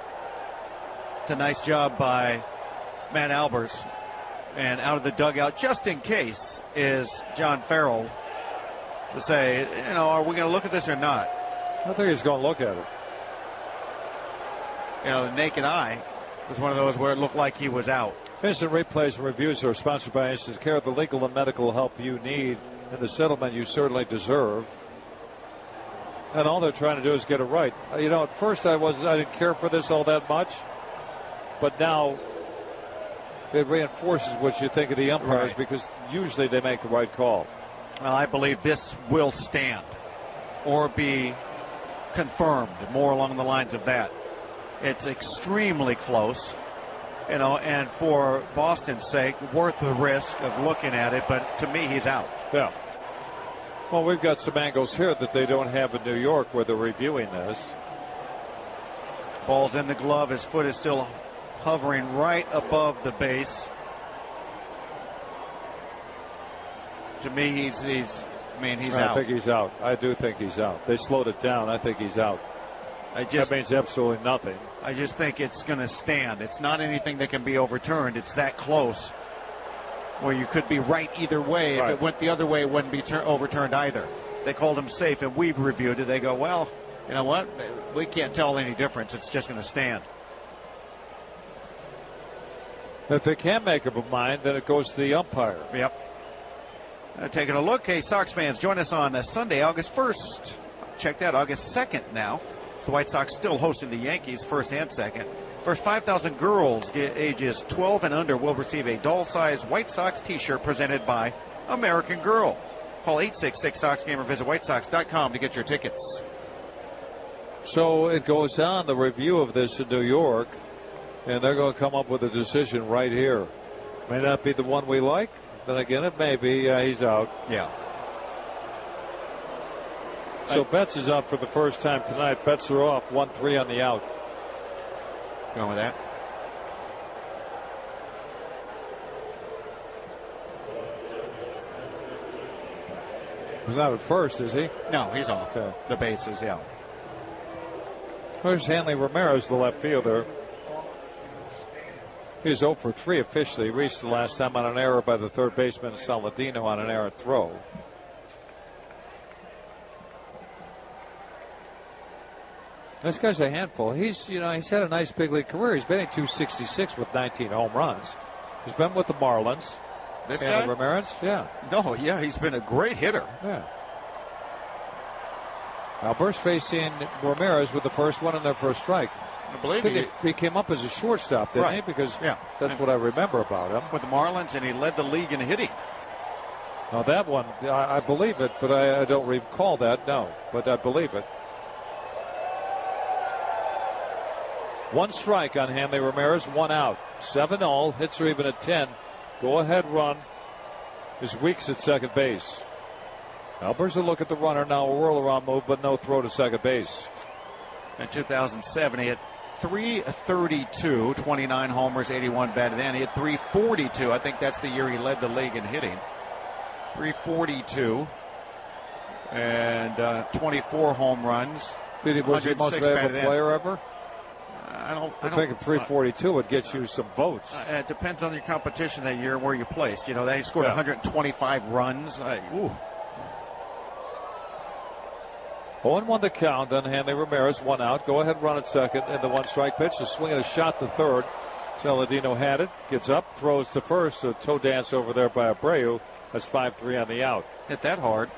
It's a nice job by Matt Albers. And out of the dugout, just in case, is John Farrell to say, are we going to look at this or not? I think he's going to look at it. The naked eye was one of those where it looked like he was out. Instant replays and reviews are sponsored by Instant Care, the legal and medical help you need, and the settlement you certainly deserve. And all they're trying to do is get it right. At first I didn't care for this all that much, but now it reinforces what you think of the umpires, right, because usually they make the right call. Well, I believe this will stand or be confirmed, more along the lines of that. It's extremely close, and for Boston's sake, worth the risk of looking at it, but to me, he's out. Yeah. Well, we've got some angles here that they don't have in New York where they're reviewing this. Ball's in the glove. His foot is still hovering right above the base. To me, he's out. I think he's out. I do think he's out. They slowed it down. I think he's out. That means absolutely nothing. I just think it's going to stand. It's not anything that can be overturned. It's that close where you could be right either way. Right. If it went the other way, it wouldn't be overturned either. They called him safe, and we've reviewed it. They go, well, you know what? We can't tell any difference. It's just going to stand. If they can't make up a mind, then it goes to the umpire. Yep. Taking a look. Hey, Sox fans, join us on Sunday, August 1st. Check that, August 2nd now. The White Sox still hosting the Yankees, first and second. First 5,000 girls ages 12 and under will receive a doll-sized White Sox t-shirt presented by American Girl. Call 866-SOX-GAME or visit whitesox.com to get your tickets. So it goes on, the review of this in New York, and they're going to come up with a decision right here. May not be the one we like, then again it may be. He's out. Yeah. So Betts is out for the first time tonight. Betts are off, 1-3 on the out. Going with that. He's not at first, is he? No, he's off. Okay. The bases, yeah. There's Hanley Ramirez, the left fielder. He's 0 for 3 officially. He reached the last time on an error by the third baseman Saladino on an errant throw. This guy's a handful. He's had a nice big league career. He's batting .266 with 19 home runs. He's been with the Marlins. This Hanley guy? Ramirez? Yeah. No, yeah, he's been a great hitter. Yeah. Albers facing Ramirez with the first one and their first strike. I believe he came up as a shortstop, didn't he? Because that's what I remember about him. With the Marlins, and he led the league in hitting. Now that one, I believe it, but I don't recall that. No, but I believe it. One strike on Hanley Ramirez, one out. 7-0. Hits are even at 10. Go ahead run is Weeks at second base. Albers will look at the runner now. A whirl around move, but no throw to second base. In 2007, he hit .332, 29 homers, 81 batted in. He hit .342. I think that's the year he led the league in hitting. .342 and 24 home runs. Was he the most valuable player ever? I think 342 would get you some votes. It depends on your competition that year and where you placed. They scored 125 runs. 0-1 the count on Hanley Ramirez, one out. Go ahead, run at second, and the one strike pitch. A swing and a shot to third. Saladino had it, gets up, throws to first. A toe dance over there by Abreu. That's 5-3 on the out. Hit that hard.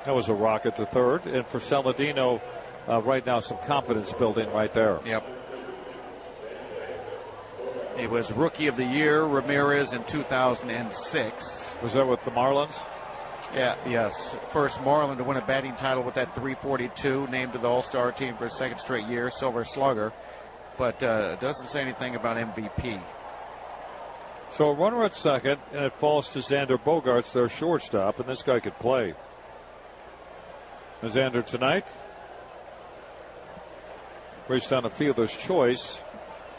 That was a rocket to third, and for Saladino, right now some confidence building right there. Yep. He was Rookie of the Year, Ramirez, in 2006. Was that with the Marlins? Yeah, yes. First Marlin to win a batting title with that .342, named to the All-Star team for a second straight year, Silver Slugger. But it doesn't say anything about MVP. So a runner at second, and it falls to Xander Bogaerts, their shortstop, and this guy could play. Xander tonight reached on a fielder's choice,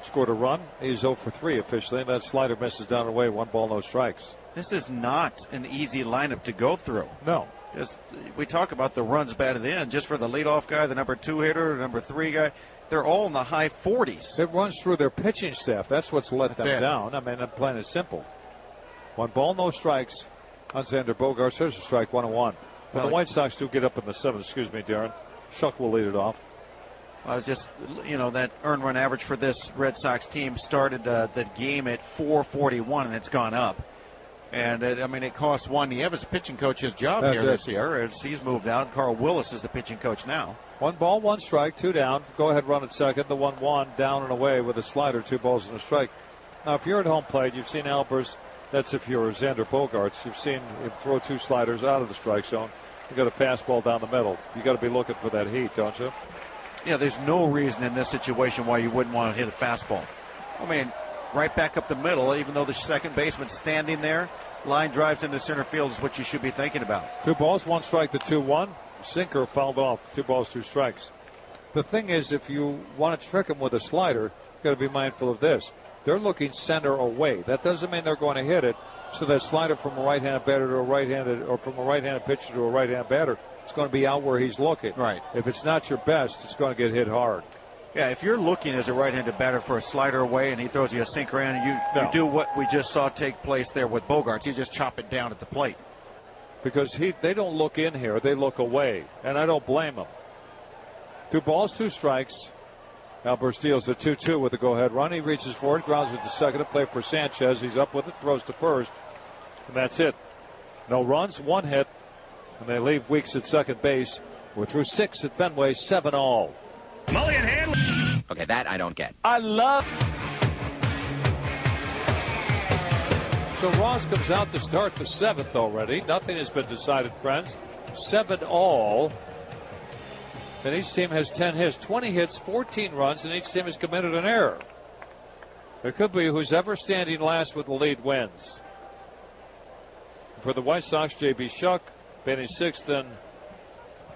scored a run. He's 0 for 3 officially, and that slider misses down and away. 1 ball, no strikes. This is not an easy lineup to go through. No. We talk about the runs batted in just for the leadoff guy, the number 2 hitter, the number 3 guy. They're all in the high 40s. It runs through their pitching staff. That's what's let them it. down. I mean, I'm playing it simple. 1 ball, no strikes on Xander Bogaerts. There's a strike, 1-1. When the White Sox do get up in the 7th, excuse me, Darren, Shuck will lead it off. I was just, that earned run average for this Red Sox team started the game at 441, and it's gone up. And, it cost 1. The Evans pitching coach his job here this year as he's moved out. Carl Willis is the pitching coach now. 1 ball, 1 strike, 2 down. Go ahead, run at second. The 1-1 down and away with a slider, 2 balls and a strike. Now, if you're at home plate, you've seen Albers. That's if you're Xander Bogaerts. You've seen him throw 2 sliders out of the strike zone. You got a fastball down the middle. You got to be looking for that heat, don't you? Yeah, there's no reason in this situation why you wouldn't want to hit a fastball. Right back up the middle, even though the second baseman's standing there, line drives into center field is what you should be thinking about. 2 balls, 1 strike, the 2-1. Sinker fouled off. 2 balls, 2 strikes. The thing is, if you want to trick him with a slider, you've got to be mindful of this. They're looking center away. That doesn't mean they're going to hit it. So that slider from a right-handed batter to a right-handed, or from a right-handed pitcher to a right-handed batter, it's going to be out where he's looking. Right. If it's not your best, it's going to get hit hard. Yeah, if you're looking as a right-handed batter for a slider away and he throws you a sinker in, you do what we just saw take place there with Bogaerts. You just chop it down at the plate. Because they don't look in here, they look away, and I don't blame them. 2 balls, 2 strikes. Albert steals the 2-2 with a go-ahead run. He reaches forward, grounds it to second to play for Sanchez. He's up with it, throws to first, and that's it. No runs, 1 hit, and they leave Weeks at second base. We're through 6 at Fenway, 7-all. Mulligan Hanley. Okay, that I don't get. I love. So Ross comes out to start the 7th already. Nothing has been decided, friends. 7-all. And each team has 10 hits, 20 hits, 14 runs, and each team has committed an error. It could be who's ever standing last with the lead wins. For the White Sox, J.B. Shuck, batting 6th, and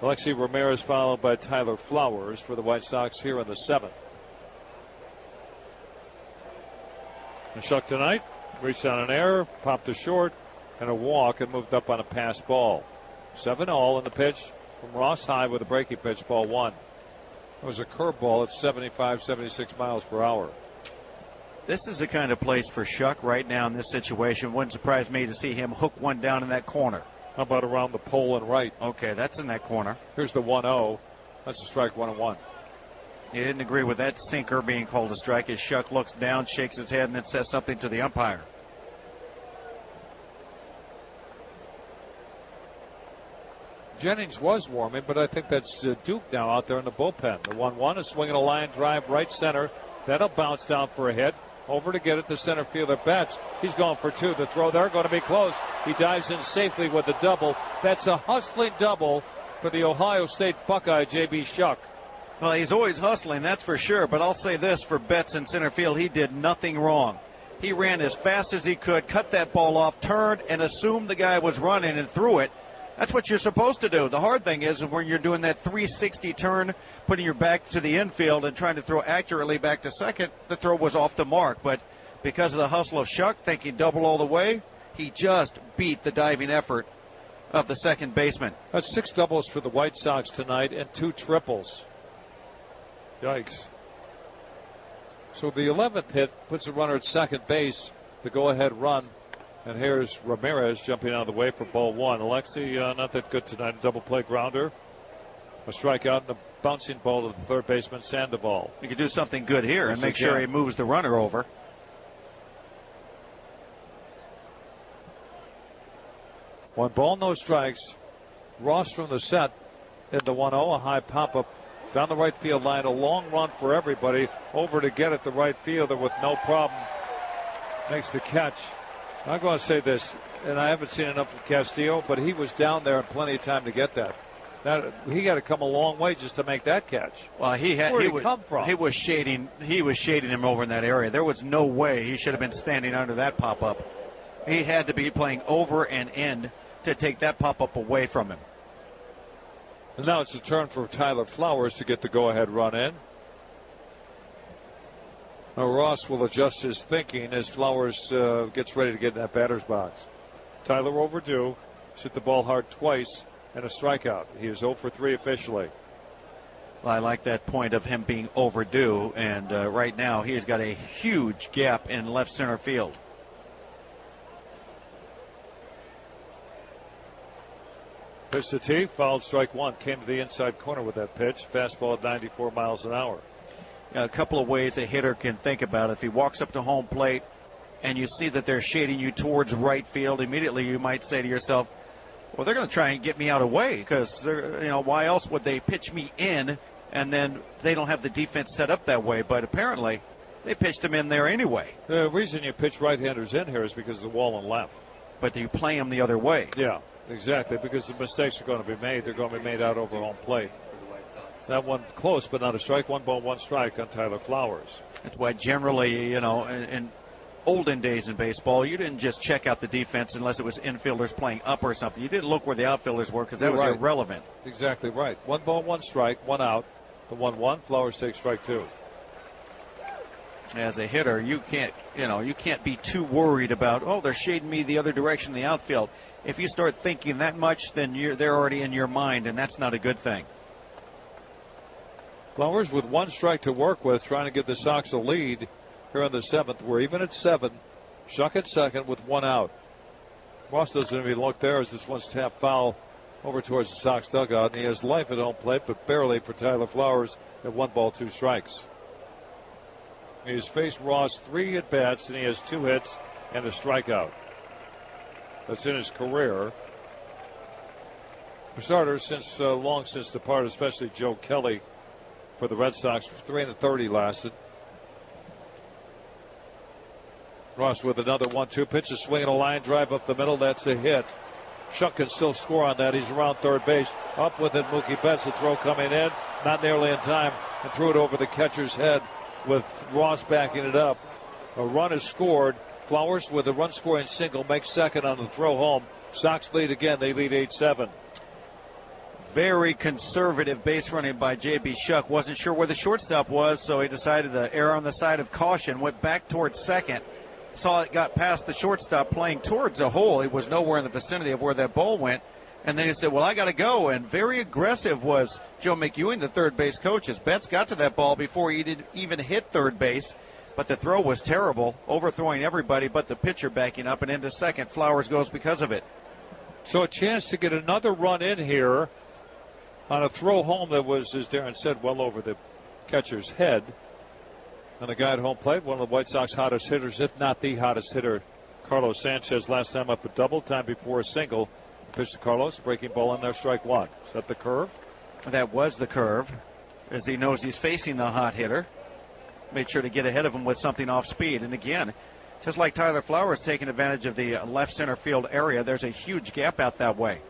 Alexi Ramirez followed by Tyler Flowers for the White Sox here in the 7th. And Shuck tonight reached on an error, popped a short, and a walk, and moved up on a pass ball. 7-all in the pitch from Ross high with a breaking pitch, ball 1. It was a curveball at 75, 76 miles per hour. This is the kind of place for Shuck right now in this situation. Wouldn't surprise me to see him hook one down in that corner. How about around the pole and right? Okay, that's in that corner. Here's the 1-0. That's a strike, 1-1. He didn't agree with that sinker being called a strike as Shuck looks down, shakes his head, and then says something to the umpire. Jennings was warming, but I think that's Duke now out there in the bullpen. The 1-1 is swinging a line drive right center. That'll bounce down for a hit. Over to get it to center fielder Betts. He's going for 2. The throw there going to be close. He dives in safely with the double. That's a hustling double for the Ohio State Buckeye, J.B. Shuck. Well, he's always hustling, that's for sure. But I'll say this for Betts in center field. He did nothing wrong. He ran as fast as he could, cut that ball off, turned, and assumed the guy was running and threw it. That's what you're supposed to do. The hard thing is when you're doing that 360 turn, putting your back to the infield and trying to throw accurately back to second, the throw was off the mark. But because of the hustle of Shuck, thinking double all the way, he just beat the diving effort of the second baseman. That's 6 doubles for the White Sox tonight and 2 triples. Yikes. So the 11th hit puts a runner at second base, the go-ahead run. And here's Ramirez jumping out of the way for ball 1. Alexi, not that good tonight. A double play grounder. A strikeout and a bouncing ball to the third baseman, Sandoval. You could do something good here and make sure he moves the runner over. One ball, no strikes. Ross from the set in the 1-0. A high pop-up down the right field line. A long run for everybody. Over to get it, the right fielder with no problem makes the catch. I'm going to say this, and I haven't seen enough of Castillo, but he was down there in plenty of time to get that. He got to come a long way just to make that catch. Well, Where did he come from? He was shading him over in that area. There was no way he should have been standing under that pop-up. He had to be playing over and in to take that pop-up away from him. And now it's a turn for Tyler Flowers to get the go-ahead run in. Now Ross will adjust his thinking as Flowers gets ready to get in that batter's box. Tyler overdue. Hit the ball hard twice and a strikeout. He is 0 for 3 officially. Well, I like that point of him being overdue, and right now he has got a huge gap in left center field. Pitch to T, fouled, strike one. Came to the inside corner with that pitch. Fastball at 94 miles an hour. A couple of ways a hitter can think about it. If he walks up to home plate and you see that they're shading you towards right field, immediately you might say to yourself, well, they're going to try and get me out of the way because, why else would they pitch me in and then they don't have the defense set up that way? But apparently they pitched him in there anyway. The reason you pitch right-handers in here is because of the wall and left. But you play them the other way. Yeah, exactly, because the mistakes are going to be made. They're going to be made out over home plate. That one close, but not a strike. 1 ball, 1 strike on Tyler Flowers. That's why generally, in olden days in baseball, you didn't just check out the defense unless it was infielders playing up or something. You didn't look where the outfielders were because that was irrelevant. Exactly right. 1 ball, 1 strike, 1 out. The 1-1. Flowers takes strike 2. As a hitter, you can't be too worried about, they're shading me the other direction in the outfield. If you start thinking that much, then they're already in your mind, and that's not a good thing. Flowers with 1 strike to work with, trying to give the Sox a lead here in the 7th. We're even at 7. Shuck at second with 1 out. Ross doesn't even look there as this one's tapped foul over towards the Sox dugout, and he has life at home plate, but barely for Tyler Flowers at 1 ball, 2 strikes. He has faced Ross 3 at-bats, and he has 2 hits and a strikeout. That's in his career. For starters, long since departed, especially Joe Kelly for the Red Sox. 3 1/3 he lasted. Ross with another 1-2 pitch, a swing and a line drive up the middle. That's a hit. Shuck can still score on that. He's around third base. Up with it, Mookie Betts. The throw coming in, not nearly in time, and threw it over the catcher's head with Ross backing it up. A run is scored. Flowers with a run-scoring single makes second on the throw home. Sox lead again. They lead 8-7. Very conservative base running by J.B. Shuck. Wasn't sure where the shortstop was, so he decided to err on the side of caution. Went back towards second. Saw it got past the shortstop playing towards a hole. He was nowhere in the vicinity of where that ball went. And then he said, well, I got to go. And very aggressive was Joe McEwing, the third base coach, as Betts got to that ball before he did even hit third base. But the throw was terrible, overthrowing everybody but the pitcher backing up and into second. Flowers goes because of it. So a chance to get another run in here on a throw home that was, as Darren said, well over the catcher's head. And the guy at home plate, one of the White Sox hottest hitters, if not the hottest hitter, Carlos Sanchez, last time up a double, time before a single. Pitch to Carlos, breaking ball in there, strike 1. Is that the curve? That was the curve, as he knows he's facing the hot hitter. Made sure to get ahead of him with something off speed. And again, just like Tyler Flowers taking advantage of the left center field area, there's a huge gap out that way.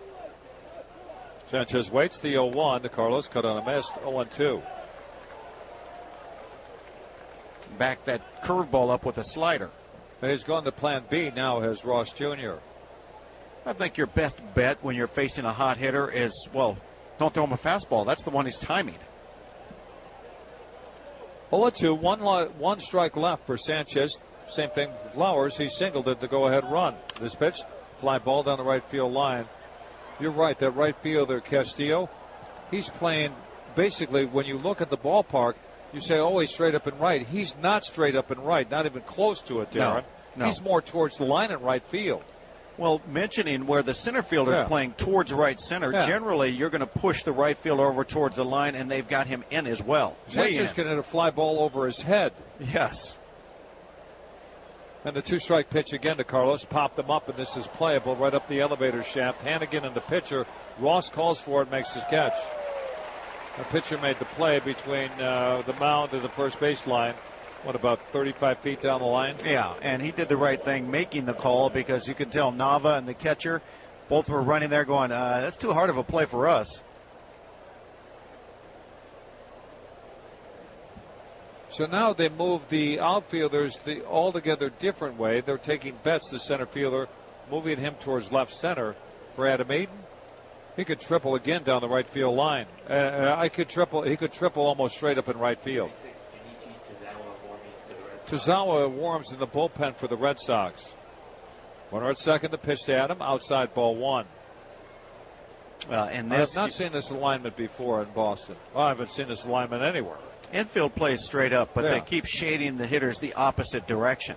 Sanchez waits the 0-1 to Carlos, cut on a miss, 0-2. Back that curveball up with a slider. He's gone to plan B now, has Ross Jr. I think your best bet when you're facing a hot hitter is, don't throw him a fastball. That's the one he's timing. 0-2, one strike left for Sanchez. Same thing for Flowers. He singled it to go-ahead run. This pitch, fly ball down the right field line. You're right, that right fielder, Castillo, he's playing basically, when you look at the ballpark, you say, he's straight up and right. He's not straight up and right, not even close to it, Darren. No. He's more towards the line at right field. Well, mentioning where the center fielder is playing towards right center, generally you're going to push the right fielder over towards the line, and they've got him in as well. Sanchez can hit a fly ball over his head. Yes. And the 2-strike pitch again to Carlos. Popped them up, and this is playable right up the elevator shaft. Hannigan and the pitcher. Ross calls for it, makes his catch. The pitcher made the play between the mound and the first baseline. About 35 feet down the line? Yeah, and he did the right thing making the call, because you could tell Nava and the catcher both were running there going, that's too hard of a play for us. So now they move the outfielders the altogether different way. They're taking Betts, the center fielder, moving him towards left center for Adam Eaton. He could triple again down the right field line. He could triple almost straight up in right field. Tozawa warms in the bullpen for the Red Sox. Runner at second, the pitch to Adam, outside, ball one. And I've not seen this alignment before in Boston. Well, I haven't seen this alignment anywhere. Infield plays straight up, but they keep shading the hitters the opposite direction.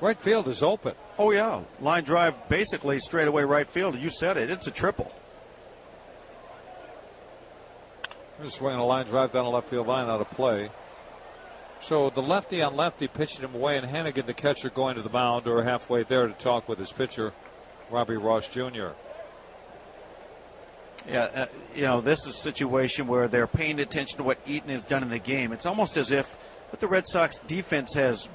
Right field is open. Oh, yeah. Line drive basically straight away right field. You said it. It's a triple. They're swinging a line drive down the left field line out of play. So the lefty on lefty pitching him away, and Hannigan, the catcher, going to the mound or halfway there to talk with his pitcher, Robbie Ross Jr. Yeah, this is a situation where they're paying attention to what Eaton has done in the game. It's almost as if what the Red Sox defense has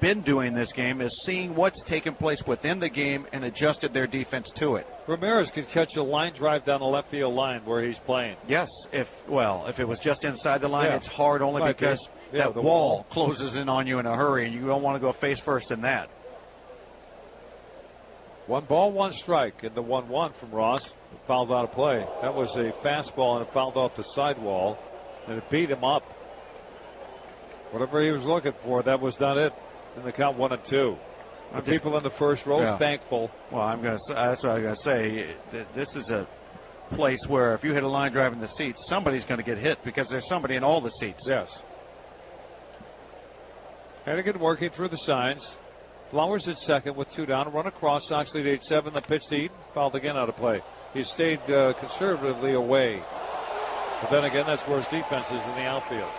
been doing this game is seeing what's taken place within the game and adjusted their defense to it. Ramirez could catch a line drive down the left field line where he's playing. Yes, if it was just inside the line, it's hard only because that wall closes in on you in a hurry, and you don't want to go face first in that. 1 ball, 1 strike, and the 1-1 from Ross fouled out of play. That was a fastball, and it fouled off the sidewall, and it beat him up. Whatever he was looking for, that was not it. In the count 1-2. The people in the first row thankful. Well, that's what I'm gonna say. This is a place where if you hit a line drive in the seats, somebody's going to get hit because there's somebody in all the seats. Yes. Hannigan working through the signs. Flowers at second with 2 down. Run across. Sox lead 8-7. The pitch to Eaton. Fouled again out of play. He stayed conservatively away. But then again, that's where his defense is in the outfield.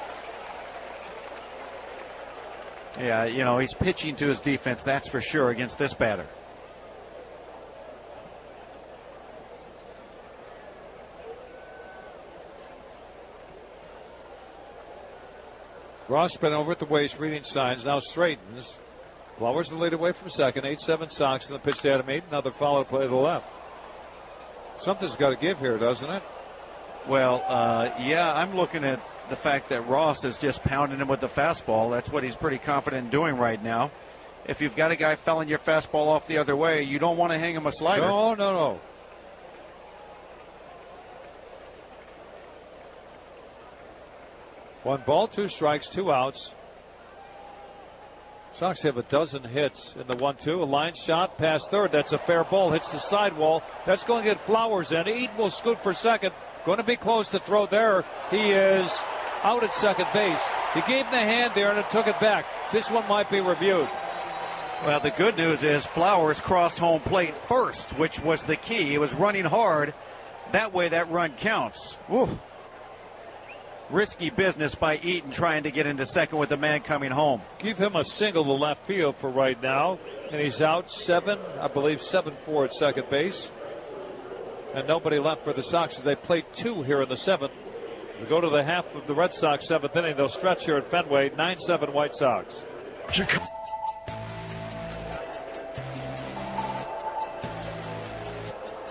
Yeah, he's pitching to his defense, that's for sure, against this batter. Ross been over at the waist, reading signs, now straightens. Flowers the lead away from second. 8-7 Sox, and the pitch to Adam Eaton. Another follow play to the left. Something's got to give here, doesn't it? Well, I'm looking at the fact that Ross is just pounding him with the fastball. That's what he's pretty confident in doing right now. If you've got a guy fouling your fastball off the other way, you don't want to hang him a slider. No. 1 ball, 2 strikes, 2 outs. Sox have a dozen hits in the 1-2. A line shot past third. That's a fair ball. Hits the sidewall. That's going to get Flowers in. Eaton will scoot for second. Going to be close to throw there. He is out at second base. He gave him the hand there and it took it back. This one might be reviewed. Well, the good news is Flowers crossed home plate first, which was the key. He was running hard. That way that run counts. Woo. Risky business by Eaton trying to get into second with the man coming home. Give him a single to left field for right now. And he's out 7-4 at second base. And nobody left for the Sox as they played 2 here in the 7th. We go to the half of the Red Sox 7th inning. They'll stretch here at Fenway. 9-7 White Sox.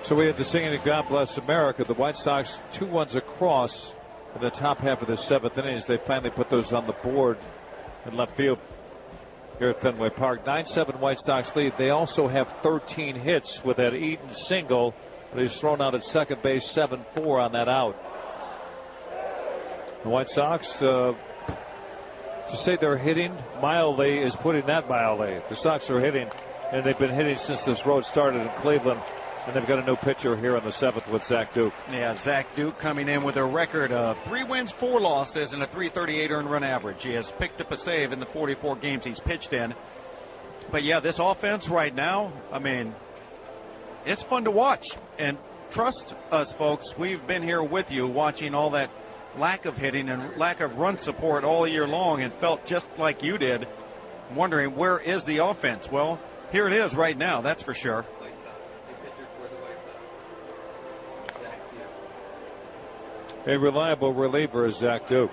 So we had the singing of God Bless America. The White Sox 2 runs across in the top half of the 7th inning as they finally put those on the board in left field here at Fenway Park. 9-7 White Sox lead. They also have 13 hits with that Eaton single. But he's thrown out at second base 7-4 on that out. The White Sox, to say they're hitting mildly is putting that mildly. The Sox are hitting, and they've been hitting since this road started in Cleveland. And they've got a new pitcher here in the 7th with Zach Duke. Yeah, Zach Duke coming in with a record of 3 wins, 4 losses, and a .338 earned run average. He has picked up a save in the 44 games he's pitched in. But yeah, this offense right now, I mean, it's fun to watch. And trust us, folks, we've been here with you watching all that lack of hitting and lack of run support all year long and felt just like you did, wondering where is the offense? Well, here it is right now, that's for sure. A reliable reliever is Zach Duke.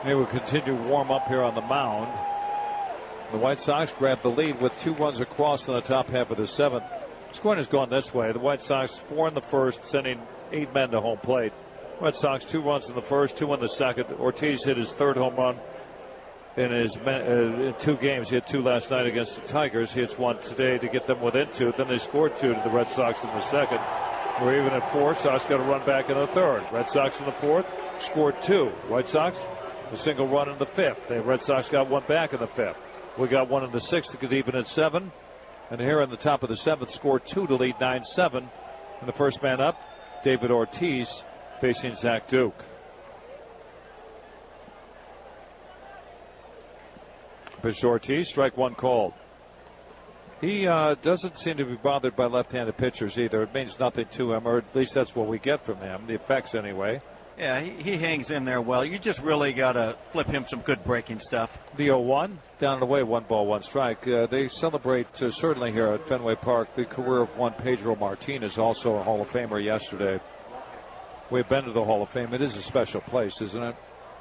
They will continue to warm up here on the mound. The White Sox grab the lead with 2 runs across in the top half of the 7th. Scoring has gone this way. The White Sox 4 in the first, sending 8 men to home plate. White Sox 2 runs in the first, 2 in the second. Ortiz hit his 3rd home run in 2 games. He had 2 last night against the Tigers. He hits 1 today to get them within 2. Then they scored 2 to the Red Sox in the second. We're even at 4. Sox got to run back in the 3rd. Red Sox in the 4th scored 2. White Sox A single run in the 5th. The Red Sox got one back in the 5th. We got one in the 6th to get even at 7. And here in the top of the 7th, scored 2 to lead 9-7. And the first man up, David Ortiz, facing Zach Duke. Pitch to Ortiz, strike one called. He doesn't seem to be bothered by left-handed pitchers either. It means nothing to him, or at least that's what we get from him, the effects anyway. Yeah, he hangs in there well. You just really got to flip him some good breaking stuff. The 0-1, down and away, 1 ball, 1 strike. They celebrate, certainly here at Fenway Park, the career of one Pedro Martinez, also a Hall of Famer yesterday. We've been to the Hall of Fame. It is a special place, isn't it?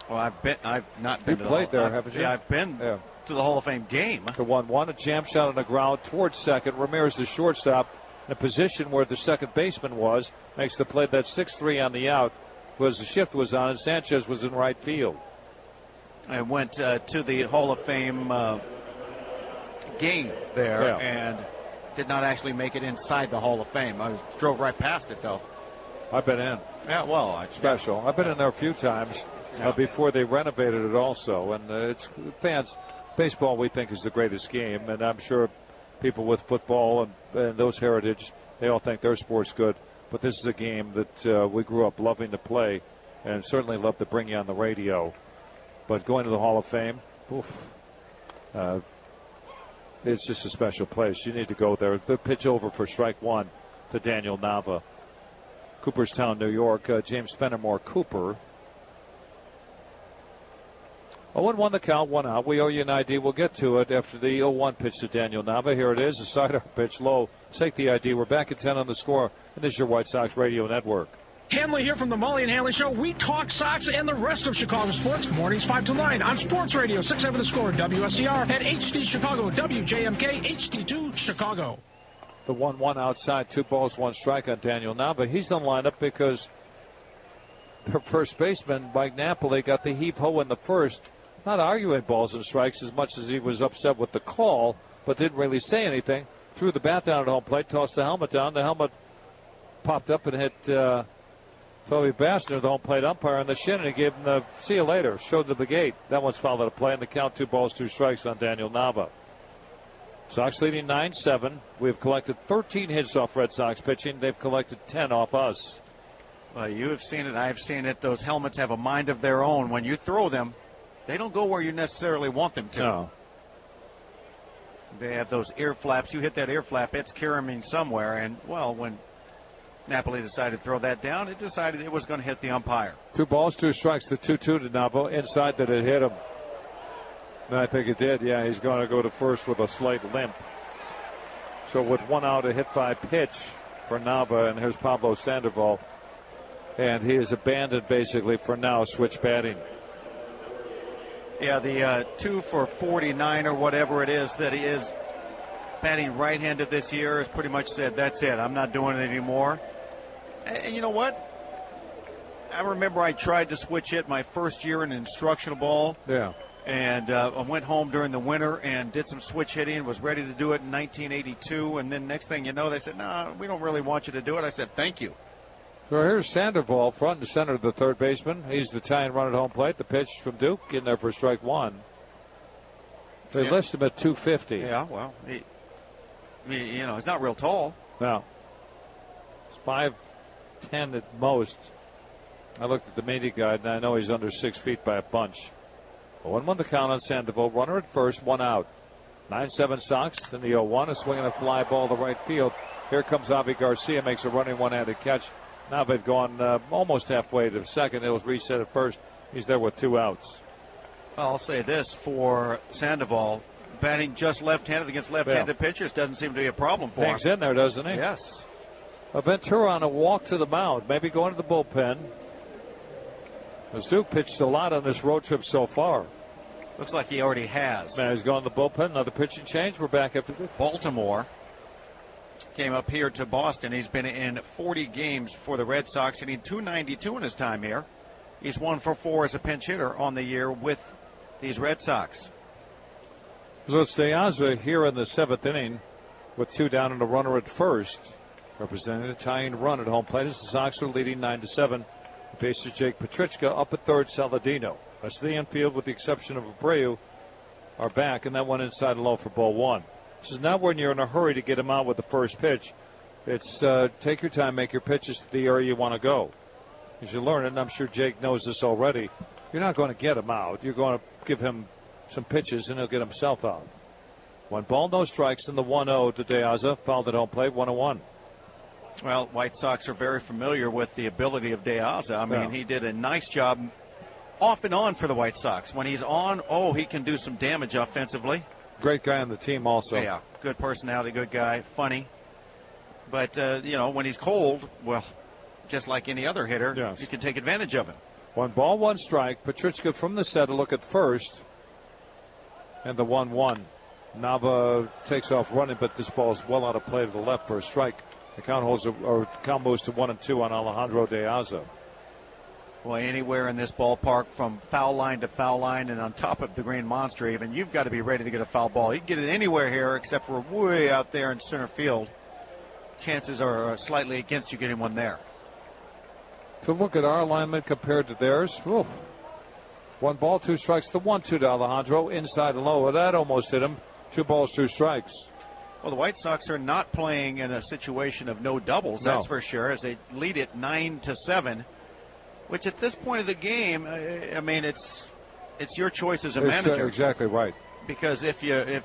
Well, I've not been to the played there, haven't you? Yeah, I've been to the Hall of Fame game. The 1-1, a jam shot on the ground towards second. Ramirez, the shortstop, in a position where the second baseman was, makes the play. That's 6-3 on the out. Was the shift was on, and Sanchez was in right field. I went to the Hall of Fame game there and did not actually make it inside the Hall of Fame. I drove right past it, though. I've been in. Yeah, well, special. I've been in there a few times before they renovated it also. And it's fans, baseball we think is the greatest game, and I'm sure people with football and those heritage, they all think their sport's good. But this is a game that we grew up loving to play and certainly love to bring you on the radio. But going to the Hall of Fame, it's just a special place. You need to go there. The pitch over for strike one to Daniel Nava. Cooperstown, New York. James Fenimore Cooper. 0-1 the count, 1 out. We owe you an ID. We'll get to it after the 0-1 pitch to Daniel Nava. Here it is, a side-arm pitch low. Take the ID. We're back at 10 on the score. And this is your White Sox Radio Network. Hanley here from the Mully and Hanley Show. We talk Sox and the rest of Chicago sports. Mornings 5 to 9 on Sports Radio 670 The Score, WSCR, and HD Chicago, WJMK, HD2 Chicago. The 1-1 outside, 2 balls, 1 strike on Daniel Nava. He's in the lineup because their first baseman, Mike Napoli, got the heave-ho in the first. Not arguing balls and strikes as much as he was upset with the call, but didn't really say anything. Threw the bat down at home plate, tossed the helmet down. The helmet popped up and hit Toby Bassner, the home plate umpire, on the shin, and he gave him the see you later, showed to the gate. That one's fouled out of play, and the count 2 balls, 2 strikes on Daniel Nava. Sox leading 9-7. We've collected 13 hits off Red Sox pitching. They've collected 10 off us. Well, you have seen it. I've seen it. Those helmets have a mind of their own. When you throw them, they don't go where you necessarily want them to. No. They have those ear flaps. You hit that ear flap, it's carrying somewhere. And, well, when Napoli decided to throw that down, it decided it was going to hit the umpire. 2 balls, 2 strikes, the 2-2 to Nava. Inside that it hit him. And I think it did. Yeah, he's going to go to first with a slight limp. So with 1 out, a hit by pitch for Nava. And here's Pablo Sandoval. And he is abandoned basically for now, switch batting. Yeah, the 2 for 49 or whatever it is that he is batting right-handed this year has pretty much said, that's it, I'm not doing it anymore. And you know what? I remember I tried to switch hit my first year in instructional ball. Yeah. And I went home during the winter and did some switch hitting, was ready to do it in 1982. And then next thing you know, they said, no, we don't really want you to do it. I said, thank you. So here's Sandoval, front and center, the third baseman. He's the tying run at home plate. The pitch from Duke in there for strike one. They list him at 250. Yeah, well, he, he's not real tall. No. It's 5'10" at most. I looked at the media guide, and I know he's under 6 feet by a bunch. 1-1 the count on Sandoval. Runner at first, 1 out. 9-7 Sox. Then the 0-1, a swing and a fly ball to right field. Here comes Avi Garcia, makes a running one-handed catch. Now they've gone almost halfway to second. It'll reset at first. He's there with 2 outs. Well, I'll say this for Sandoval. Batting just left-handed against left-handed pitchers doesn't seem to be a problem for him. Hangs in there, doesn't he? Yes. Ventura on a walk to the mound. Maybe going to the bullpen. As Duke pitched a lot on this road trip so far. Looks like he already has. Now he's going to the bullpen. Another pitching change. We're back up to Baltimore. Came up here to Boston. He's been in 40 games for the Red Sox, hitting .292 in his time here. He's 1 for 4 as a pinch hitter on the year with these Red Sox. So it's De Aza here in the 7th inning with 2 down and a runner at first. Representing the tying run at home plate as the Sox are leading 9-7. The bases Jake Petrichka up at third, Saladino. Rest of the infield, with the exception of Abreu, are back, and that one inside and low for ball one. This is not when you're in a hurry to get him out with the first pitch. It's take your time, make your pitches to the area you want to go. As you learn it, and I'm sure Jake knows this already, you're not going to get him out. You're going to give him some pitches, and he'll get himself out. 1 ball, no strikes, and the 1-0 to De Aza. Fouled at home plate, 1-1. Well, White Sox are very familiar with the ability of De Aza. I mean, he did a nice job off and on for the White Sox. When he's on, he can do some damage offensively. Great guy on the team also. Yeah, good personality, good guy, funny. But, when he's cold, well, just like any other hitter, you can take advantage of him. 1 ball, 1 strike. Petrichka from the set to look at first. And the 1-1. Nava takes off running, but this ball is well out of play to the left for a strike. The count moves to 1-2 on Alejandro De Aza. Well, anywhere in this ballpark, from foul line to foul line and on top of the green monster even, you've got to be ready to get a foul ball. You can get it anywhere here except for way out there in center field. Chances are slightly against you getting one there. So look at our alignment compared to theirs. Oof. 1 ball, 2 strikes. The 1-2 to Alejandro, inside and low. Well, that almost hit him. 2 balls, 2 strikes. Well, the White Sox are not playing in a situation of no doubles, that's for sure, as they lead it 9-7, which at this point of the game, I mean, it's your choice as a manager. Exactly right. Because if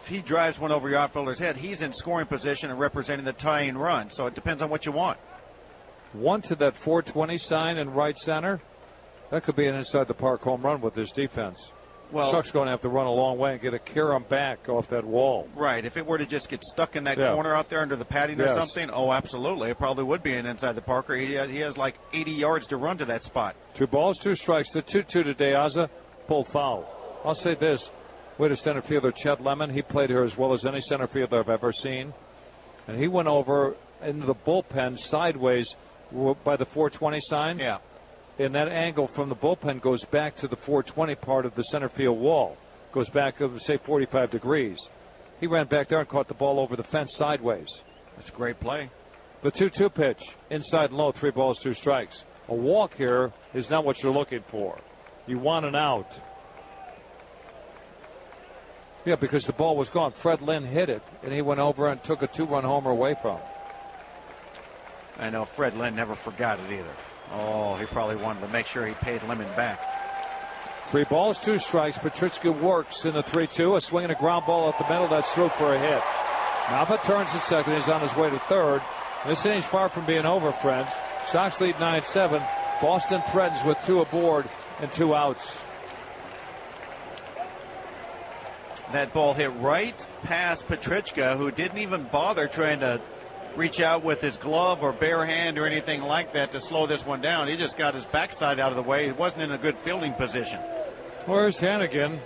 he drives one over your outfielder's head, he's in scoring position and representing the tying run. So it depends on what you want. 1 to that 420 sign in right center. That could be an inside the park home run with this defense. Well, Sox going to have to run a long way and get a carom back off that wall. Right. If it were to just get stuck in that corner out there under the padding or something, absolutely. It probably would be an inside the parker. He has like 80 yards to run to that spot. 2 balls, 2 strikes. The 2-2 to De Aza. Pull foul. I'll say this. We had a center fielder, Chet Lemon. He played here as well as any center fielder I've ever seen. And he went over into the bullpen sideways by the 420 sign. Yeah. And that angle from the bullpen goes back to the 420 part of the center field wall. Goes back, say, 45 degrees. He ran back there and caught the ball over the fence sideways. That's a great play. The 2-2 pitch, inside and low, 3 balls, 2 strikes. A walk here is not what you're looking for. You want an out. Yeah, because the ball was gone. Fred Lynn hit it, and he went over and took a 2-run homer away from him. I know Fred Lynn never forgot it either. He probably wanted to make sure he paid Lemon back. 3 balls, 2 strikes. Petrichka works in the 3-2. A swing and a ground ball up the middle. That's through for a hit. Nava turns at second. He's on his way to third. This inning's far from being over, friends. Sox lead 9-7. Boston threatens with 2 aboard and 2 outs. That ball hit right past Petrichka, who didn't even bother trying to reach out with his glove or bare hand or anything like that to slow this one down. He just got his backside out of the way. He wasn't in a good fielding position. Where's Hannigan?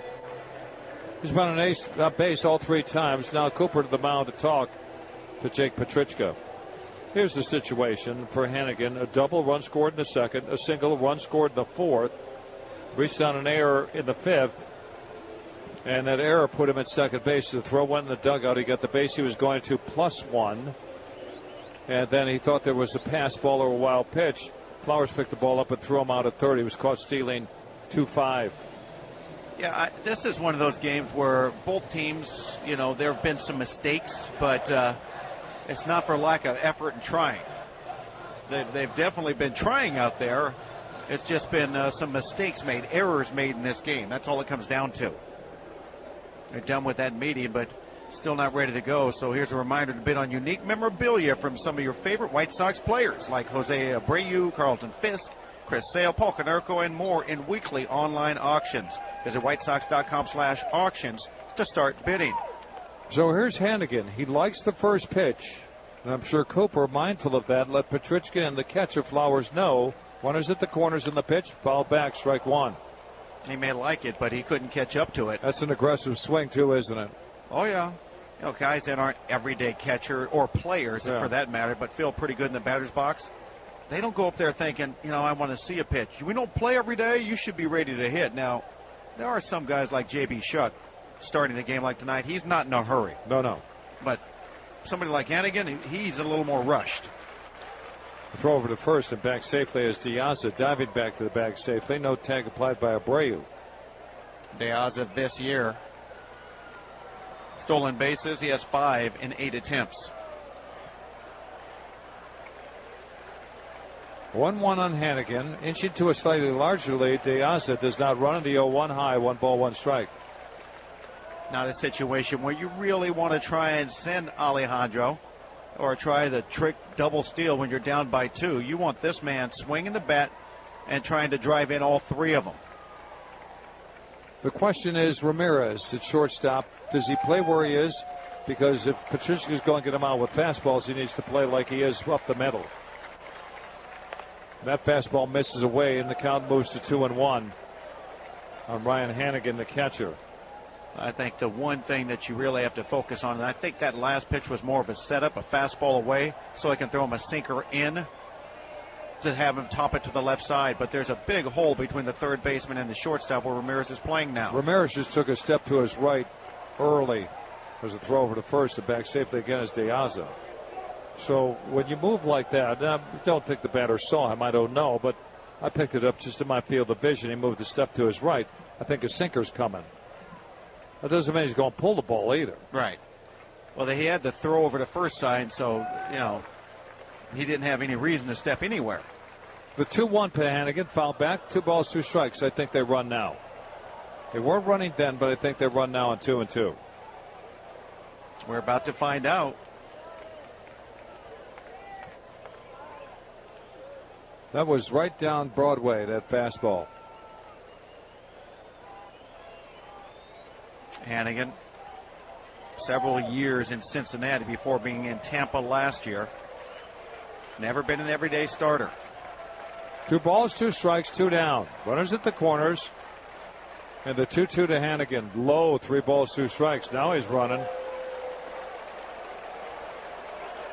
He's been on base all 3 times. Now Cooper to the mound to talk to Jake Petrichka. Here's the situation for Hannigan. A double, run scored in the second. A single, run scored in the fourth. Reached on an error in the fifth. And that error put him at second base. The throw went in the dugout. He got the base he was going to +1. And then he thought there was a pass ball or a wild pitch. Flowers picked the ball up and threw him out at third. He was caught stealing 2-5. Yeah, this is one of those games where both teams, there have been some mistakes, but it's not for lack of effort and trying. They've definitely been trying out there. It's just been some mistakes made, errors made in this game. That's all it comes down to. They're done with that meeting, but still not ready to go. So here's a reminder to bid on unique memorabilia from some of your favorite White Sox players like Jose Abreu, Carlton Fisk, Chris Sale, Paul Konerko, and more in weekly online auctions. Visit whitesox.com/auctions to start bidding. So here's Hannigan. He likes the first pitch. And I'm sure Cooper, mindful of that, let Petrichka and the catcher Flowers know. Runners at the corners in the pitch, foul back, strike 1. He may like it, but he couldn't catch up to it. That's an aggressive swing, too, isn't it? Oh, yeah. Guys that aren't everyday catcher or players, for that matter, but feel pretty good in the batter's box, they don't go up there thinking, I want to see a pitch. We don't play every day. You should be ready to hit. Now, there are some guys like J.B. Shuck starting the game like tonight. He's not in a hurry. No. But somebody like Hannigan, he's a little more rushed. Throw over to first and back safely as De Aza diving back to the bag safely. No tag applied by Abreu. De Aza this year. Stolen bases, he has 5 in 8 attempts. 1-1 on Hannigan. Inching to a slightly larger lead. De Aza does not run in the 0-1 high. 1 ball, 1 strike. Not a situation where you really want to try and send Alejandro or try the trick double steal when you're down by 2. You want this man swinging the bat and trying to drive in all 3 of them. The question is, Ramirez at shortstop, does he play where he is? Because if Patricia's going to get him out with fastballs, he needs to play like he is up the middle. That fastball misses away, and the count moves to 2-1 on Ryan Hannigan, the catcher. I think the one thing that you really have to focus on, and I think that last pitch was more of a setup, a fastball away, so I can throw him a sinker in to have him top it to the left side. But there's a big hole between the third baseman and the shortstop where Ramirez is playing now. Ramirez just took a step to his right early. There's a throw over to first, and back safely again is De Aza. So when you move like that, I don't think the batter saw him, I don't know, but I picked it up just in my field of vision. He moved a step to his right. I think a sinker's coming. That doesn't mean he's going to pull the ball either. Right. Well, he had the throw over to first side, so, he didn't have any reason to step anywhere. The 2-1 to Hannigan, foul back, 2 balls, 2 strikes. I think they run now. They weren't running then, but I think they run now on 2-2. We're about to find out. That was right down Broadway, that fastball. Hannigan, several years in Cincinnati before being in Tampa last year. Never been an everyday starter. 2 balls, 2 strikes, 2 down. Runners at the corners. And the 2-2 to Hannigan. Low, 3 balls, 2 strikes. Now he's running.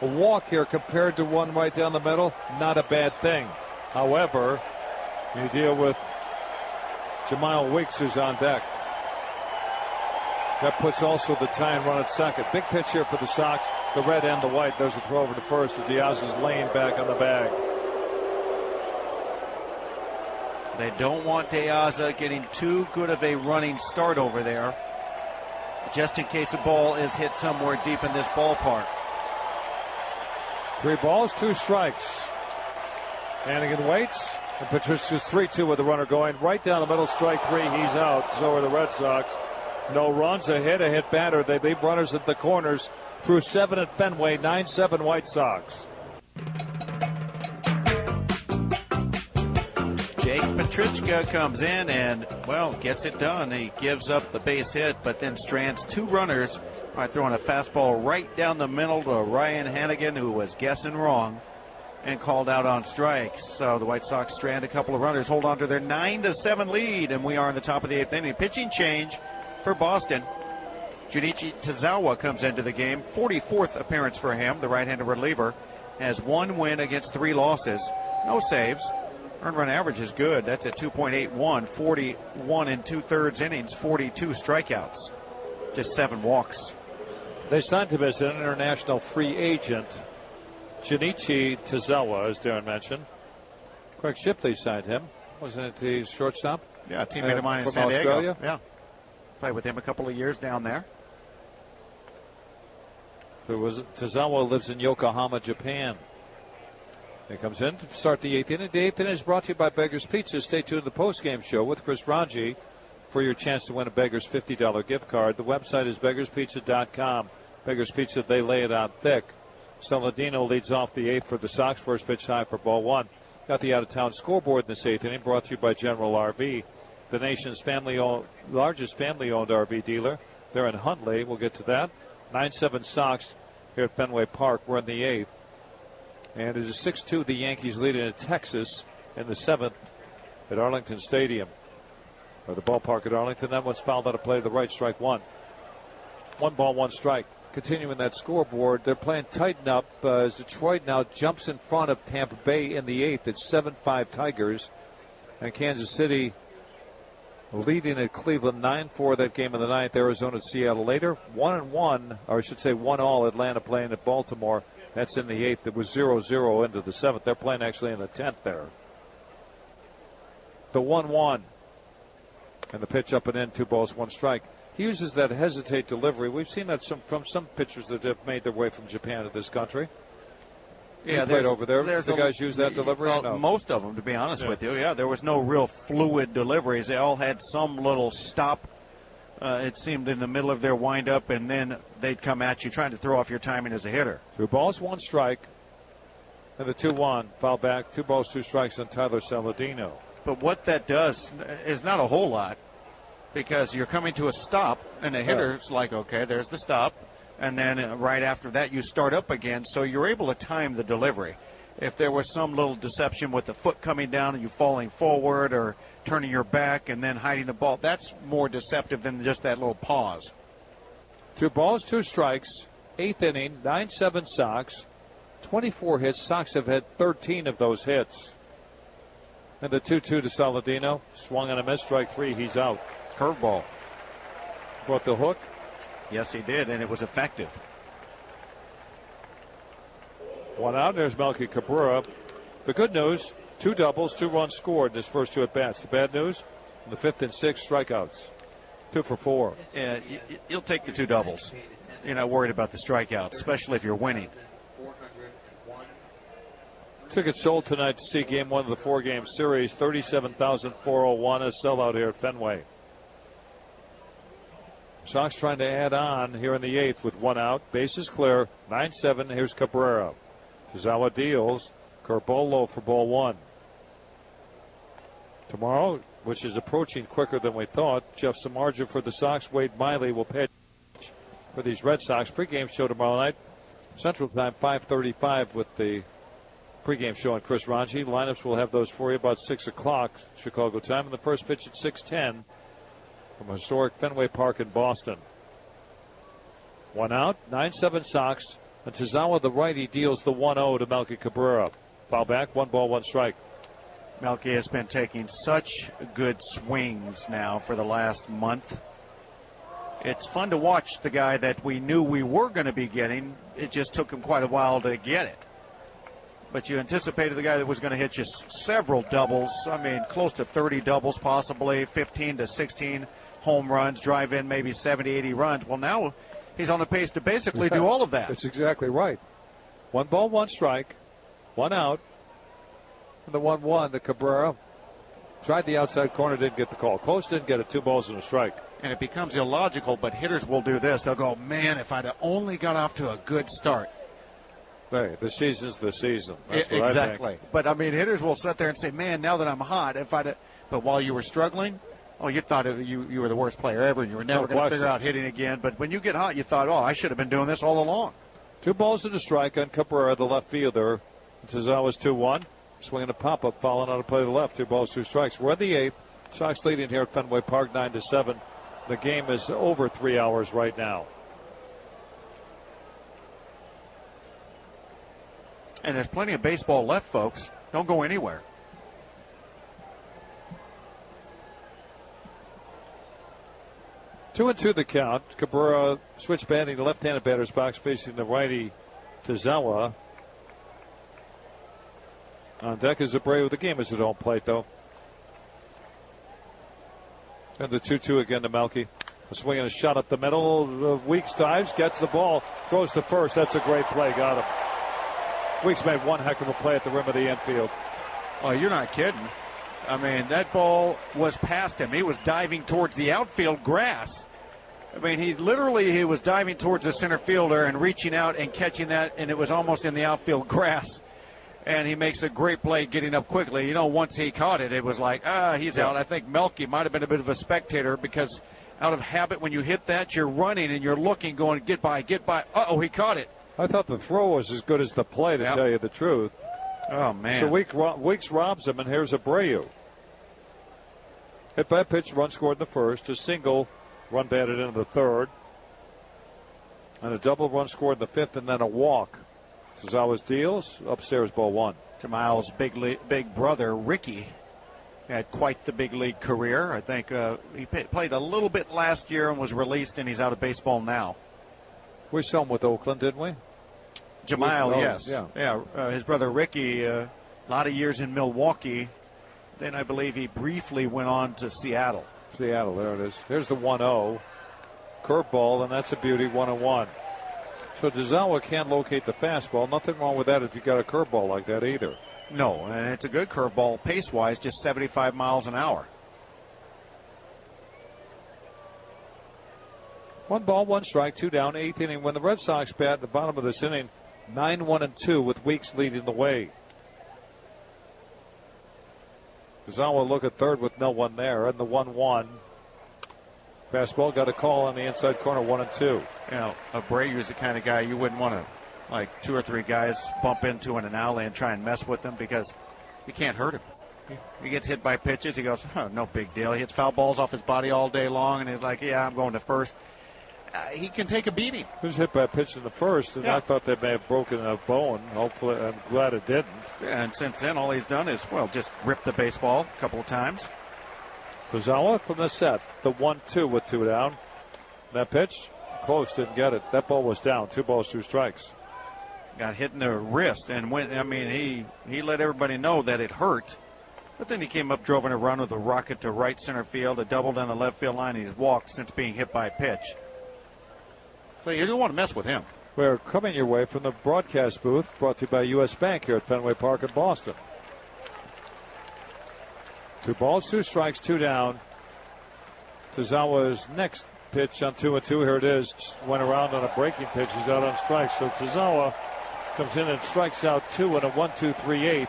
A walk here compared to one right down the middle, not a bad thing. However, you deal with Jamal Weeks, who's on deck. That puts also the tying run at second. Big pitch here for the Sox. The red and the white. There's a throw over to first. De Aza's laying back on the bag. They don't want De Aza getting too good of a running start over there, just in case the ball is hit somewhere deep in this ballpark. 3 balls, 2 strikes. Hannigan waits, and Patricia's 3-2 with the runner going right down the middle. Strike 3. He's out. So are the Red Sox. No runs, a hit batter. They leave runners at the corners through 7 at Fenway. 9-7 White Sox. Jake Petrichka comes in and, gets it done. He gives up the base hit, but then strands 2 runners by throwing a fastball right down the middle to Ryan Hannigan, who was guessing wrong and called out on strikes. So the White Sox strand a couple of runners, hold on to their 9-7 lead, and we are in the top of the 8th inning. Pitching change for Boston. Junichi Tazawa comes into the game. 44th appearance for him. The right-handed reliever has 1 win against 3 losses. No saves. Earned run average is good. That's at 2.81. 41 2/3 innings. 42 strikeouts. Just 7 walks. They signed him as an international free agent. Junichi Tazawa, as Darren mentioned. Craig Shipley signed him. Wasn't it the shortstop? Yeah, teammate of mine in San Diego. Yeah. Played with him a couple of years down there. Tazawa lives in Yokohama, Japan. He comes in to start the 8th inning. The 8th inning is brought to you by Beggar's Pizza. Stay tuned to the postgame show with Chris Ranji for your chance to win a Beggar's $50 gift card. The website is beggarspizza.com. Beggar's Pizza, they lay it out thick. Saladino leads off the 8th for the Sox. First pitch high for ball 1. Got the out-of-town scoreboard in this 8th inning, brought to you by General RV, the nation's largest family-owned RV dealer. They're in Huntley. We'll get to that. 9-7 Sox here at Fenway Park. We're in the 8th. And it is 6-2. The Yankees lead in Texas in the 7th at Arlington Stadium, or the ballpark at Arlington. That one's fouled out of play to the right. Strike 1. 1 ball, 1 strike. Continuing that scoreboard, they're playing tighten up as Detroit now jumps in front of Tampa Bay in the 8th. It's 7-5 Tigers. And Kansas City leading at Cleveland 9-4 that game in the 9th. Arizona at Seattle later. 1-1, or I should say 1-1 Atlanta playing at Baltimore. That's in the 8th. It was 0-0 into the 7th. They're playing actually in the 10th there. The 1-1. And the pitch up and in, 2 balls, 1 strike. He uses that hesitate delivery. We've seen that from some pitchers that have made their way from Japan to this country. Yeah, played over there. The guys use that delivery? Well, No. most of them, to be honest with you. Yeah, there was no real fluid deliveries. They all had some little stop, it seemed, in the middle of their windup, and then they'd come at you trying to throw off your timing as a hitter. 2 balls, 1 strike. And the 2-1, foul back, 2 balls, 2 strikes on Tyler Saladino. But what that does is not a whole lot, because you're coming to a stop, and the hitter's like, okay, there's the stop. And then right after that, you start up again, so you're able to time the delivery. If there was some little deception with the foot coming down and you falling forward or turning your back and then hiding the ball, that's more deceptive than just that little pause. 2 balls, 2 strikes, 8th inning, 9-7 Sox, 24 hits. Sox have had 13 of those hits. And the 2-2 to Saladino, swung on a miss, strike 3, he's out. Curveball. Brought the hook. Yes, he did, and it was effective. 1 out. There's Melky Cabrera. The good news, 2 doubles, 2 runs scored in his first 2 at-bats. The bad news, in the 5th and 6th, strikeouts. 2 for 4. Yeah, you'll take the 2 doubles. You're not worried about the strikeouts, especially if you're winning. Tickets sold tonight to see Game 1 of the 4-game series. 37,401, a sellout here at Fenway. Sox trying to add on here in the 8th with 1 out. Bases clear. 9-7. Here's Cabrera. Tazawa deals. Curveball low for ball 1. Tomorrow, which is approaching quicker than we thought, Jeff Samardzija for the Sox. Wade Miley will pitch for these Red Sox. Pregame show tomorrow night. Central Time, 5:35 with the pregame show on Chris Ranji. Lineups, we'll have those for you about 6 o'clock Chicago time. And the first pitch at 6:10. From historic Fenway Park in Boston. 1 out, 9-7 Sox, and Tazawa, the righty, deals the 1-0 to Melky Cabrera. Foul back, 1 ball, 1 strike. Melky has been taking such good swings now for the last month. It's fun to watch the guy that we knew we were going to be getting. It just took him quite a while to get it. But you anticipated the guy that was going to hit you several doubles. I mean, close to 30 doubles possibly, 15 to 16 home runs, drive in maybe 70, 80 runs. Well, now he's on the pace to basically do all of that. That's exactly right. 1 ball, 1 strike, 1 out. And the 1-1, the Cabrera tried the outside corner, didn't get the call. Close, didn't get it, 2 balls and a strike. And it becomes illogical, but hitters will do this. They'll go, man, if I'd have only got off to a good start. Hey, the season's the season. That's what exactly. I think. But, I mean, hitters will sit there and say, man, now that I'm hot, if I'd have... But while you were struggling, you thought you were the worst player ever, and you were never going to figure out hitting again. But when you get hot, you thought, I should have been doing this all along. 2 balls and a strike on Cabrera, the left fielder. Tazawa's 2-1. Swinging a pop-up, falling out of play to the left. 2 balls, 2 strikes. We're in the 8th. Sox leading here at Fenway Park, 9-7. The game is over 3 hours right now. And there's plenty of baseball left, folks. Don't go anywhere. Two and two the count. Cabrera switch batting the left-handed batter's box, facing the righty Tazawa. On deck is Abreu. The game is at home plate, though. And the 2-2 again to Melky. A swing and a shot up the middle. Weeks dives, gets the ball, throws to first. That's a great play. Got him. Weeks made one heck of a play at the rim of the infield. Oh, you're not kidding. I mean, that ball was past him. He was diving towards the outfield grass. I mean, he was diving towards the center fielder and reaching out and catching that, and it was almost in the outfield grass. And he makes a great play getting up quickly. You know, once he caught it, it was like, he's out. I think Melky might have been a bit of a spectator because out of habit, when you hit that, you're running and you're looking, going, get by, get by. Uh-oh, he caught it. I thought the throw was as good as the play, to tell you the truth. Oh, man. So Weeks robs him, and here's Abreu. Hit by a pitch, run scored in the first, a single, run batted into the third, and a double run scored in the fifth, and then a walk. Tazawa's deals, upstairs, ball one. Jamal's big brother, Ricky, had quite the big league career. I think he played a little bit last year and was released, and he's out of baseball now. We saw him with Oakland, didn't we? Jamal, yes. Yeah. His brother Ricky, a lot of years in Milwaukee. Then I believe he briefly went on to Seattle. Seattle, there it is. Here's the 1-0. Curveball, and that's a beauty, 1-1. So Tazawa can't locate the fastball. Nothing wrong with that if you got a curveball like that either. No, and it's a good curveball pace-wise, just 75 miles an hour. 1 ball, 1 strike, 2 down, 8th inning. When the Red Sox bat at the bottom of this inning, 9-1-2 with Weeks leading the way. Tazawa look at third with no one there, and the 1-1. Fastball got a call on the inside corner, 1-2. You know, Abreu's the kind of guy you wouldn't want to, like, 2 or 3 guys bump into in an alley and try and mess with him because you can't hurt him. He gets hit by pitches. He goes, oh, no big deal. He hits foul balls off his body all day long, and he's like, yeah, I'm going to first. He can take a beating. He was hit by a pitch in the first, and I thought they may have broken a bone. Hopefully, I'm glad it didn't. Yeah, and since then, all he's done is, well, just rip the baseball a couple of times. Tazawa from the set, the 1-2 with 2 down. That pitch, close, didn't get it. That ball was down, 2 balls, 2 strikes. Got hit in the wrist, and he let everybody know that it hurt. But then he came up, drove in a run with a rocket to right center field, a double down the left field line. He's walked since being hit by a pitch. So you don't want to mess with him. We're coming your way from the broadcast booth, brought to you by U.S. Bank here at Fenway Park in Boston. 2 balls, 2 strikes, 2 down. Tazawa's next pitch on 2-2. Here it is. Went around on a breaking pitch. He's out on strikes. So Tazawa comes in and strikes out 2 in a 1-2-3-8.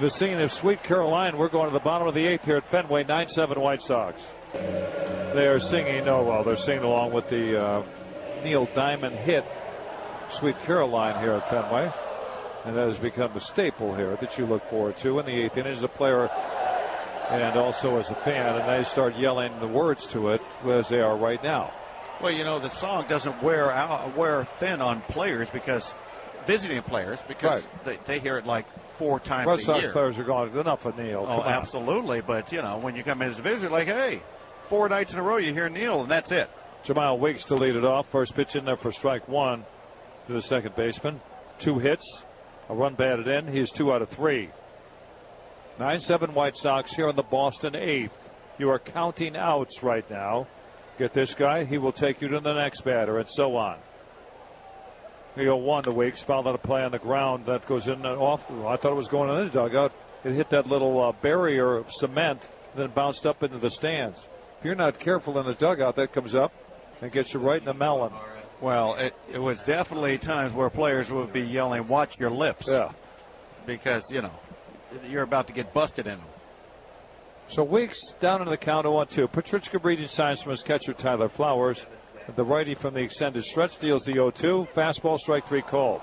The scene of Sweet Caroline. We're going to the bottom of the 8th here at Fenway. 9-7 White Sox. They are singing. They're singing along with the Neil Diamond hit Sweet Caroline here at Fenway. And that has become a staple here that you look forward to in the 8th inning as a player and also as a fan. And they start yelling the words to it as they are right now. Well, the song doesn't wear thin on players visiting players because they hear it like 4 times Red a Sox year. players are going, enough of Neil. Oh, absolutely. But, when you come in as a visitor, like, hey, 4 nights in a row you hear Neil, and that's it. Jamal Weeks to lead it off. First pitch in there for strike 1 to the second baseman. 2 hits. A run batted in. He is 2 out of 3. 9-7 White Sox here in the Boston 8th. You are counting outs right now. Get this guy, he will take you to the next batter, and so on. 3-0-1 to Weeks. Fouled out a play on the ground. That goes in and off. I thought it was going in the dugout. It hit that little barrier of cement, then bounced up into the stands. If you're not careful in the dugout, that comes up and gets you right in the melon. Well, it was definitely times where players would be yelling, watch your lips. Yeah. Because, you're about to get busted in them. So Weeks down into the count 0-2. Petrichka breathing signs from his catcher, Tyler Flowers. The righty from the extended stretch deals the 0-2. Fastball, strike 3 called.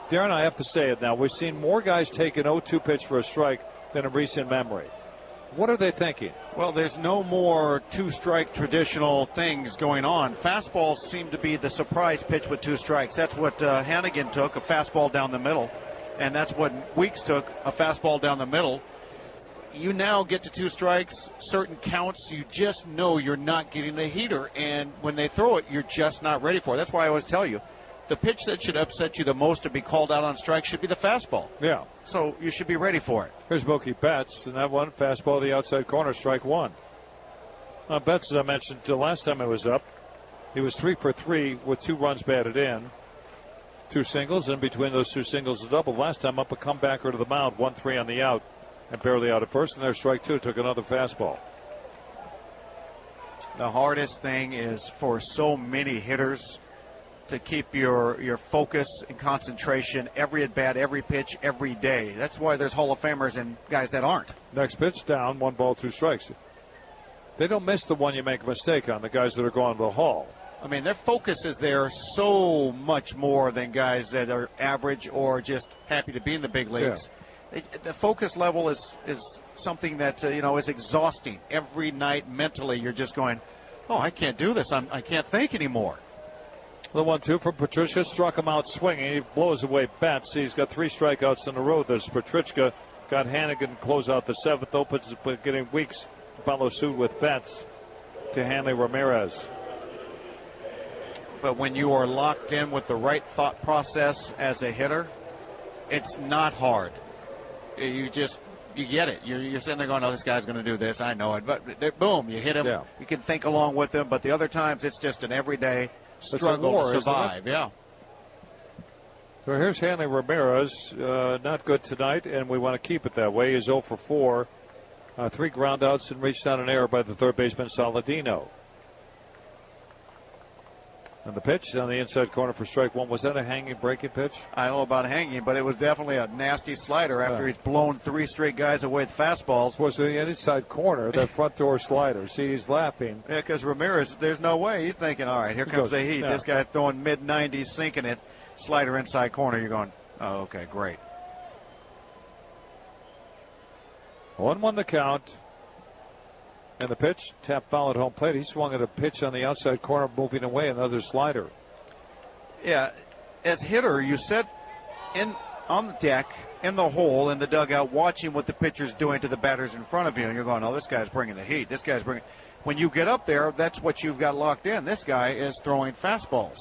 Darren, I have to say it now. We've seen more guys take an 0-2 pitch for a strike than in recent memory. What are they thinking? Well, there's no more 2-strike traditional things going on. Fastballs seem to be the surprise pitch with 2 strikes. That's what Hannigan took, a fastball down the middle. And that's what Weeks took, a fastball down the middle. You now get to 2 strikes, certain counts, you just know you're not getting a heater. And when they throw it, you're just not ready for it. That's why I always tell you, the pitch that should upset you the most to be called out on strike should be the fastball. Yeah. So you should be ready for it. Here's Mookie Betts, and that one, fastball to the outside corner, strike 1. Betts, as I mentioned the last time I was up, he was 3 for 3 with 2 runs batted in. 2 singles, and between those 2 singles, a double. Last time up, a comebacker to the mound, 1-3 on the out, and barely out at first, and there's strike 2, took another fastball. The hardest thing is for so many hitters to keep your focus and concentration every at bat, every pitch, every day. That's why there's Hall of Famers and guys that aren't. Next pitch down, 1 ball, 2 strikes. They don't miss the one you make a mistake on, the guys that are going to the Hall. I mean, their focus is there so much more than guys that are average or just happy to be in the big leagues. Yeah. The focus level is something that, is exhausting. Every night mentally you're just going, oh, I can't do this. I can't think anymore. The 1-2 from Petrichka struck him out swinging. He blows away Betts. He's got 3 strikeouts in a row. There's Petrichka. Got Hannigan close out the 7th. Opens, but getting Weeks follow suit with Betts to Hanley Ramirez. But when you are locked in with the right thought process as a hitter, it's not hard. You just you get it. You're sitting there going, oh, this guy's going to do this. I know it. But boom, you hit him. Yeah. You can think along with him. But the other times, it's just an everyday struggle to survive. Yeah. So here's Hanley Ramirez. Not good tonight, and we want to keep it that way. He's 0 for 4. 3 ground outs and reached on an error by the third baseman, Saladino. And the pitch on the inside corner for strike one. Was that a hanging breaking pitch? I don't know about hanging, but it was definitely a nasty slider after he's blown 3 straight guys away with fastballs. Was the inside corner, that front door slider. See, he's laughing. Yeah, because Ramirez, there's no way. He's thinking, all right, here comes the heat. Yeah. This guy's throwing mid-90s, sinking it. Slider inside corner. You're going, oh, okay, great. 1-1 the count. And the pitch, tap foul at home plate. He swung at a pitch on the outside corner, moving away, another slider. Yeah, as hitter, you sit on the deck, in the hole, in the dugout, watching what the pitcher's doing to the batters in front of you, and you're going, oh, this guy's bringing the heat. This guy's bringing. When you get up there, that's what you've got locked in. This guy is throwing fastballs.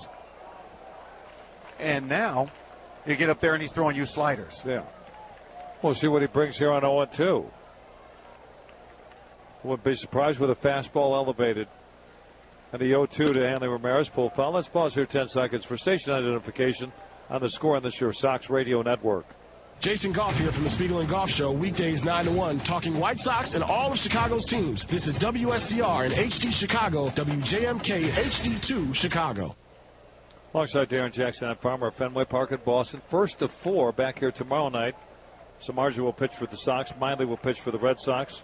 And now, you get up there and he's throwing you sliders. Yeah. We'll see what he brings here on 0-2. Wouldn't be surprised with a fastball elevated. And the 0-2 to Hanley Ramirez. Pull foul. Let's pause here 10 seconds for station identification on the score on this year's Sox Radio Network. Jason Goff here from the Spiegel and Goff Show, weekdays 9 to 1, talking White Sox and all of Chicago's teams. This is WSCR and HD Chicago, WJMK HD2 Chicago. Alongside Darren Jackson and Farmer at Fenway Park in Boston. First of 4 back here tomorrow night. Samardzija will pitch for the Sox. Miley will pitch for the Red Sox.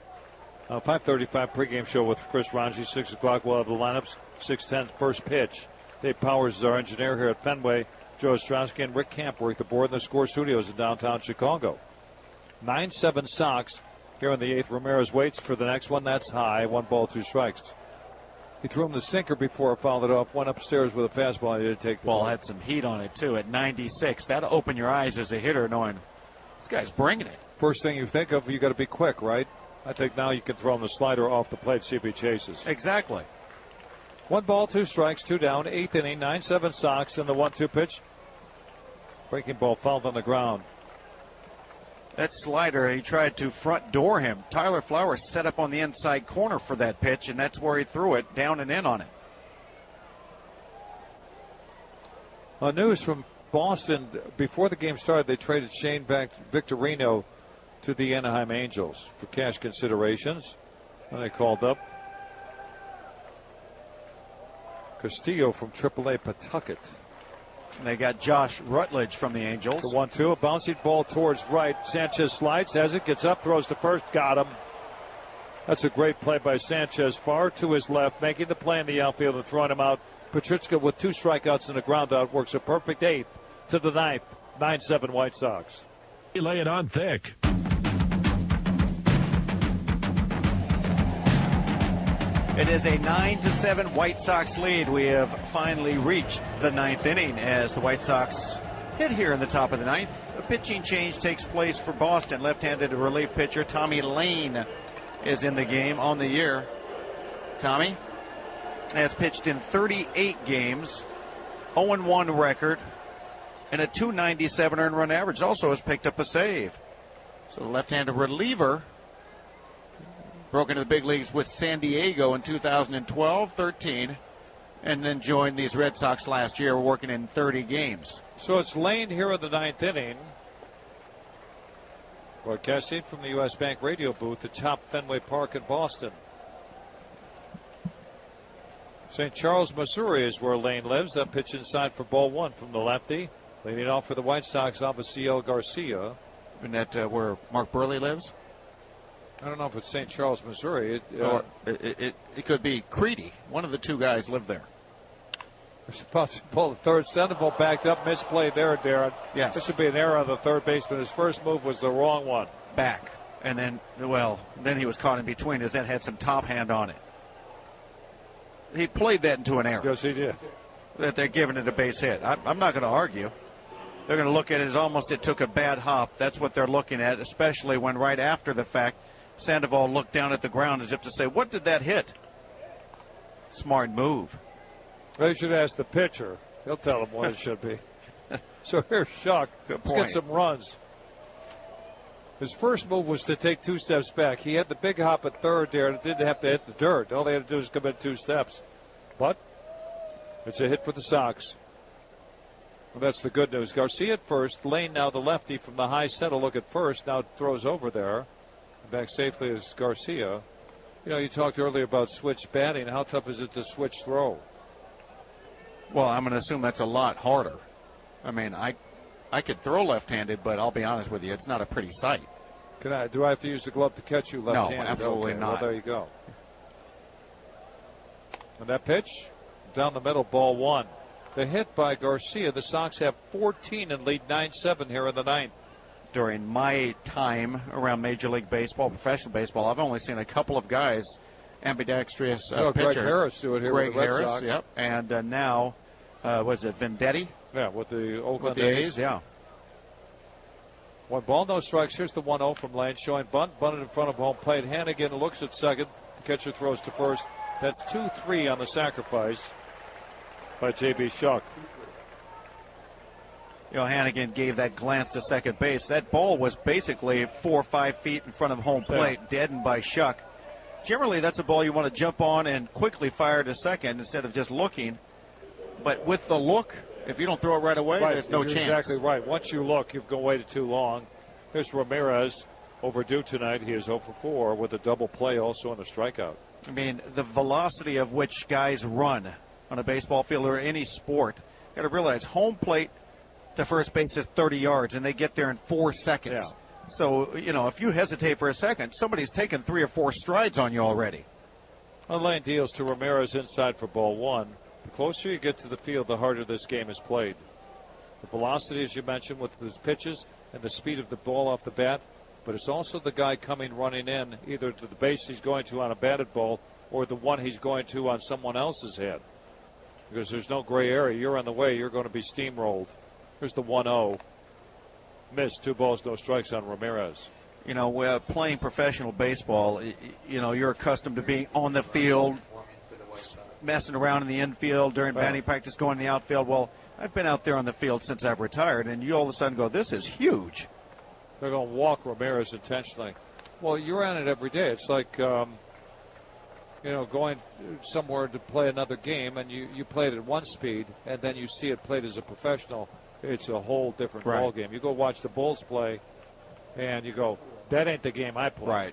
5:35 pregame show with Chris Ranji. 6 o'clock we'll have the lineups. 6:10 first pitch. Dave Powers is our engineer here at Fenway. Joe Ostrowski and Rick Camp work the board in the Score Studios in downtown Chicago. 9-7 Sox here in the 8th. Ramirez waits for the next one. That's high. 1 ball, 2 strikes. He threw him the sinker before it fouled it off. Went upstairs with a fastball. He didn't take the ball. Had some heat on it, too, at 96. That'll open your eyes as a hitter knowing this guy's bringing it. First thing you think of, you got to be quick, right? I think now you can throw him the slider off the plate, see if he chases. Exactly. 1 ball, 2 strikes, 2 down. 8th inning, 9-7 Sox in the 1-2 pitch. Breaking ball fouled on the ground. That slider, he tried to front door him. Tyler Flowers set up on the inside corner for that pitch, and that's where he threw it, down and in on it. News from Boston. Before the game started, they traded Shane Victorino to the Anaheim Angels for cash considerations. And they called up Castillo from AAA Pawtucket. And they got Josh Rutledge from the Angels. The 1-2, a bouncing ball towards right. Sanchez slides, has it, gets up, throws to first, got him. That's a great play by Sanchez, far to his left, making the play in the outfield and throwing him out. Petrichka with 2 strikeouts and a ground out works a perfect 8th to the 9th. 9-7 White Sox. You lay it on thick. It is a 9-7 White Sox lead. We have finally reached the 9th inning as the White Sox hit here in the top of the 9th. A pitching change takes place for Boston. Left-handed relief pitcher Tommy Lane is in the game on the year. Tommy has pitched in 38 games, 0-1 record, and a .297 earned run average. Also has picked up a save. So the left-handed reliever broke into the big leagues with San Diego in 2012-13, and then joined these Red Sox last year, working in 30 games. So it's Lane here in the 9th inning. Broadcasting from the U.S. Bank radio booth at Top Fenway Park in Boston. St. Charles, Missouri is where Lane lives. That pitch inside for ball 1 from the lefty. Leading off for the White Sox, Avisail Garcia. Isn't that where Mark Burley lives? I don't know if it's St. Charles, Missouri. It could be Creedy. One of the 2 guys lived there. There's about to pull the third. Sandoval backed up, misplay there, Darren. Yes. This would be an error on the third baseman. His first move was the wrong one. Back. And then, then he was caught in between as that had some top hand on it. He played that into an error. Yes, he did. That they're giving it a base hit. I'm not going to argue. They're going to look at it as almost it took a bad hop. That's what they're looking at, especially when right after the fact, Sandoval looked down at the ground as if to say, what did that hit? Smart move. They should ask the pitcher. He'll tell them what it should be. So here's Shuck. Good Let's point. get some runs. His first move was to take 2 steps back. He had the big hop at third there and didn't have to hit the dirt. All they had to do was come in 2 steps. But it's a hit for the Sox. Well, that's the good news. Garcia at first. Lane now the lefty from the high center. Look at first. Now throws over there. Back safely is Garcia. You know, you talked earlier about switch batting. How tough is it to switch throw? Well, I'm going to assume that's a lot harder. I mean, I could throw left-handed, but I'll be honest with you, it's not a pretty sight. Do I have to use the glove to catch you left-handed? No, absolutely okay, not. Well, there you go. And that pitch, down the middle, ball 1. The hit by Garcia. The Sox have 14 and lead 9-7 here in the 9th. During my time around Major League Baseball, professional baseball, I've only seen a couple of guys, ambidextrous pitchers. Greg Harris do it here Greg with the Red Harris, Sox. Yep. And now, was it Vendetti? Yeah, with the Oakland A's. Yeah. 1 ball, no strikes. Here's the 1-0 from Lane, showing bunt. Bunted in front of home plate. Hannigan looks at second. The catcher throws to first. That's 2-3 on the sacrifice by J.B. Shuck. You know, Hannigan gave that glance to second base. That ball was basically 4 or 5 feet in front of home plate, deadened by Shuck. Generally, that's a ball you want to jump on and quickly fire to second instead of just looking. But with the look, if you don't throw it right away, there's no chance. Exactly right. Once you look, you've waited too long. Here's Ramirez, overdue tonight. He is 0 for 4 with a double play, also on a strikeout. I mean, the velocity of which guys run on a baseball field or any sport, you got to realize home plate to first base is 30 yards, and they get there in 4 seconds. Yeah. So, you know, if you hesitate for a second, somebody's taken 3 or 4 strides on you already. Well, Lane deals to Ramirez inside for ball 1. The closer you get to the field, the harder this game is played. The velocity, as you mentioned, with his pitches and the speed of the ball off the bat, but it's also the guy running in, either to the base he's going to on a batted ball or the one he's going to on someone else's head. Because there's no gray area. You're on the way. You're going to be steamrolled. Here's the 1-0. Missed. 2 balls, no strikes on Ramirez. You know, playing professional baseball, you know, you're accustomed to being on the field, messing around in the infield during batting practice, going to the outfield. Well, I've been out there on the field since I've retired, and you all of a sudden go, this is huge. They're going to walk Ramirez intentionally. Well, you're on it every day. It's like, you know, going somewhere to play another game, and you play it at one speed, and then you see it played as a professional. It's a whole different ball game. You go watch the Bulls play, and you go, that ain't the game I play.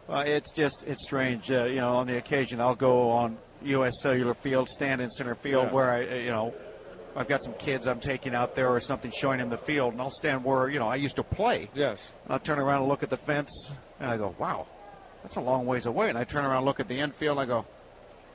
Right. It's strange. You know, on the occasion, I'll go on U.S. Cellular Field, stand in center field where I've got some kids I'm taking out there or something showing in the field, and I'll stand where, you know, I used to play. Yes. I'll turn around and look at the fence, and I go, wow, that's a long ways away. And I turn around and look at the infield, and I go,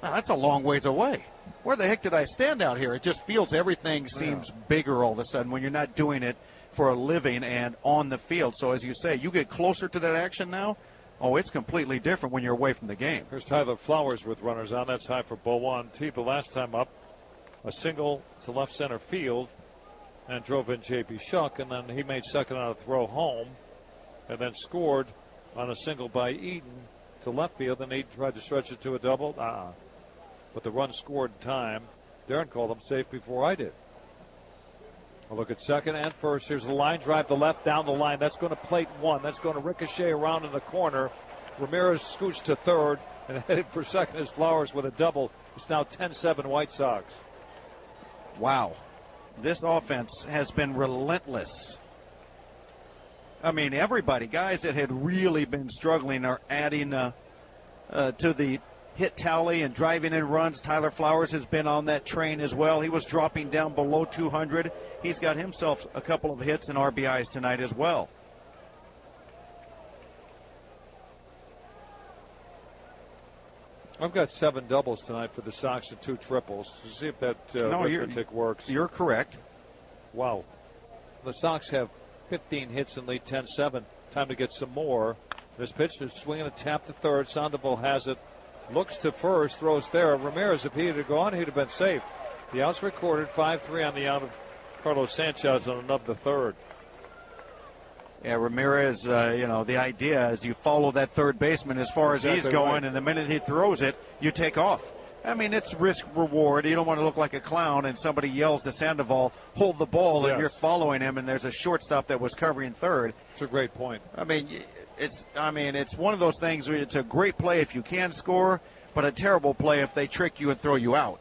wow, that's a long ways away. Where the heck did I stand out here? It just feels everything seems bigger all of a sudden when you're not doing it for a living and on the field. So as you say, you get closer to that action now, it's completely different when you're away from the game. Here's Tyler Flowers with runners on. That's high for ball 1. Tebow last time up, a single to left center field and drove in J.B. Shuck, and then he made second on a throw home and then scored on a single by Eden to left field, and he tried to stretch it to a double. But the run scored in time. Darren called him safe before I did. A look at second and first. Here's the line drive to left down the line. That's going to plate 1. That's going to ricochet around in the corner. Ramirez scoots to third and headed for second as Flowers with a double. It's now 10-7 White Sox. Wow. This offense has been relentless. I mean, everybody, guys that had really been struggling are adding to the hit tally and driving in runs. Tyler Flowers has been on that train as well. He was dropping down below 200. He's got himself a couple of hits and RBIs tonight as well. I've got 7 doubles tonight for the Sox and 2 triples. To see if that arithmetic works. You're correct. Wow. The Sox have 15 hits and lead 10-7. Time to get some more. This pitch is swinging a tap to third. Sandoval has it. Looks to first, throws there. Ramirez, if he had gone, he'd have been safe. The out's recorded, 5-3 on the out of Carlos Sanchez on another the third. Yeah, Ramirez, the idea is you follow that third baseman as far as he's going, and the minute he throws it, you take off. I mean, it's risk reward. You don't want to look like a clown and somebody yells to Sandoval, hold the ball, and you're following him, and there's a shortstop that was covering third. It's a great point. I mean, it's one of those things where it's a great play if you can score, but a terrible play if they trick you and throw you out.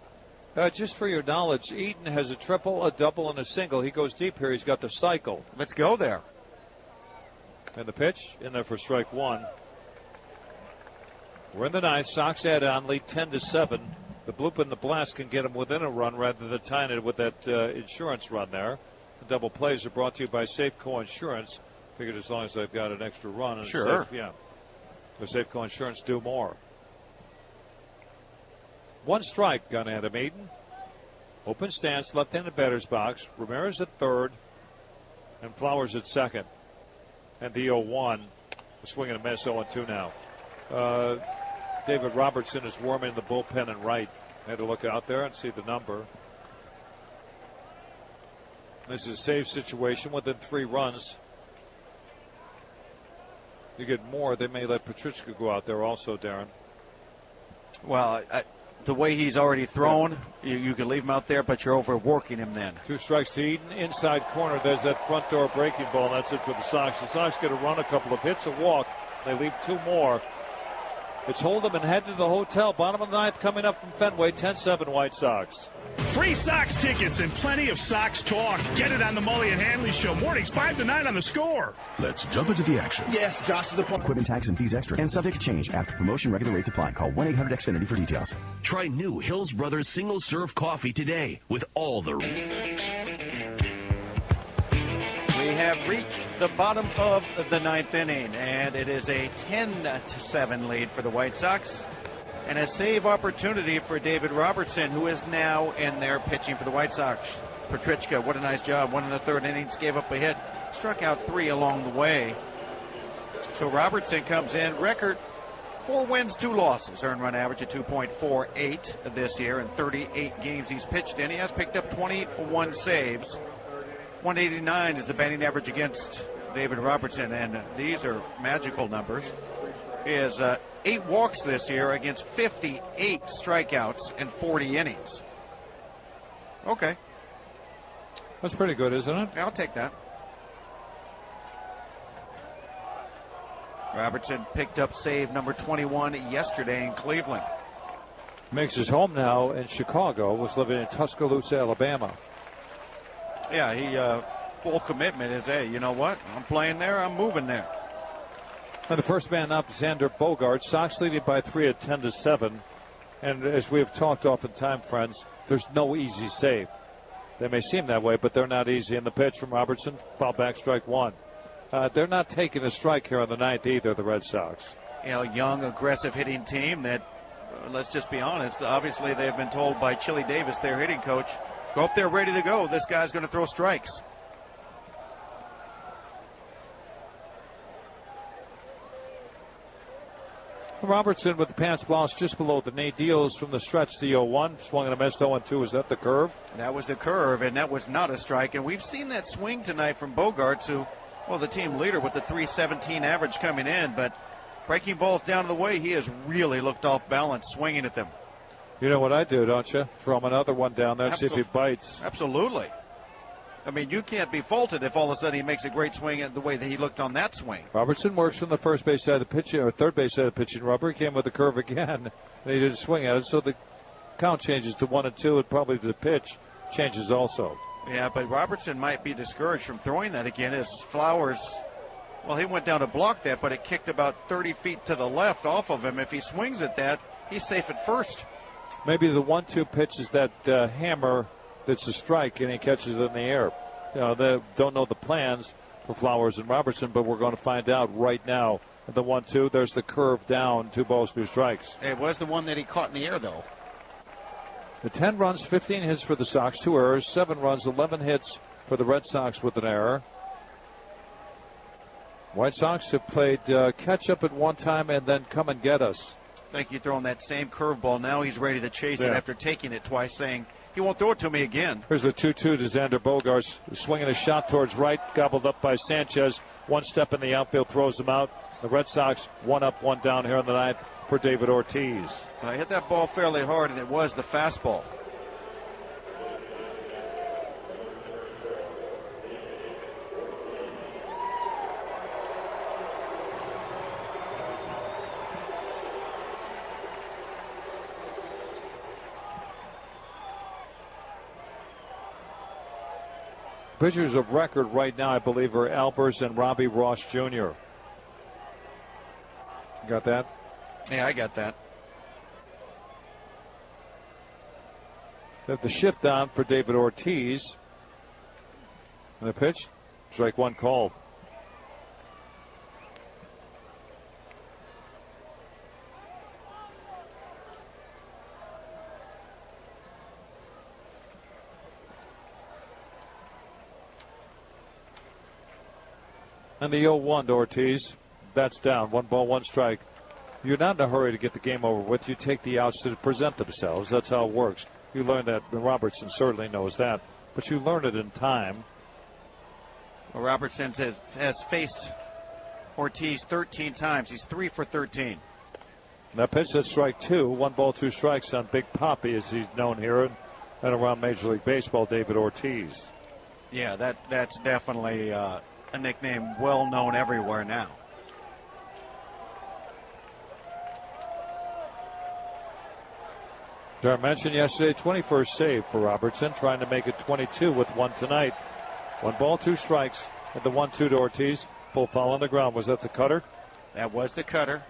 Just for your knowledge, Eaton has a triple, a double, and a single. He goes deep here. He's got the cycle. Let's go there. And the pitch in there for strike one. We're in the ninth. Sox add on, lead 10-7. The bloop and the blast can get them within a run rather than tying it with that insurance run there. The double plays are brought to you by Safeco Insurance. Figured as long as they've got an extra run. And sure. The Safeco Insurance do more. One strike on Adam Eaton. Open stance, left-handed batter's box. Ramirez at third, and Flowers at second. And the 0-1, a swing and a miss, 0-2 now. David Robertson is warming the bullpen and right. Had to look out there and see the number. This is a save situation within 3 runs. You get more, they may let Petrichka go out there also, Darren. Well, the way he's already thrown, you can leave him out there, but you're overworking him then. 2 strikes to Eaton. Inside corner, there's that front door breaking ball. That's it for the Sox. The Sox get a run, a couple of hits, a walk. They leave 2 more. It's hold them and head to the hotel. Bottom of the ninth coming up from Fenway. 10-7 White Sox. Free Sox tickets and plenty of Sox talk. Get it on the Mully and Hanley Show. Mornings 5 to 9 on the Score. Let's jump into the action. Yes, Josh is a point. Equipment tax and fees extra and subject to change after promotion. Regular rates apply. Call 1-800-XFINITY for details. Try new Hills Brothers single serve coffee today with all the. We have reached the bottom of the ninth inning, and it is a 10-7 lead for the White Sox. And a save opportunity for David Robertson, who is now in there pitching for the White Sox. Petrichka, what a nice job. 1 in the 3rd innings, gave up a hit, struck out 3 along the way. So Robertson comes in, record 4 wins, 2 losses, earned run average of 2.48 this year in 38 games he's pitched in. He has picked up 21 saves. 189 is the batting average against David Robertson, and these are magical numbers. He has 8 walks this year against 58 strikeouts in 40 innings. Okay. That's pretty good, isn't it? Yeah, I'll take that. Robertson picked up save number 21 yesterday in Cleveland. Makes his home now in Chicago. Was living in Tuscaloosa, Alabama. Yeah, he full commitment is, hey, you know what? I'm playing there. I'm moving there. And the first man up, Xander Bogaerts. Sox leading by 3 at 10-7. And as we have talked oftentimes, friends, there's no easy save. They may seem that way, but they're not easy. And the pitch from Robertson, foul back, strike 1. They're not taking a strike here in the ninth either, the Red Sox. You know, young, aggressive hitting team that, let's just be honest, obviously they've been told by Chili Davis, their hitting coach, go up there ready to go. This guy's going to throw strikes. Robertson with the pants bloused just below the knee, deals from the stretch to 0-1. Swung and a missed 0-2. Is that the curve? That was the curve, and that was not a strike. And we've seen that swing tonight from Bogaerts, who, well, the team leader with the 317 average coming in, but breaking balls down to the way, he has really looked off balance swinging at them. You know what I do, don't you? Throw him another one down there and see if he bites. Absolutely. I mean, you can't be faulted if all of a sudden he makes a great swing at the way that he looked on that swing. Robertson works from the first base side of the pitching, or third base side of the pitching rubber. He came with the curve again, and he didn't swing at it, so the count changes to 1-2, and probably the pitch changes also. Yeah, but Robertson might be discouraged from throwing that again as Flowers, well, he went down to block that, but it kicked about 30 feet to the left off of him. If he swings at that, he's safe at first. Maybe the 1-2 pitch is that hammer that's a strike, and he catches it in the air. You know, they don't know the plans for Flowers and Robertson, but we're going to find out right now. At the 1-2, there's the curve down, 2 balls, 2 strikes. It was the one that he caught in the air, though. The 10 runs, 15 hits for the Sox, 2 errors, 7 runs, 11 hits for the Red Sox with an error. White Sox have played catch up at one time and then come and get us. I think he's throwing that same curveball. Now he's ready to chase it after taking it twice, saying, he won't throw it to me again. Here's the 2-2 to Xander Bogaerts, swinging a shot towards right, gobbled up by Sanchez. One step in the outfield throws him out. The Red Sox 1 up, 1 down here in the ninth. for David Ortiz. I hit that ball fairly hard, and it was the fastball. Pitchers of record right now, I believe, are Albers and Robbie Ross Jr. Got that? Yeah, I got that. They have the shift on for David Ortiz. And the pitch, strike one called. And the 0-1 to Ortiz. That's down. 1 ball, 1 strike. You're not in a hurry to get the game over with. You take the outs to present themselves. That's how it works. You learn that. Robertson certainly knows that. But you learn it in time. Well, Robertson has faced Ortiz 13 times. He's 3 for 13. That pitch, that's strike 2. 1 ball, 2 strikes on Big Poppy, as he's known here and around Major League Baseball, David Ortiz. Yeah, that's definitely a nickname well known everywhere now. As I mentioned yesterday, 21st save for Robertson, trying to make it 22 with 1 tonight. 1 ball, 2 strikes, and the 1-2 to Ortiz. Full foul on the ground. Was that the cutter? That was the cutter.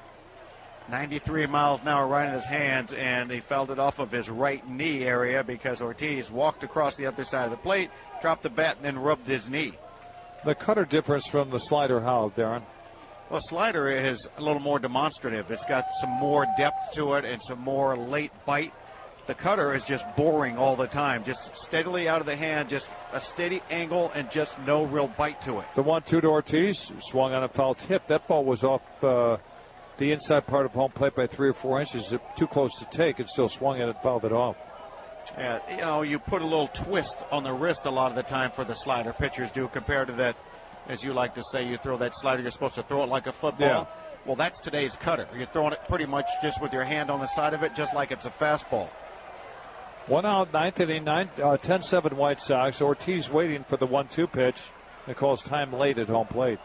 93 miles an hour right in his hands, and he fouled it off of his right knee area because Ortiz walked across the other side of the plate, dropped the bat, and then rubbed his knee. The cutter difference from the slider, how, Darren? Well, slider is a little more demonstrative. It's got some more depth to it and some more late bite. The cutter is just boring all the time, just steadily out of the hand, just a steady angle and just no real bite to it. The 1-2 to Ortiz, swung on a foul tip. That ball was off the inside part of home plate by 3 or 4 inches, too close to take, and still swung it and fouled it off. Yeah, you put a little twist on the wrist a lot of the time for the slider. Pitchers do, compared to that, as you like to say, you throw that slider, you're supposed to throw it like a football. Yeah. Well, that's today's cutter. You're throwing it pretty much just with your hand on the side of it, just like it's a fastball. 1 out, 9th inning, 10-7 White Sox. Ortiz waiting for the 1-2 pitch. It calls time late at home plate.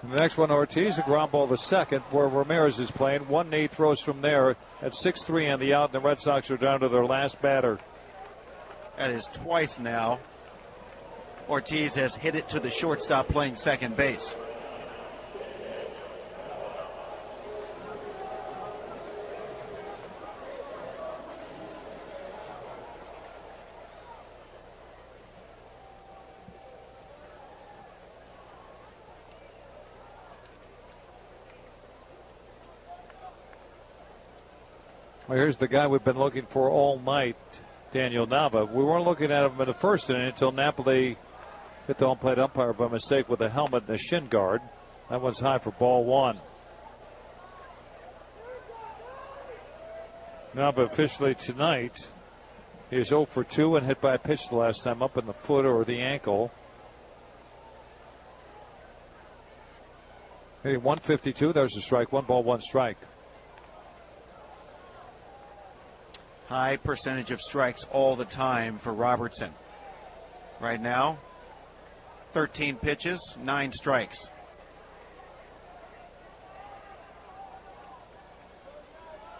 The next one, Ortiz, a ground ball to second, where Ramirez is playing. 1 knee throws from there at 6-3 on the out, and the Red Sox are down to their last batter. That is twice now. Ortiz has hit it to the shortstop playing second base. Well, here's the guy we've been looking for all night, Daniel Nava. We weren't looking at him in the first inning until Napoli hit the home plate umpire by mistake with a helmet and a shin guard. That one's high for ball 1. Nava officially tonight is 0 for 2 and hit by a pitch the last time, up in the foot or the ankle. Hey, 152, there's a strike. 1 ball, 1 strike. High percentage of strikes all the time for Robertson. Right now, 13 pitches, 9 strikes.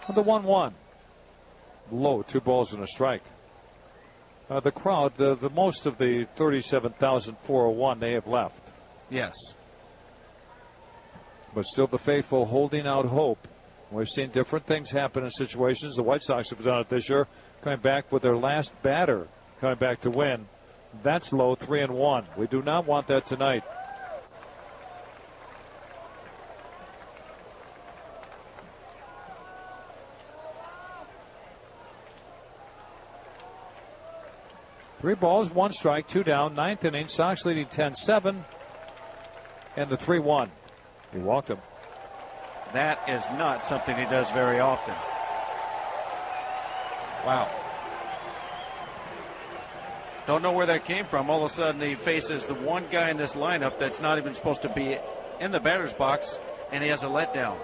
The 1-1. Low, 2 balls and a strike. The crowd, the most of the 37,401 they have left. Yes. But still the faithful holding out hope. We've seen different things happen in situations. The White Sox have done it this year, coming back with their last batter, coming back to win. That's low, 3-1. We do not want that tonight. Three balls, 1 strike, 2 down, 9th inning. Sox leading 10-7, and the 3-1. He walked him. That is not something he does very often. Wow. Don't know where that came from. All of a sudden he faces the one guy in this lineup that's not even supposed to be in the batter's box, and he has a letdown.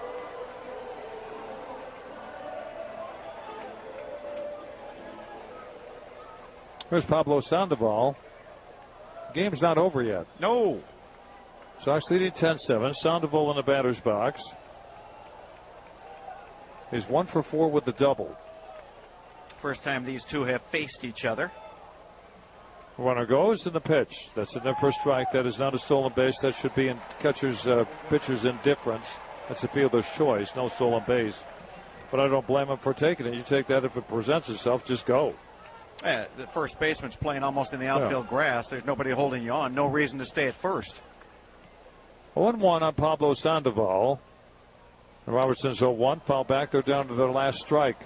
Here's Pablo Sandoval. Game's not over yet. No. Sox leading 10-7. Sandoval in the batter's box. He's 1 for 4 with the double. First time these two have faced each other. Runner goes in the pitch. That's in there for a strike. That is not a stolen base. That should be in pitcher's indifference. That's the fielder's choice. No stolen base. But I don't blame him for taking it. You take that if it presents itself. Just go. Yeah, the first baseman's playing almost in the outfield grass. There's nobody holding you on. No reason to stay at first. 0-1 on Pablo Sandoval. And Robertson's 0-1. Foul back. They're down to their last strike.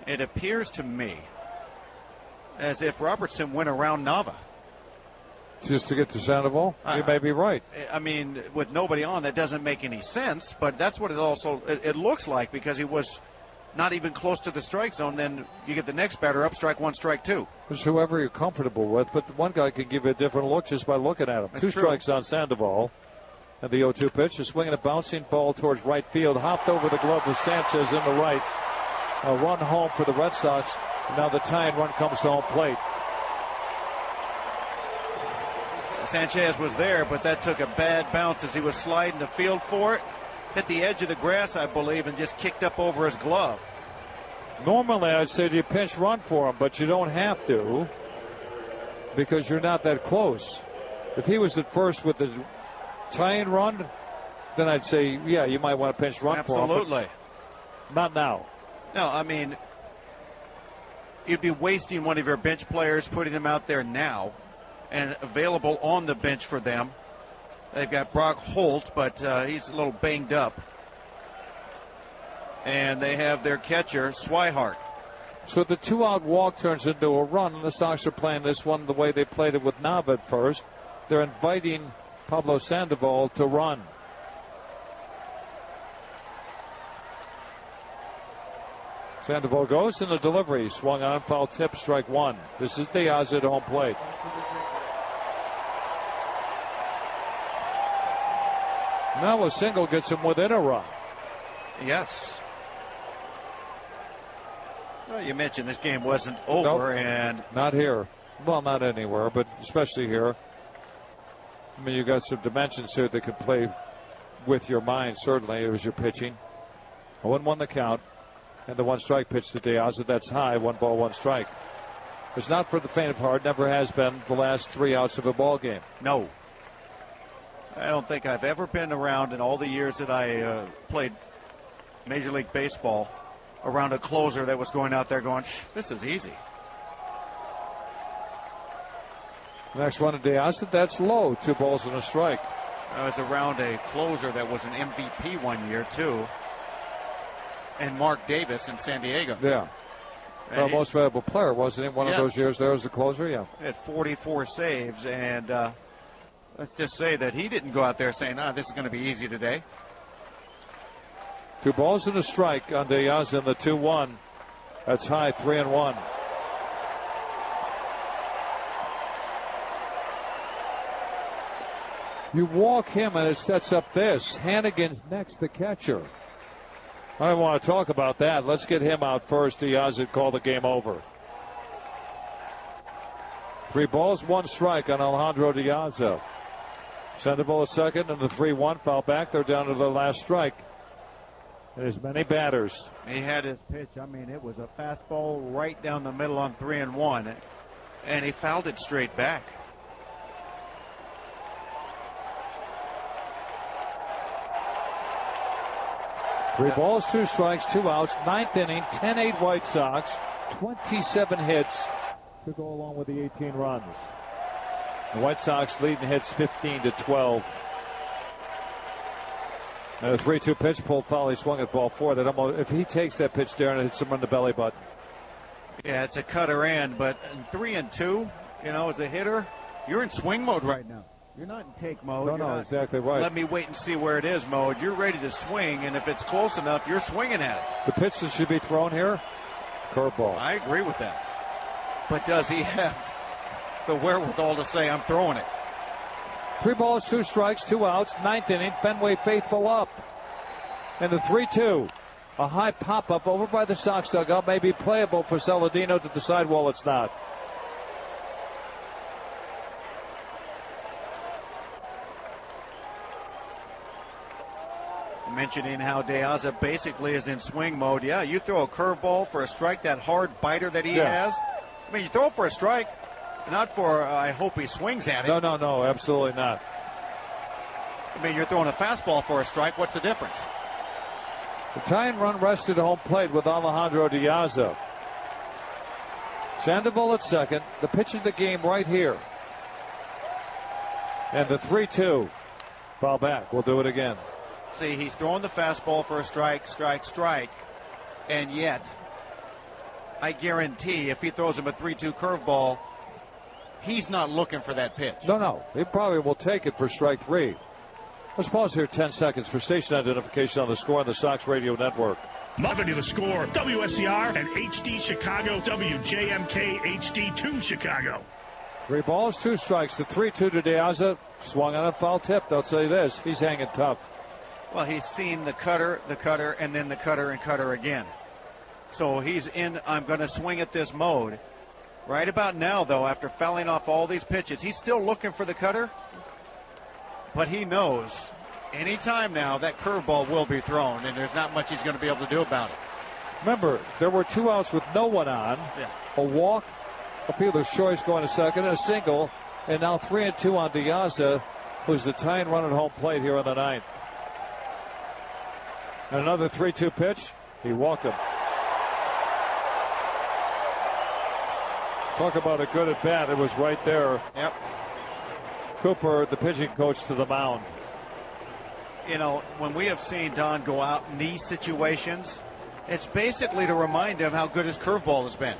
It appears to me as if Robertson went around Nava. Just to get to Sandoval? You may be right. I mean, with nobody on, that doesn't make any sense, but that's what it looks like, because he was not even close to the strike zone. Then you get the next batter up, strike one, strike two. It's whoever you're comfortable with, but one guy can give you a different look just by looking at him. That's Two true. strikes on Sandoval. And the 0-2 pitch is swinging a bouncing ball towards right field. Hopped over the glove with Sanchez in the right. A run home for the Red Sox. And now the tying run comes to home plate. Sanchez was there, but that took a bad bounce as he was sliding the field for it. Hit the edge of the grass, I believe, and just kicked up over his glove. Normally, I'd say you pinch run for him, but you don't have to because you're not that close. If he was at first with the tying run, then I'd say, yeah, you might want to pinch run for him. Absolutely. Not now. No, I mean, you'd be wasting one of your bench players, putting them out there now, and available on the bench for them. They've got Brock Holt, but he's a little banged up. And they have their catcher, Swihart. So the 2-out walk turns into a run, and the Sox are playing this one the way they played it with Nava at first. They're inviting Pablo Sandoval to run. Sandoval goes in the delivery. Swung on, foul tip, strike one. This is Diaz at home plate. Now a single gets him within a run. Yes. Well, you mentioned this game wasn't over, and not here. Well, not anywhere, but especially here. I mean, you got some dimensions here that could play with your mind. Certainly, it was your pitching. 0-1 the count. And the 1-strike pitch to Diaz, that's high. 1 ball, 1 strike. It's not for the faint of heart. Never has been the last 3 outs of a ball game. No. I don't think I've ever been around in all the years that I played Major League Baseball around a closer that was going out there going, this is easy. Next one to Diaz, that's low. 2 balls and a strike. I was around a closer that was an MVP one year, too. And Mark Davis in San Diego. Yeah. Well, most valuable player, wasn't he? One of those years there as a closer, yeah. He had 44 saves, and let's just say that he didn't go out there saying, this is going to be easy today. 2 balls and a strike on Diaz in the 2-1. That's high, 3-1. You walk him, and it sets up this. Hannigan's next, the catcher. I don't want to talk about that. Let's get him out first. Diaz had called the game over. 3 balls, 1 strike on Alejandro Diaz. Sandoval at second, and the 3-1 foul back. They're down to their last strike. And as many batters. He had his pitch. I mean, it was a fastball right down the middle on 3-1, and he fouled it straight back. Three balls, 2 strikes, 2 outs. 9th inning, 10-8 White Sox. 27 hits to go along with the 18 runs. The White Sox leading hits 15-12. And a 3-2 pitch pulled foul. He swung at ball 4. That almost, if he takes that pitch, Darren, it hits him on the belly button. Yeah, it's a cutter in, but 3-2, as a hitter, you're in swing mode right now. You're not in take mode. No, exactly right. Let me wait and see where it is mode. You're ready to swing, and if it's close enough, you're swinging at it. The pitch that should be thrown here, curveball. I agree with that. But does he have the wherewithal to say, I'm throwing it? 3 balls, 2 strikes, 2 outs. 9th inning, Fenway faithful up. And the 3-2. A high pop-up over by the Sox dugout may be playable for Saladino to decide, well, it's not. Mentioning how De Aza basically is in swing mode. Yeah, you throw a curveball for a strike, that hard biter that he has. I mean, you throw it for a strike, not for, I hope he swings at it. No, absolutely not. I mean, you're throwing a fastball for a strike. What's the difference? The tying run rested home plate with Alejandro De Aza. Sandoval at second. The pitch of the game right here. And the 3-2. Foul back. We'll do it again. See, he's throwing the fastball for a strike, and yet, I guarantee if he throws him a 3-2 curveball, he's not looking for that pitch. No, he probably will take it for strike 3. Let's pause here 10 seconds for station identification on the score on the Sox Radio Network. Welcome to the score, WSCR and HD Chicago, WJMK HD2 Chicago. 3 balls, 2 strikes. The 3-2 to De Aza. Swung on a foul tip. They'll say this. He's hanging tough. Well, he's seen the cutter, and then the cutter and cutter again. So he's in, I'm going to swing at this mode. Right about now, though, after fouling off all these pitches, he's still looking for the cutter. But he knows anytime now that curveball will be thrown, and there's not much he's going to be able to do about it. Remember, there were 2 outs with no one on. Yeah. A walk, a fielder's choice going to second, and a single. And now 3-2 on De Aza, who's the tying run at home plate here in the 9th. And another 3-2 pitch. He walked him. Talk about a good at bat. It was right there. Yep. Cooper, the pitching coach, to the mound. You know, when we have seen Don go out in these situations, it's basically to remind him how good his curveball has been.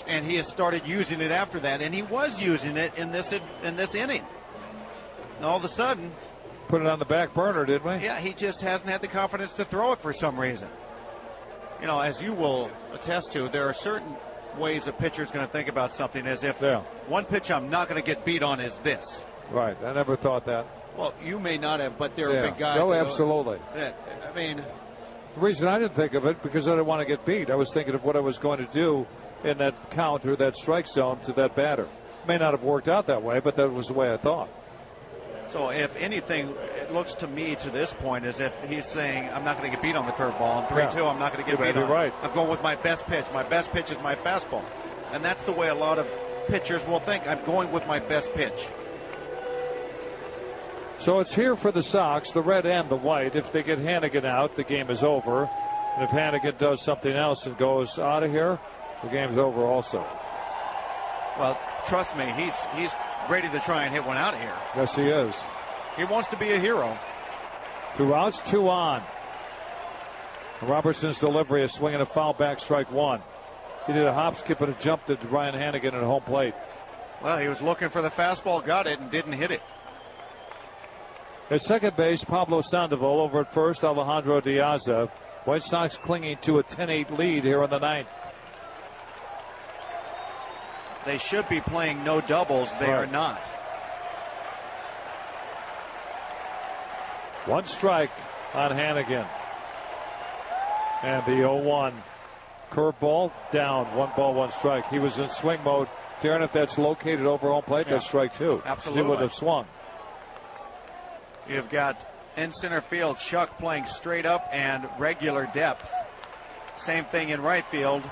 And he has started using it after that, and he was using it in this inning. And all of a sudden, put it on the back burner, didn't we? Yeah, he just hasn't had the confidence to throw it for some reason. You know, as you will attest to, there are certain ways a pitcher is going to think about something, as if one pitch I'm not going to get beat on is this. Right, I never thought that. Well, you may not have, but there are big guys. No, absolutely. I mean, the reason I didn't think of it, because I didn't want to get beat. I was thinking of what I was going to do in that count or that strike zone to that batter. May not have worked out that way, but that was the way I thought. So if anything, it looks to me to this point as if he's saying, I'm not going to get beat on the curveball. On 3-2, I'm not going to get beat on. Right. I'm going with my best pitch. My best pitch is my fastball. And that's the way a lot of pitchers will think. I'm going with my best pitch. So it's here for the Sox, the red and the white. If they get Hannigan out, the game is over. And if Hannigan does something else and goes out of here, the game's over also. Well, trust me, he's ready to try and hit one out of here. Yes, he is. He wants to be a hero. 2 outs, 2 on. Robertson's delivery is swinging a foul back, strike 1. He did a hop, skip, and a jump to Ryan Hannigan at home plate. Well, he was looking for the fastball, got it, and didn't hit it. At second base, Pablo Sandoval. Over at first, Alejandro De Aza. White Sox clinging to a 10-8 lead here in the 9th. They should be playing no doubles. They are not. 1 strike on Hannigan. And the 0-1. Curveball down. 1 ball, 1 strike. He was in swing mode. Darren, if that's located over home plate, that's strike 2. Absolutely. He would have swung. You've got in center field Chuck playing straight up and regular depth. Same thing in right field,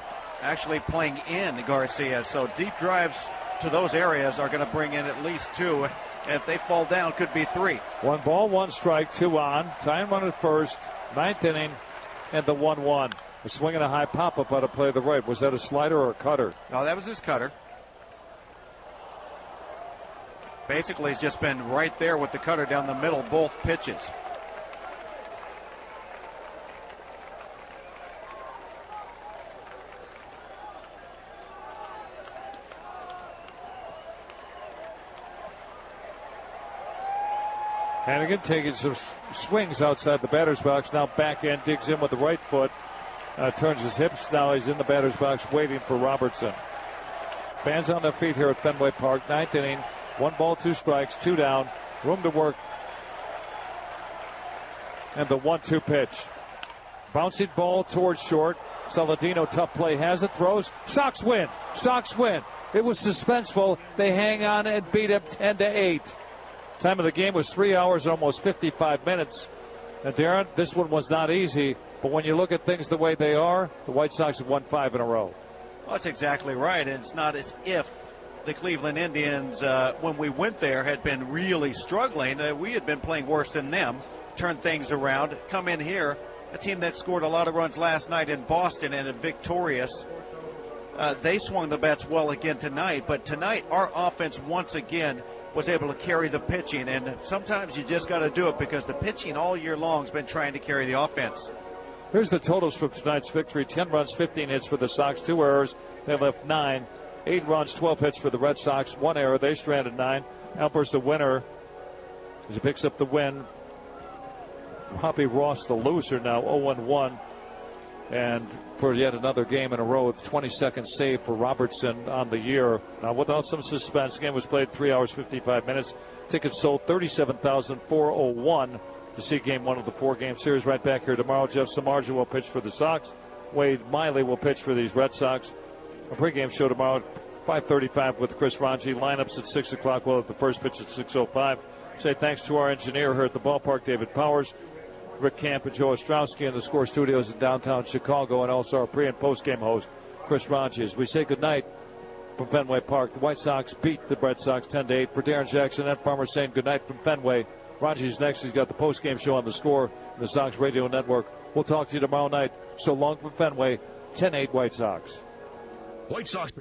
actually playing in Garcia. So deep drives to those areas are going to bring in at least 2. And if they fall down, could be 3. 1 ball, 1 strike, 2 on. Tying run at first, 9th inning, and the 1-1. A swing and a high pop-up out of play to the right. Was that a slider or a cutter? No, that was his cutter. Basically, he's just been right there with the cutter down the middle, both pitches. Hannigan taking some swings outside the batter's box. Now backhand, digs in with the right foot. Turns his hips. Now he's in the batter's box waiting for Robertson. Fans on their feet here at Fenway Park. Ninth inning. 1 ball, 2 strikes, 2 down. Room to work. And the 1-2 pitch. Bouncing ball towards short. Saladino, tough play, has it, throws. Sox win. Sox win. It was suspenseful. They hang on and beat it 10-8. Time of the game was 3 hours, almost 55 minutes. And Darren, this one was not easy. But when you look at things the way they are, the White Sox have won 5 in a row. Well, that's exactly right. And it's not as if the Cleveland Indians, when we went there, had been really struggling. We had been playing worse than them. Turn things around. Come in here, a team that scored a lot of runs last night in Boston and is victorious. They swung the bats well again tonight. But tonight, our offense once again was able to carry the pitching. And sometimes you just got to do it because the pitching all year long has been trying to carry the offense. Here's the totals from tonight's victory. 10 runs, 15 hits for the Sox, 2 errors. They left 9. 8 runs, 12 hits for the Red Sox, 1 error. They stranded 9. Alper's the winner as he picks up the win. Hoppy Ross the loser now, 0-1. And for yet another game in a row with 22nd save for Robertson on the year. Now without some suspense, the game was played 3 hours, 55 minutes. Tickets sold 37,401 to see game 1 of the 4-game series. Right back here tomorrow. Jeff Samardzija will pitch for the Sox. Wade Miley will pitch for these Red Sox. A pregame show tomorrow at 5:35 with Chris Ranji. Lineups at 6 o'clock. We'll have the first pitch at 6:05. Say thanks to our engineer here at the ballpark, David Powers, Rick Camp, and Joe Ostrowski in the Score Studios in downtown Chicago, and also our pre- and post-game host, Chris Ranji. As we say goodnight from Fenway Park, the White Sox beat the Red Sox 10-8. For Darren Jackson and Farmer saying goodnight from Fenway. Ranji's next. He's got the post-game show on the Score and the Sox Radio Network. We'll talk to you tomorrow night. So long from Fenway, 10-8 White Sox. White Sox.